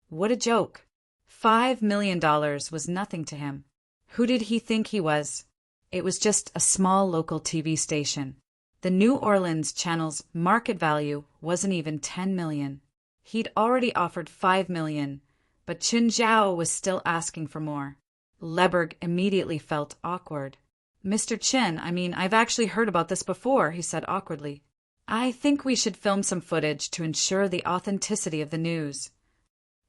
What a joke. $5 million was nothing to him. Who did he think he was? It was just a small local TV station. The New Orleans channel's market value wasn't even 10 million. He'd already offered 5 million, but Chen Zhao was still asking for more. Leberg immediately felt awkward. Mr. Chen, I've actually heard about this before, he said awkwardly. I think we should film some footage to ensure the authenticity of the news.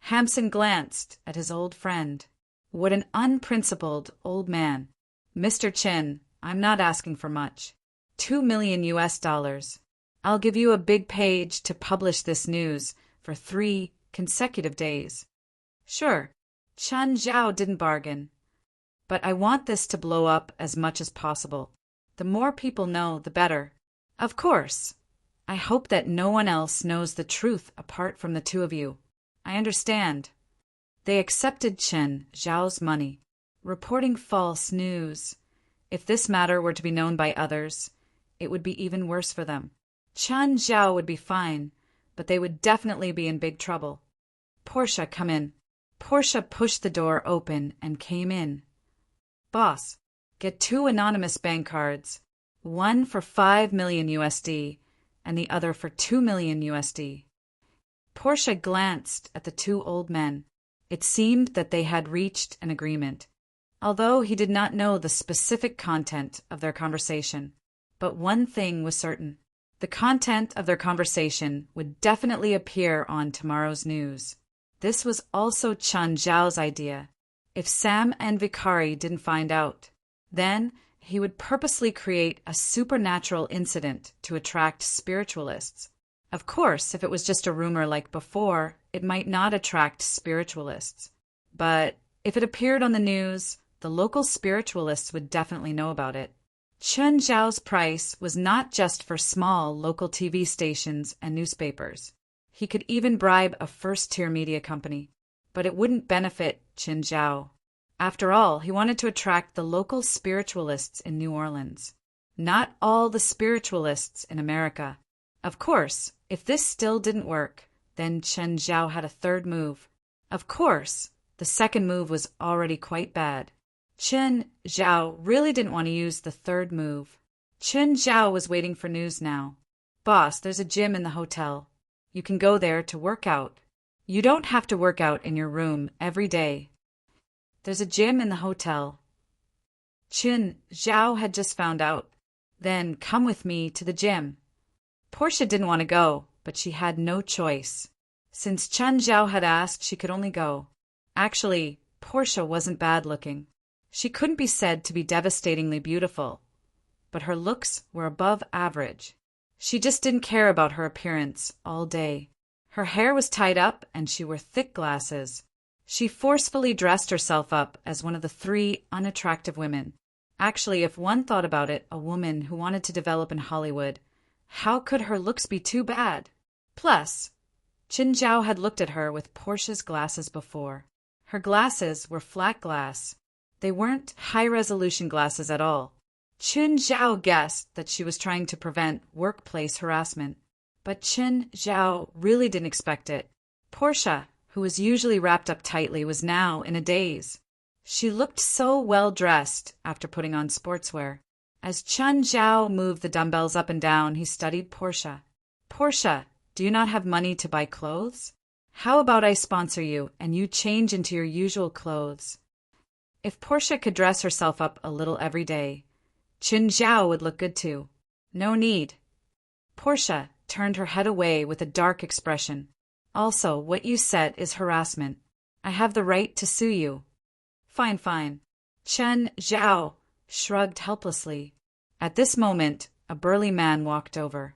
Hampson glanced at his old friend. What an unprincipled old man. Mr. Chen, I'm not asking for much. $2 million US. I'll give you a big page to publish this news for 3 consecutive days. Sure, Chen Zhao didn't bargain. But I want this to blow up as much as possible. The more people know, the better. Of course. I hope that no one else knows the truth apart from the two of you. I understand. They accepted Chen Zhao's money. Reporting false news. If this matter were to be known by others, it would be even worse for them. Chen Zhao would be fine, but they would definitely be in big trouble. Portia, come in. Portia pushed the door open and came in. Boss, get 2 anonymous bank cards, one for 5 million USD and the other for 2 million USD. Portia glanced at the 2 old men. It seemed that they had reached an agreement, although he did not know the specific content of their conversation. But one thing was certain. The content of their conversation would definitely appear on tomorrow's news. This was also Chen Zhao's idea. If Sam and Vikari didn't find out, then he would purposely create a supernatural incident to attract spiritualists. Of course, if it was just a rumor like before, it might not attract spiritualists. But if it appeared on the news, the local spiritualists would definitely know about it. Chen Zhao's price was not just for small local TV stations and newspapers. He could even bribe a first-tier media company. But it wouldn't benefit Chen Zhao. After all, he wanted to attract the local spiritualists in New Orleans, not all the spiritualists in America. Of course, if this still didn't work, then Chen Zhao had a third move. Of course, the second move was already quite bad. Chen Zhao really didn't want to use the third move. Chen Zhao was waiting for news now. Boss, there's a gym in the hotel. You can go there to work out. You don't have to work out in your room every day. There's a gym in the hotel. Chen Zhao had just found out. Then come with me to the gym. Portia didn't want to go, but she had no choice. Since Chen Zhao had asked, she could only go. Actually, Portia wasn't bad looking. She couldn't be said to be devastatingly beautiful, but her looks were above average. She just didn't care about her appearance all day. Her hair was tied up and she wore thick glasses. She forcefully dressed herself up as one of the three unattractive women. Actually, if one thought about it, a woman who wanted to develop in Hollywood, how could her looks be too bad? Plus, Chen Zhao had looked at her with Portia's glasses before. Her glasses were flat glass. They weren't high-resolution glasses at all. Chen Zhao guessed that she was trying to prevent workplace harassment. But Chen Zhao really didn't expect it. Portia, who was usually wrapped up tightly, was now in a daze. She looked so well-dressed after putting on sportswear. As Chen Zhao moved the dumbbells up and down, he studied Portia. Portia, do you not have money to buy clothes? How about I sponsor you and you change into your usual clothes? If Portia could dress herself up a little every day, Chen Zhao would look good too. No need. Portia turned her head away with a dark expression. Also, what you said is harassment. I have the right to sue you. Fine, fine. Chen Zhao shrugged helplessly. At this moment, a burly man walked over.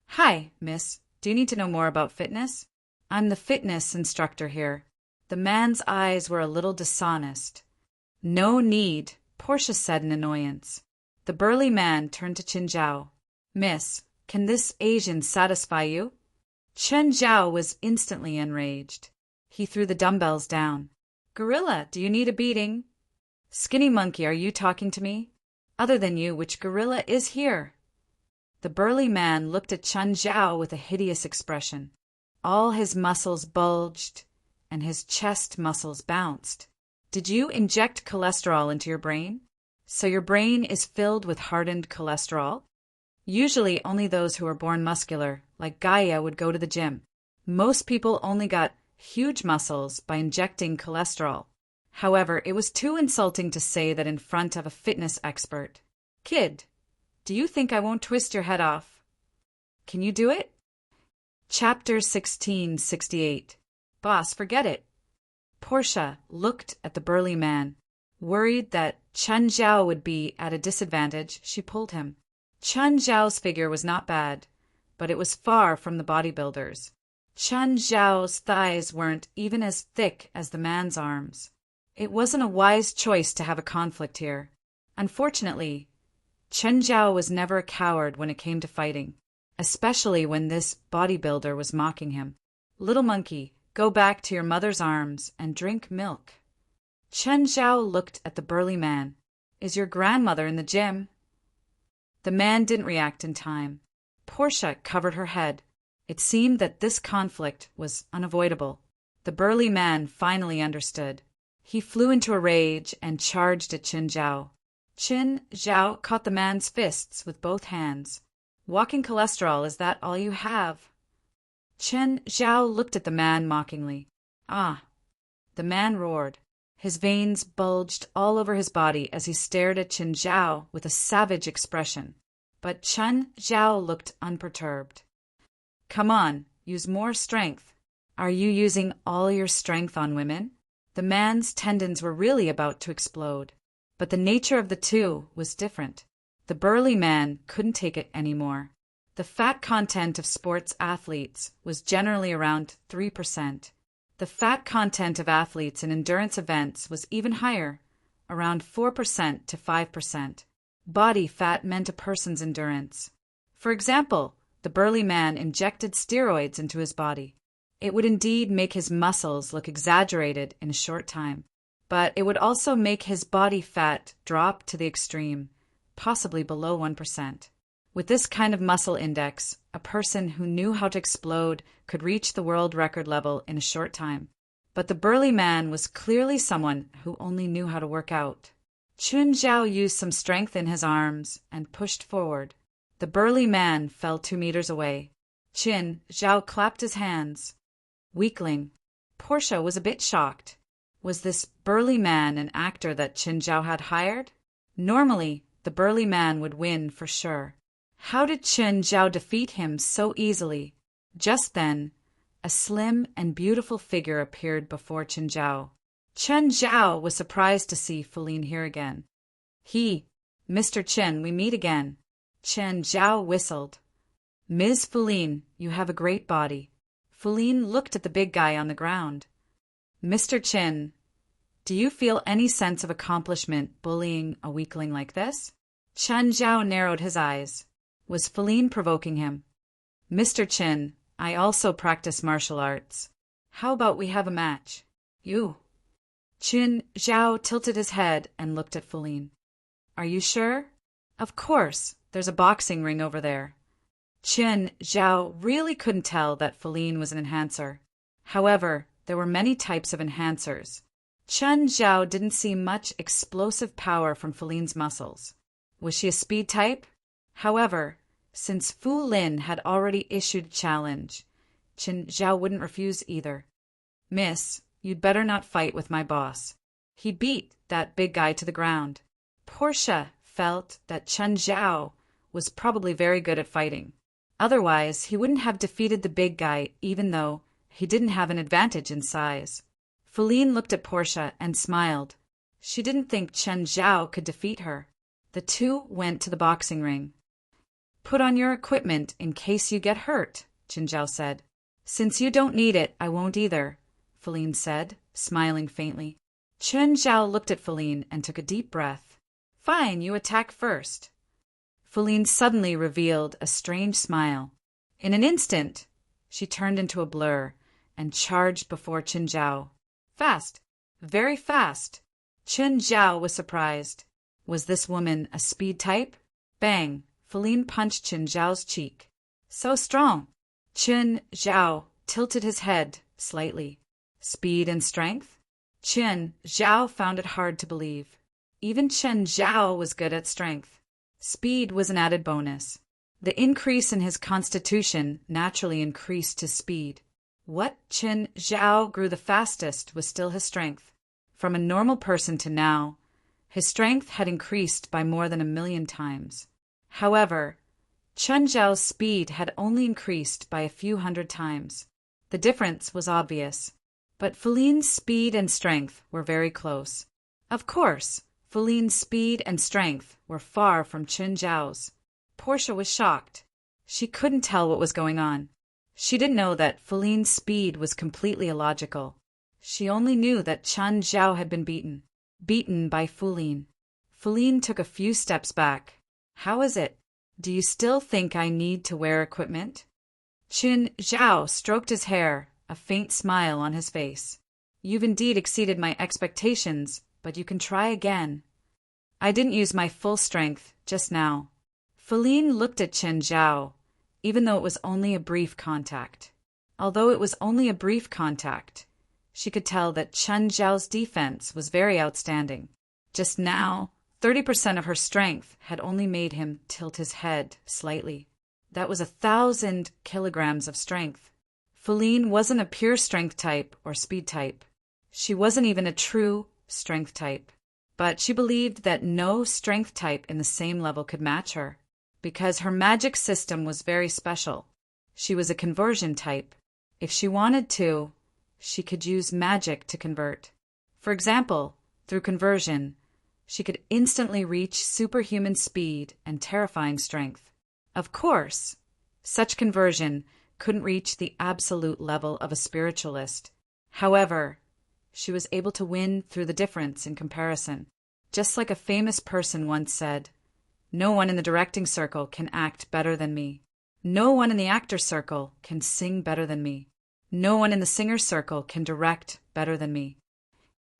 Hi, miss. Do you need to know more about fitness? I'm the fitness instructor here. The man's eyes were a little dishonest. No need, Portia said in annoyance. The burly man turned to Chen Zhao. Miss, can this Asian satisfy you? Chen Zhao was instantly enraged. He threw the dumbbells down. Gorilla, do you need a beating? Skinny monkey, are you talking to me? Other than you, which gorilla is here? The burly man looked at Chen Zhao with a hideous expression. All his muscles bulged, and his chest muscles bounced. Did you inject cholesterol into your brain? So your brain is filled with hardened cholesterol? Usually only those who are born muscular, like Gaia, would go to the gym. Most people only got huge muscles by injecting cholesterol. However, it was too insulting to say that in front of a fitness expert. Kid, do you think I won't twist your head off? Can you do it? Chapter 1668. Boss, forget it. Portia looked at the burly man. Worried that Chen Zhao would be at a disadvantage, she pulled him. Chen Zhao's figure was not bad, but it was far from the bodybuilder's. Chen Zhao's thighs weren't even as thick as the man's arms. It wasn't a wise choice to have a conflict here. Unfortunately, Chen Zhao was never a coward when it came to fighting, especially when this bodybuilder was mocking him. Little monkey, go back to your mother's arms and drink milk. Chen Zhao looked at the burly man. Is your grandmother in the gym? The man didn't react in time. Portia covered her head. It seemed that this conflict was unavoidable. The burly man finally understood. He flew into a rage and charged at Chen Zhao. Chen Zhao caught the man's fists with both hands. Walking cholesterol, is that all you have? Chen Zhao looked at the man mockingly. Ah! The man roared. His veins bulged all over his body as he stared at Chen Zhao with a savage expression. But Chen Zhao looked unperturbed. Come on, use more strength. Are you using all your strength on women? The man's tendons were really about to explode. But the nature of the two was different. The burly man couldn't take it anymore. The fat content of sports athletes was generally around 3%. The fat content of athletes in endurance events was even higher, around 4% to 5%. Body fat meant a person's endurance. For example, the burly man injected steroids into his body. It would indeed make his muscles look exaggerated in a short time. but it would also make his body fat drop to the extreme, possibly below 1%. With this kind of muscle index, a person who knew how to explode could reach the world record level in a short time. But the burly man was clearly someone who only knew how to work out. Chun Zhao used some strength in his arms and pushed forward. The burly man fell 2 meters away. Chun Zhao clapped his hands. Weakling. Portia was a bit shocked. Was this burly man an actor that Chun Zhao had hired? Normally, the burly man would win for sure. How did Chun Zhao defeat him so easily? Just then, a slim and beautiful figure appeared before Chun Zhao. Chun Zhao was surprised to see Feline here again. Mr. Chen, we meet again. Chun Zhao whistled. Ms. Feline, you have a great body. Feline looked at the big guy on the ground. Mr. Chen, do you feel any sense of accomplishment bullying a weakling like this? Chun Zhao narrowed his eyes. Was Feline provoking him? Mr. Chen, I also practice martial arts. How about we have a match? You. Chun Zhao tilted his head and looked at Feline. Are you sure? Of course, there's a boxing ring over there. Chun Zhao really couldn't tell that Feline was an enhancer. However, there were many types of enhancers. Chun Zhao didn't see much explosive power from Feline's muscles. Was she a speed type? However, since Fu Lin had already issued a challenge, Chun Zhao wouldn't refuse either. Miss, you'd better not fight with my boss. He beat that big guy to the ground. Portia felt that Chun Zhao was probably very good at fighting. Otherwise, he wouldn't have defeated the big guy even though he didn't have an advantage in size. Feline looked at Portia and smiled. She didn't think Chun Zhao could defeat her. The two went to the boxing ring. Put on your equipment in case you get hurt, Chun Zhao said. Since you don't need it, I won't either, Feline said, smiling faintly. Chun Zhao looked at Feline and took a deep breath. Fine, you attack first. Feline suddenly revealed a strange smile. In an instant, she turned into a blur and charged before Chun Zhao. Fast, very fast. Chun Zhao was surprised. Was this woman a speed type? Bang! Feline punched Chun Zhao's cheek. So strong. Chun Zhao tilted his head slightly. Speed and strength? Chun Zhao found it hard to believe. Even Chun Zhao was good at strength. Speed was an added bonus. The increase in his constitution naturally increased his speed. What Chun Zhao grew the fastest was still his strength. From a normal person to now, his strength had increased by more than 1,000,000 times. However, Chun Zhao's speed had only increased by a few hundred times. The difference was obvious, but Feline's speed and strength were very close. Of course, Feline's speed and strength were far from Chun Zhao's. Portia was shocked. She couldn't tell what was going on. She didn't know that Feline's speed was completely illogical. She only knew that Chun Zhao had been beaten by Feline. Feline took a few steps back. How is it? Do you still think I need to wear equipment? Chun Zhao stroked his hair, a faint smile on his face. You've indeed exceeded my expectations, but you can try again. I didn't use my full strength just now. Feline looked at Chun Zhao, even though it was only a brief contact. Although it was only a brief contact, she could tell that Chun Zhao's defense was very outstanding. Just now, 30% of her strength had only made him tilt his head slightly. That was 1,000 kilograms of strength. Feline wasn't a pure strength type or speed type. She wasn't even a true strength type. But she believed that no strength type in the same level could match her, because her magic system was very special. She was a conversion type. If she wanted to, she could use magic to convert. For example, through conversion, she could instantly reach superhuman speed and terrifying strength. Of course, such conversion couldn't reach the absolute level of a spiritualist. However, she was able to win through the difference in comparison. Just like a famous person once said, "No one in the directing circle can act better than me. No one in the actor circle can sing better than me. No one in the singer circle can direct better than me."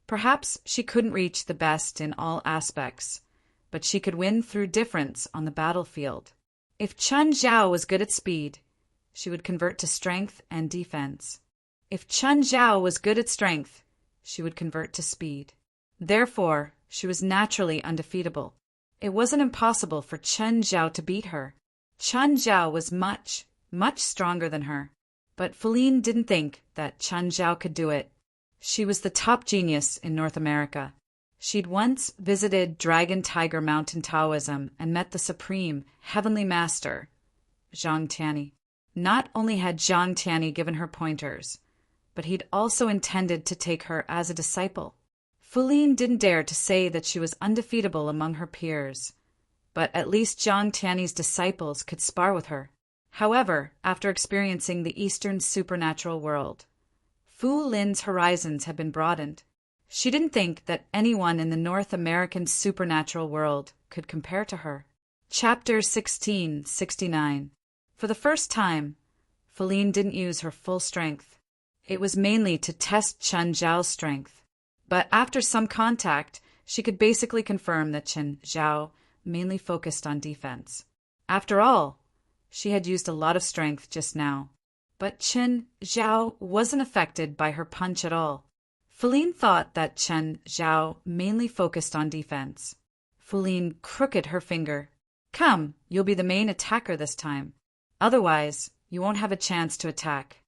Perhaps she couldn't reach the best in all aspects, but she could win through difference on the battlefield. If Chen Zhao was good at speed, she would convert to strength and defense. If Chen Zhao was good at strength, she would convert to speed. Therefore, she was naturally undefeatable. It wasn't impossible for Chen Zhao to beat her. Chen Zhao was much, much stronger than her. But Feline didn't think that Chen Zhao could do it. She was the top genius in North America. She'd once visited Dragon Tiger Mountain Taoism and met the supreme, heavenly master, Zhang Tianyi. Not only had Zhang Tianyi given her pointers, but he'd also intended to take her as a disciple. Feline didn't dare to say that she was undefeatable among her peers, but at least Zhang Tianyi's disciples could spar with her. However, after experiencing the Eastern supernatural world, Fu Lin's horizons had been broadened. She didn't think that anyone in the North American supernatural world could compare to her. Chapter 1669. For the first time, Feline didn't use her full strength. It was mainly to test Chen Zhao's strength. But after some contact, she could basically confirm that Chen Zhao mainly focused on defense. After all, she had used a lot of strength just now. But Chen Zhao wasn't affected by her punch at all. Feline thought that Chen Zhao mainly focused on defense. Feline crooked her finger. Come, you'll be the main attacker this time. Otherwise, you won't have a chance to attack.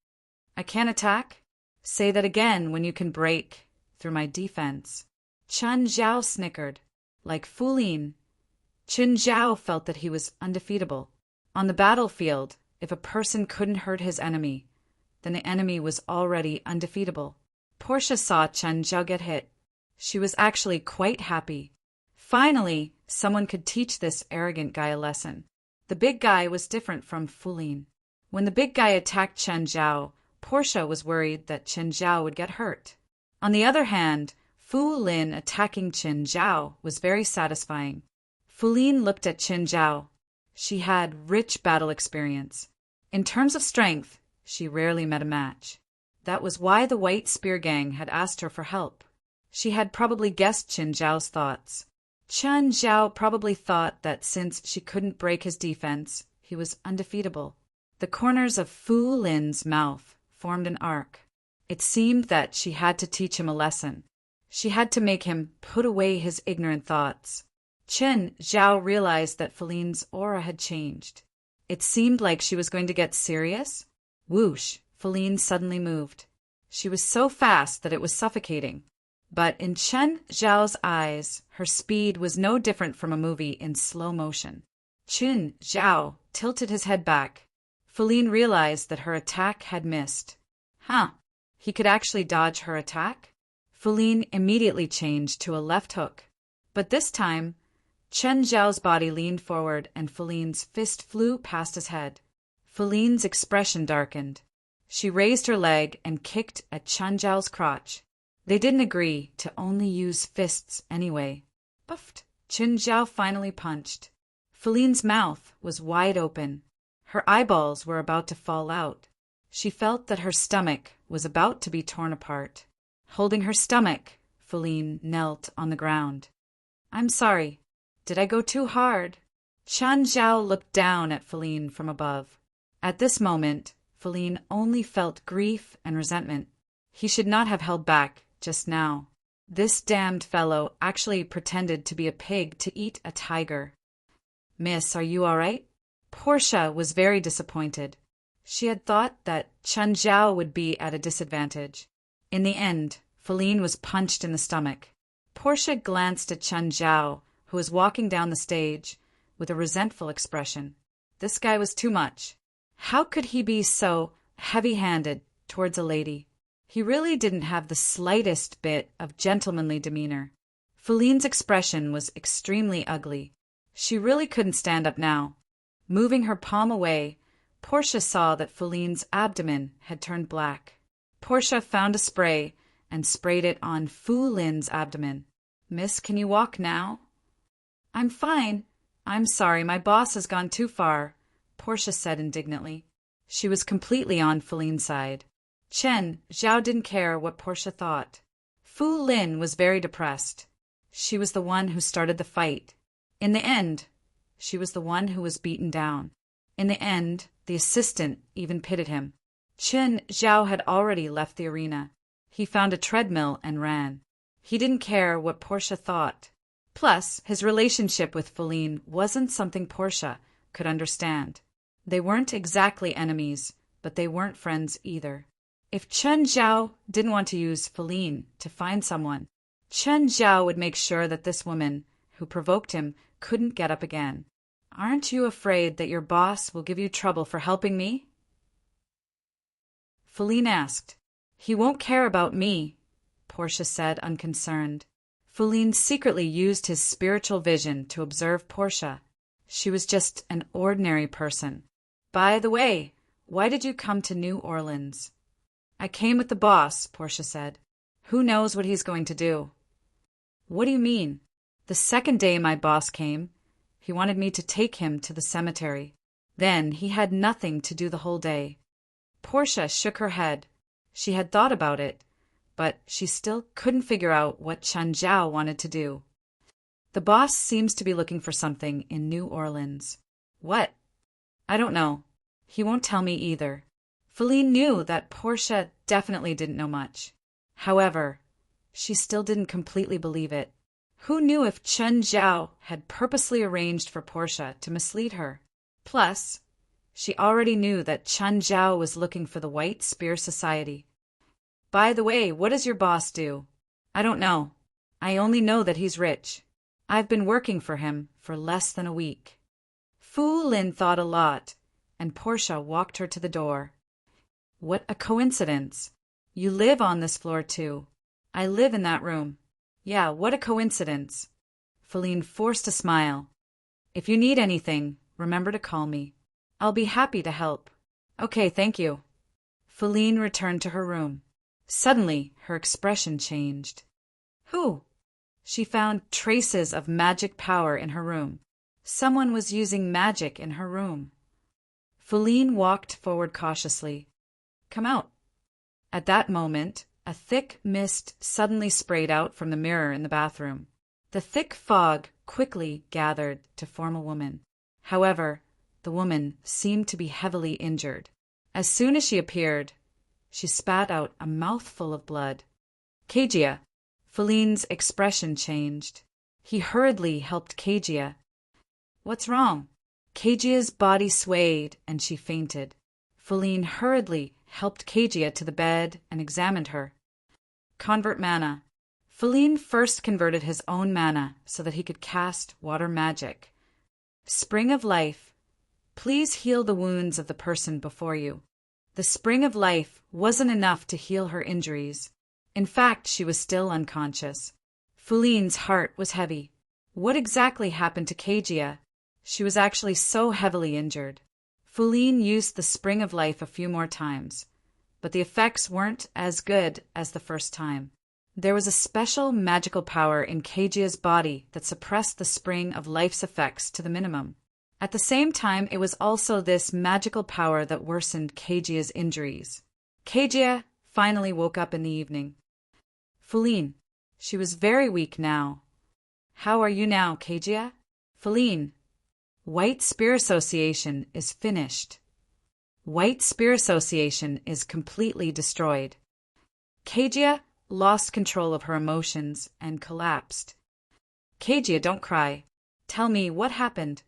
I can't attack? Say that again when you can break through my defense. Chen Zhao snickered. Like Feline, Chen Zhao felt that he was undefeatable. On the battlefield, if a person couldn't hurt his enemy, then the enemy was already undefeatable. Portia saw Chen Zhao get hit. She was actually quite happy. Finally, someone could teach this arrogant guy a lesson. The big guy was different from Feline. When the big guy attacked Chen Zhao, Portia was worried that Chen Zhao would get hurt. On the other hand, Fu Lin attacking Chen Zhao was very satisfying. Feline looked at Chen Zhao. She had rich battle experience. In terms of strength, she rarely met a match. That was why the White Spear Gang had asked her for help. She had probably guessed Chen Zhao's thoughts. Chen Zhao probably thought that since she couldn't break his defense, he was undefeatable. The corners of Fu Lin's mouth formed an arc. It seemed that she had to teach him a lesson. She had to make him put away his ignorant thoughts. Chen Zhao realized that Feline's aura had changed. It seemed like she was going to get serious. Whoosh, Feline suddenly moved. She was so fast that it was suffocating. But in Chen Zhao's eyes, her speed was no different from a movie in slow motion. Chen Zhao tilted his head back. Feline realized that her attack had missed. He could actually dodge her attack? Feline immediately changed to a left hook. But this time, Chen Zhao's body leaned forward and Feline's fist flew past his head. Feline's expression darkened. She raised her leg and kicked at Chen Zhao's crotch. They didn't agree to only use fists anyway. Buffed. Chen Zhao finally punched. Feline's mouth was wide open. Her eyeballs were about to fall out. She felt that her stomach was about to be torn apart. Holding her stomach, Feline knelt on the ground. I'm sorry. Did I go too hard? Chen Zhao looked down at Feline from above. At this moment, Feline only felt grief and resentment. He should not have held back just now. This damned fellow actually pretended to be a pig to eat a tiger. Miss, are you all right? Portia was very disappointed. She had thought that Chen Zhao would be at a disadvantage. In the end, Feline was punched in the stomach. Portia glanced at Chen Zhao, who was walking down the stage, with a resentful expression. This guy was too much. How could he be so heavy-handed towards a lady? He really didn't have the slightest bit of gentlemanly demeanor. Feline's expression was extremely ugly. She really couldn't stand up now. Moving her palm away, Portia saw that Feline's abdomen had turned black. Portia found a spray and sprayed it on Fu Lin's abdomen. Miss, can you walk now? I'm fine. I'm sorry, my boss has gone too far, Portia said indignantly. She was completely on Feline's side. Chen Zhao didn't care what Portia thought. Fu Lin was very depressed. She was the one who started the fight. In the end, she was the one who was beaten down. In the end, the assistant even pitied him. Chen Zhao had already left the arena. He found a treadmill and ran. He didn't care what Portia thought. Plus, his relationship with Feline wasn't something Portia could understand. They weren't exactly enemies, but they weren't friends either. If Chen Zhao didn't want to use Feline to find someone, Chen Zhao would make sure that this woman, who provoked him, couldn't get up again. Aren't you afraid that your boss will give you trouble for helping me? Feline asked. He won't care about me, Portia said, unconcerned. Feline secretly used his spiritual vision to observe Portia. She was just an ordinary person. By the way, why did you come to New Orleans? I came with the boss, Portia said. Who knows what he's going to do? What do you mean? The second day my boss came, he wanted me to take him to the cemetery. Then he had nothing to do the whole day. Portia shook her head. She had thought about it, but she still couldn't figure out what Chen Zhao wanted to do. The boss seems to be looking for something in New Orleans. What? I don't know. He won't tell me either. Feline knew that Portia definitely didn't know much. However, she still didn't completely believe it. Who knew if Chen Zhao had purposely arranged for Portia to mislead her? Plus, she already knew that Chen Zhao was looking for the White Spear Society. By the way, what does your boss do? I don't know. I only know that he's rich. I've been working for him for less than a week. Fu Lin thought a lot, and Portia walked her to the door. What a coincidence. You live on this floor too. I live in that room. Yeah, what a coincidence. Feline forced a smile. If you need anything, remember to call me. I'll be happy to help. Okay, thank you. Feline returned to her room. Suddenly, her expression changed. Who? She found traces of magic power in her room. Someone was using magic in her room. Feline walked forward cautiously. Come out. At that moment, a thick mist suddenly sprayed out from the mirror in the bathroom. The thick fog quickly gathered to form a woman. However, the woman seemed to be heavily injured. As soon as she appeared, she spat out a mouthful of blood. Kejia. Feline's expression changed. He hurriedly helped Kejia. What's wrong? Kejia's body swayed and she fainted. Feline hurriedly helped Kejia to the bed and examined her. Convert mana. Feline first converted his own mana so that he could cast water magic. Spring of Life. Please heal the wounds of the person before you. The Spring of Life wasn't enough to heal her injuries. In fact, she was still unconscious. Feline's heart was heavy. What exactly happened to Kejia? She was actually so heavily injured. Feline used the Spring of Life a few more times, but the effects weren't as good as the first time. There was a special magical power in Kejia's body that suppressed the Spring of Life's effects to the minimum. At the same time, it was also this magical power that worsened Kejia's injuries. Kejia finally woke up in the evening. Feline. She was very weak now. How are you now, Kejia? Feline. White Spear Association is finished. White Spear Association is completely destroyed. Kejia lost control of her emotions and collapsed. Kejia, don't cry. Tell me what happened.